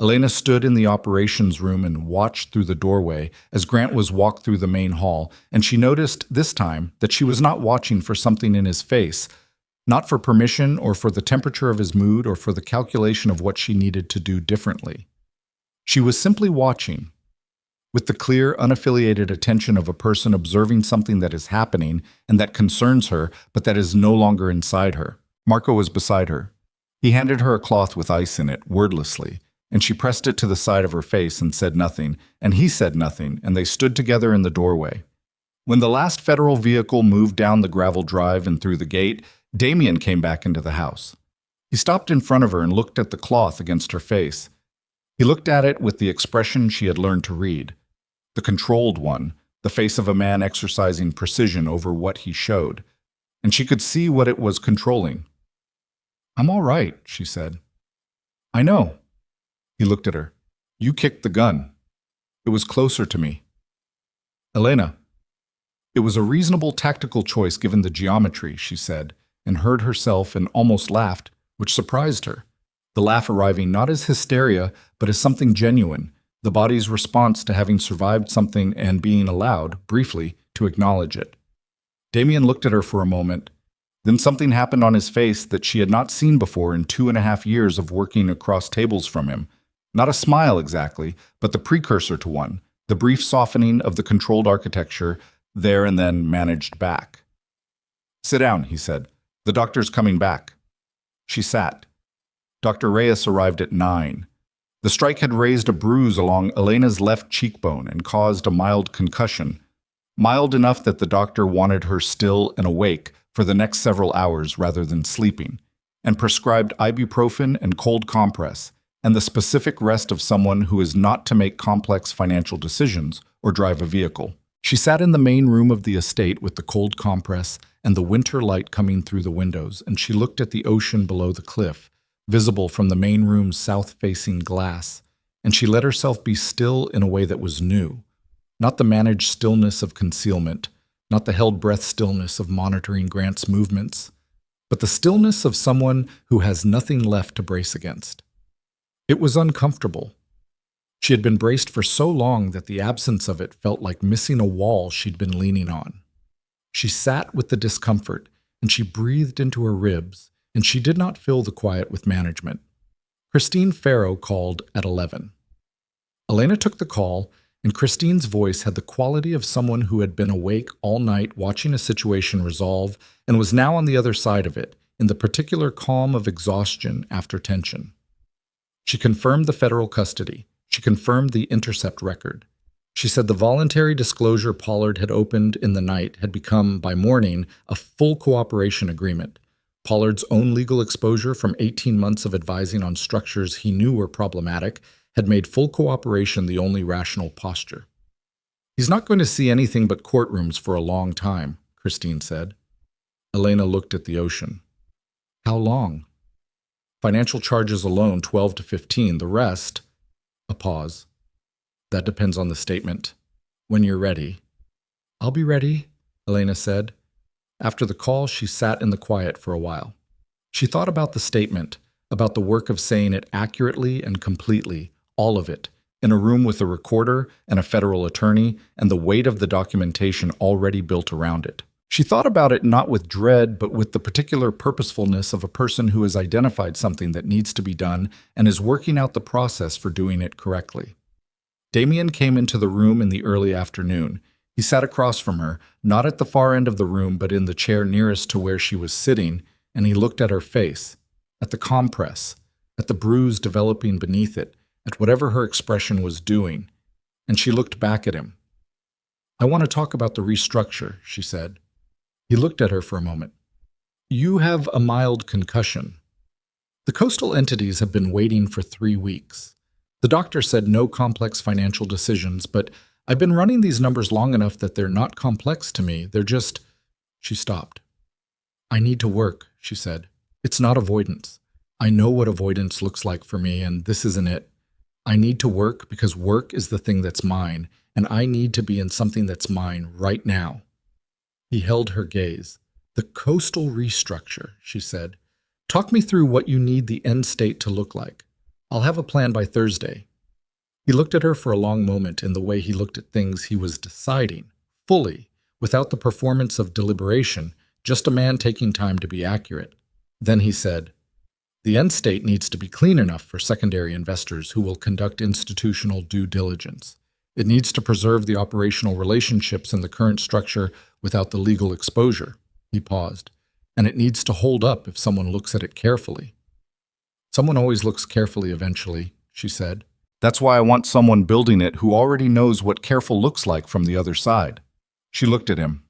Elena stood in the operations room and watched through the doorway as Grant was walked through the main hall, and she noticed this time that she was not watching for something in his face, not for permission or for the temperature of his mood or for the calculation of what she needed to do differently. She was simply watching, with the clear, unaffiliated attention of a person observing something that is happening and that concerns her, but that is no longer inside her. Marco was beside her. He handed her a cloth with ice in it, wordlessly, and she pressed it to the side of her face and said nothing, and he said nothing, and they stood together in the doorway. When the last federal vehicle moved down the gravel drive and through the gate, Damien came back into the house. He stopped in front of her and looked at the cloth against her face. He looked at it with the expression she had learned to read, the controlled one, the face of a man exercising precision over what he showed, and she could see what it was controlling. "I'm all right," she said. "I know." He looked at her. "You kicked the gun. It was closer to me." "Elena." "It was a reasonable tactical choice given the geometry," she said, and heard herself and almost laughed, which surprised her. The laugh arriving not as hysteria, but as something genuine, the body's response to having survived something and being allowed, briefly, to acknowledge it. Damien looked at her for a moment. Then something happened on his face that she had not seen before in 2.5 years of working across tables from him. Not a smile exactly, but the precursor to one, the brief softening of the controlled architecture, there and then managed back. "Sit down," he said. "The doctor's coming back." She sat. Dr. Reyes arrived at 9. The strike had raised a bruise along Elena's left cheekbone and caused a mild concussion, mild enough that the doctor wanted her still and awake for the next several hours rather than sleeping, and prescribed ibuprofen and cold compress, and the specific rest of someone who is not to make complex financial decisions or drive a vehicle. She sat in the main room of the estate with the cold compress and the winter light coming through the windows, and she looked at the ocean below the cliff, visible from the main room's south-facing glass, and she let herself be still in a way that was new, not the managed stillness of concealment, not the held-breath stillness of monitoring Grant's movements, but the stillness of someone who has nothing left to brace against. It was uncomfortable. She had been braced for so long that the absence of it felt like missing a wall she'd been leaning on. She sat with the discomfort, and she breathed into her ribs, and she did not fill the quiet with management. Christine Farrow called at 11. Elena took the call, and Christine's voice had the quality of someone who had been awake all night watching a situation resolve and was now on the other side of it, in the particular calm of exhaustion after tension. She confirmed the federal custody. She confirmed the intercept record. She said the voluntary disclosure Pollard had opened in the night had become, by morning, a full cooperation agreement. Pollard's own legal exposure from 18 months of advising on structures he knew were problematic had made full cooperation the only rational posture. "He's not going to see anything but courtrooms for a long time," Christine said. Elena looked at the ocean. "How long?" "Financial charges alone, 12 to 15. The rest—" A pause. "That depends on the statement. When you're ready." "I'll be ready," Elena said. After the call, she sat in the quiet for a while. She thought about the statement, about the work of saying it accurately and completely, all of it, in a room with a recorder and a federal attorney, and the weight of the documentation already built around it. She thought about it not with dread, but with the particular purposefulness of a person who has identified something that needs to be done and is working out the process for doing it correctly. Damien came into the room in the early afternoon. He sat across from her, not at the far end of the room, but in the chair nearest to where she was sitting, and he looked at her face, at the compress, at the bruise developing beneath it, at whatever her expression was doing, and she looked back at him. "I want to talk about the restructure," she said. He looked at her for a moment. "You have a mild concussion. The coastal entities have been waiting for 3 weeks. The doctor said no complex financial decisions, but I've been running these numbers long enough that they're not complex to me. They're just—" She stopped. "I need to work," she said. "It's not avoidance. I know what avoidance looks like for me, and this isn't it. I need to work because work is the thing that's mine, and I need to be in something that's mine right now." He held her gaze. "The coastal restructure," she said. "Talk me through what you need the end state to look like. I'll have a plan by Thursday." He looked at her for a long moment in the way he looked at things he was deciding, fully, without the performance of deliberation, just a man taking time to be accurate. Then he said, "The end state needs to be clean enough for secondary investors who will conduct institutional due diligence. It needs to preserve the operational relationships in the current structure without the legal exposure." He paused. "And it needs to hold up if someone looks at it carefully." "Someone always looks carefully eventually," she said. "That's why I want someone building it who already knows what careful looks like from the other side." She looked at him.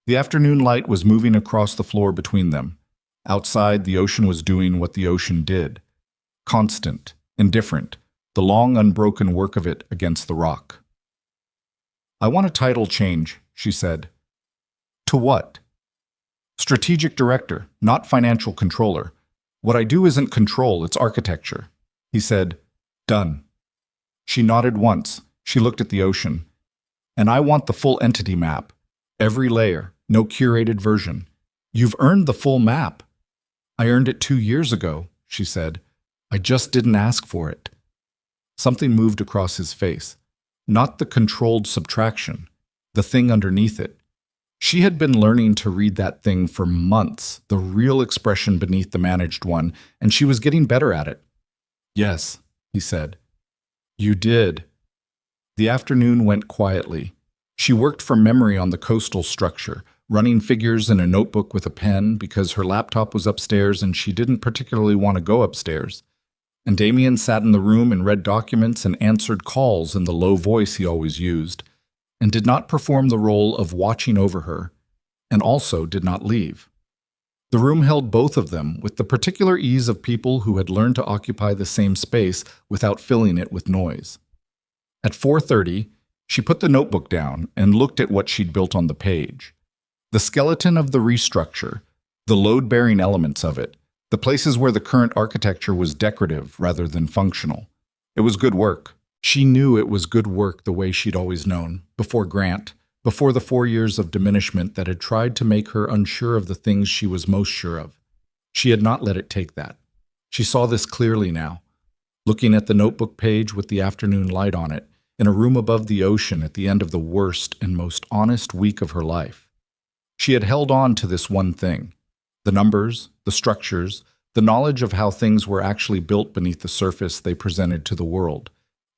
The afternoon light was moving across the floor between them. Outside, the ocean was doing what the ocean did. Constant, indifferent, the long unbroken work of it against the rock. "I want a title change," she said. "To what?" "Strategic director, not financial controller. What I do isn't control, it's architecture." He said, "Done." She nodded once. She looked at the ocean. "And I want the full entity map. Every layer, no curated version." "You've earned the full map." "I earned it 2 years ago," she said. "I just didn't ask for it." Something moved across his face. Not the controlled subtraction, the thing underneath it. She had been learning to read that thing for months, the real expression beneath the managed one, and she was getting better at it. "Yes," he said. "You did." The afternoon went quietly. She worked from memory on the coastal structure, running figures in a notebook with a pen because her laptop was upstairs and she didn't particularly want to go upstairs. And Damien sat in the room and read documents and answered calls in the low voice he always used, and did not perform the role of watching over her, and also did not leave. The room held both of them with the particular ease of people who had learned to occupy the same space without filling it with noise. At 4:30, she put the notebook down and looked at what she'd built on the page. The skeleton of the restructure, the load-bearing elements of it, the places where the current architecture was decorative rather than functional. It was good work. She knew it was good work the way she'd always known, before Grant, before the 4 years of diminishment that had tried to make her unsure of the things she was most sure of. She had not let it take that. She saw this clearly now, looking at the notebook page with the afternoon light on it, in a room above the ocean at the end of the worst and most honest week of her life. She had held on to this one thing. The numbers, the structures, the knowledge of how things were actually built beneath the surface they presented to the world.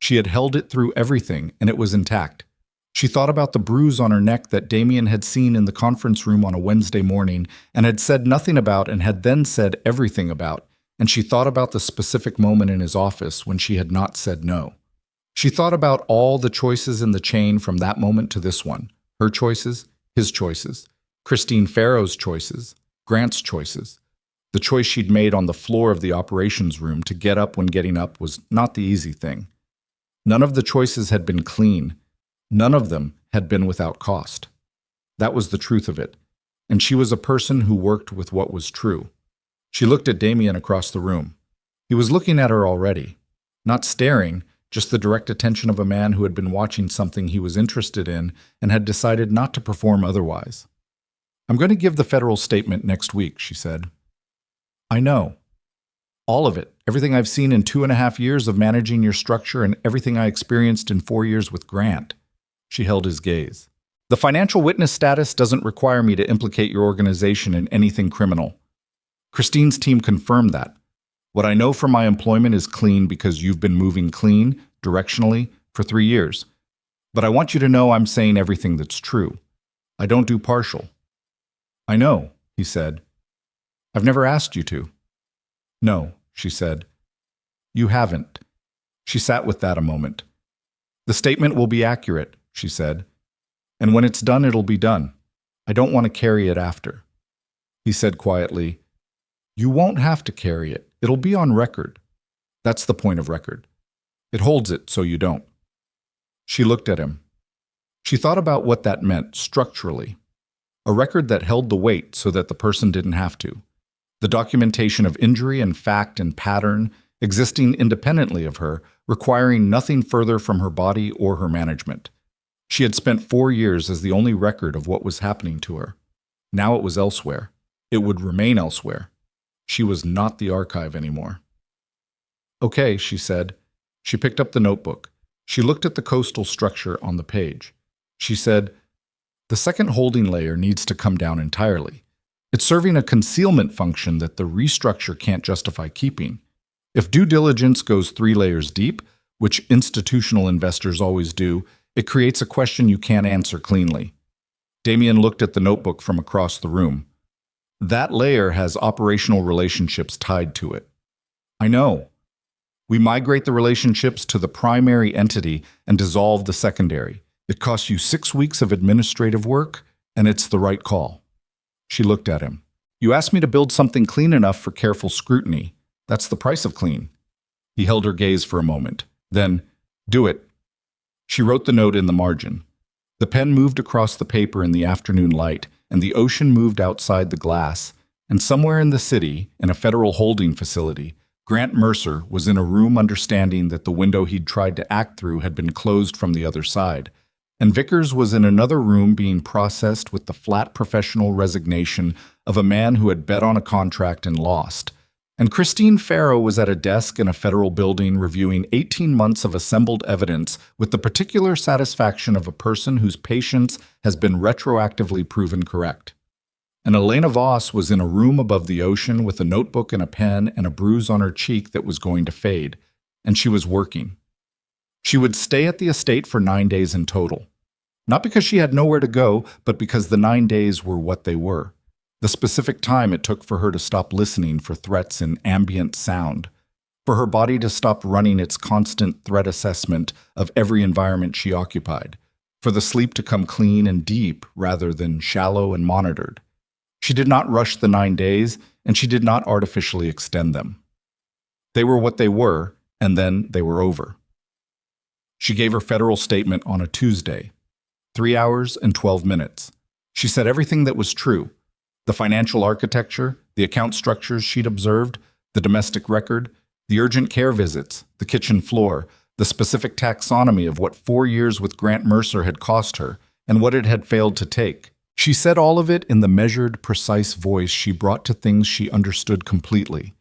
She had held it through everything, and it was intact. She thought about the bruise on her neck that Damien had seen in the conference room on a Wednesday morning and had said nothing about and had then said everything about, and she thought about the specific moment in his office when she had not said no. She thought about all the choices in the chain from that moment to this one, her choices, his choices, Christine Farrow's choices, Grant's choices. The choice she'd made on the floor of the operations room to get up when getting up was not the easy thing. None of the choices had been clean. None of them had been without cost. That was the truth of it, and she was a person who worked with what was true. She looked at Damien across the room. He was looking at her already, not staring, just the direct attention of a man who had been watching something he was interested in and had decided not to perform otherwise. "I'm going to give the federal statement next week," she said. "I know. All of it, everything I've seen in 2.5 years of managing your structure and everything I experienced in 4 years with Grant." She held his gaze. "The financial witness status doesn't require me to implicate your organization in anything criminal. Christine's team confirmed that. What I know from my employment is clean because you've been moving clean, directionally, for 3 years. But I want you to know I'm saying everything that's true. I don't do partial." "I know," he said. "I've never asked you to." "No," she said. "You haven't." She sat with that a moment. "The statement will be accurate," she said. "And when it's done, it'll be done. I don't want to carry it after." He said quietly, "You won't have to carry it. It'll be on record. That's the point of record. It holds it so you don't." She looked at him. She thought about what that meant structurally. A record that held the weight so that the person didn't have to. The documentation of injury and fact and pattern existing independently of her, requiring nothing further from her body or her management. She had spent 4 years as the only record of what was happening to her. Now it was elsewhere. It would remain elsewhere. She was not the archive anymore. "Okay," she said. She picked up the notebook. She looked at the coastal structure on the page. She said, "The second holding layer needs to come down entirely. It's serving a concealment function that the restructure can't justify keeping. If due diligence goes 3 layers deep, which institutional investors always do, it creates a question you can't answer cleanly." Damien looked at the notebook from across the room. "That layer has operational relationships tied to it." "I know. We migrate the relationships to the primary entity and dissolve the secondary. It costs you 6 weeks of administrative work, and it's the right call." She looked at him. "You asked me to build something clean enough for careful scrutiny. That's the price of clean." He held her gaze for a moment. Then, "Do it." She wrote the note in the margin. The pen moved across the paper in the afternoon light, and the ocean moved outside the glass. And somewhere in the city, in a federal holding facility, Grant Mercer was in a room understanding that the window he'd tried to act through had been closed from the other side. And Vickers was in another room being processed with the flat professional resignation of a man who had bet on a contract and lost. And Christine Farrow was at a desk in a federal building reviewing 18 months of assembled evidence with the particular satisfaction of a person whose patience has been retroactively proven correct. And Elena Voss was in a room above the ocean with a notebook and a pen and a bruise on her cheek that was going to fade. And she was working. She would stay at the estate for 9 days in total. Not because she had nowhere to go, but because the 9 days were what they were. The specific time it took for her to stop listening for threats in ambient sound, for her body to stop running its constant threat assessment of every environment she occupied, for the sleep to come clean and deep rather than shallow and monitored. She did not rush the 9 days, and she did not artificially extend them. They were what they were, and then they were over. She gave her federal statement on a Tuesday, 3 hours and 12 minutes. She said everything that was true. The financial architecture, the account structures she'd observed, the domestic record, the urgent care visits, the kitchen floor, the specific taxonomy of what 4 years with Grant Mercer had cost her, and what it had failed to take. She said all of it in the measured, precise voice she brought to things she understood completely.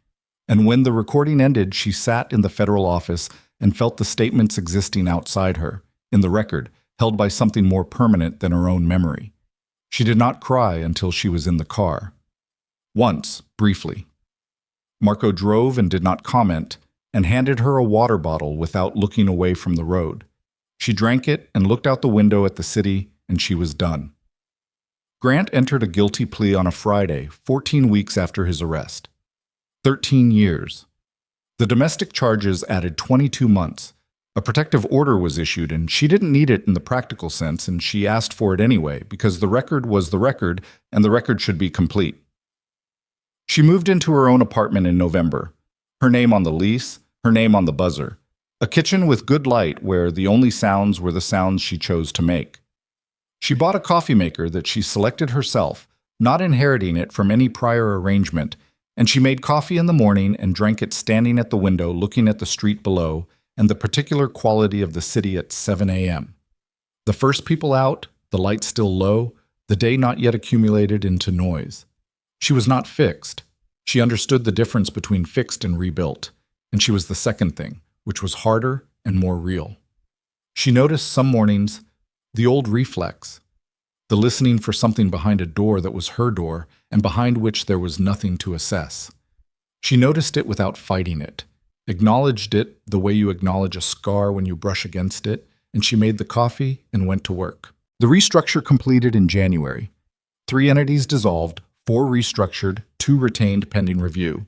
And when the recording ended, she sat in the federal office and felt the statements existing outside her, in the record, held by something more permanent than her own memory. She did not cry until she was in the car. Once, briefly. Marco drove and did not comment, and handed her a water bottle without looking away from the road. She drank it and looked out the window at the city, and she was done. Grant entered a guilty plea on a Friday, 14 weeks after his arrest. 13 years. The domestic charges added 22 months. A protective order was issued, and she didn't need it in the practical sense, and she asked for it anyway, because the record was the record, and the record should be complete. She moved into her own apartment in November. Her name on the lease, her name on the buzzer. A kitchen with good light where the only sounds were the sounds she chose to make. She bought a coffee maker that she selected herself, not inheriting it from any prior arrangement, and she made coffee in the morning and drank it standing at the window looking at the street below and the particular quality of the city at 7 a.m. The first people out, the light still low, the day not yet accumulated into noise. She was not fixed. She understood the difference between fixed and rebuilt, and she was the second thing, which was harder and more real. She noticed some mornings the old reflex, the listening for something behind a door that was her door and behind which there was nothing to assess. She noticed it without fighting it, acknowledged it the way you acknowledge a scar when you brush against it, and she made the coffee and went to work. The restructure completed in January. 3 entities dissolved, 4 restructured, 2 retained pending review.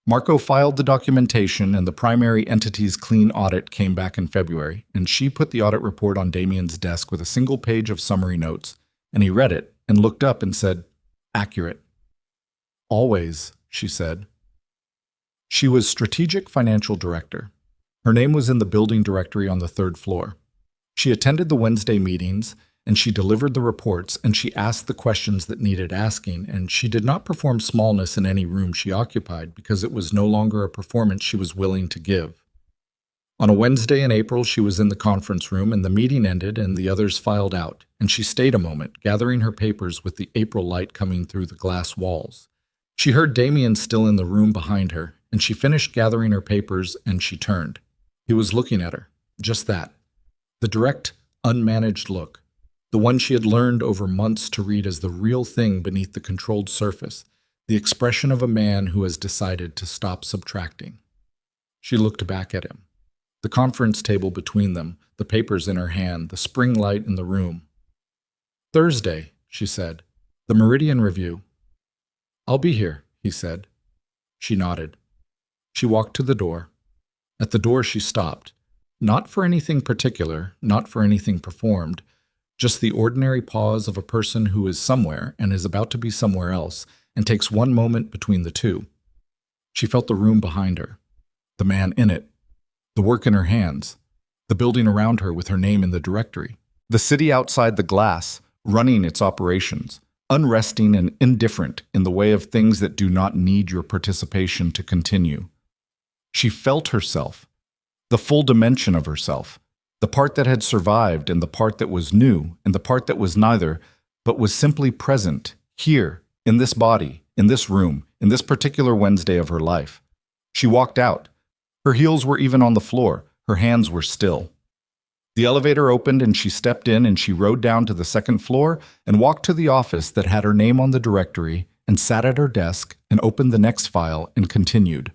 Marco filed the documentation and the primary entity's clean audit came back in February, and she put the audit report on Damien's desk with a single page of summary notes, and he read it and looked up and said, "Accurate." "Always," she said. She was Strategic Financial Director. Her name was in the building directory on the 3rd floor. She attended the Wednesday meetings, and she delivered the reports, and she asked the questions that needed asking, and she did not perform smallness in any room she occupied because it was no longer a performance she was willing to give. On a Wednesday in April, she was in the conference room, and the meeting ended, and the others filed out, and she stayed a moment, gathering her papers with the April light coming through the glass walls. She heard Damien still in the room behind her, and she finished gathering her papers, and she turned. He was looking at her, just that. The direct, unmanaged look. The one she had learned over months to read as the real thing beneath the controlled surface, the expression of a man who has decided to stop subtracting. She looked back at him. The conference table between them, the papers in her hand, the spring light in the room. "Thursday," she said. "The Meridian Review." "I'll be here," he said. She nodded. She walked to the door. At the door she stopped. Not for anything particular, not for anything performed, just the ordinary pause of a person who is somewhere and is about to be somewhere else and takes one moment between the two. She felt the room behind her, the man in it, the work in her hands, The building around her with her name in the directory. The city outside the glass, running its operations, unresting and indifferent in the way of things that do not need your participation to continue. She felt herself, the full dimension of herself, the part that had survived and the part that was new and the part that was neither, but was simply present, here, in this body, in this room, in this particular Wednesday of her life. She walked out. Her heels were even on the floor. Her hands were still. The elevator opened and she stepped in and she rode down to the second floor and walked to the office that had her name on the directory and sat at her desk and opened the next file and continued.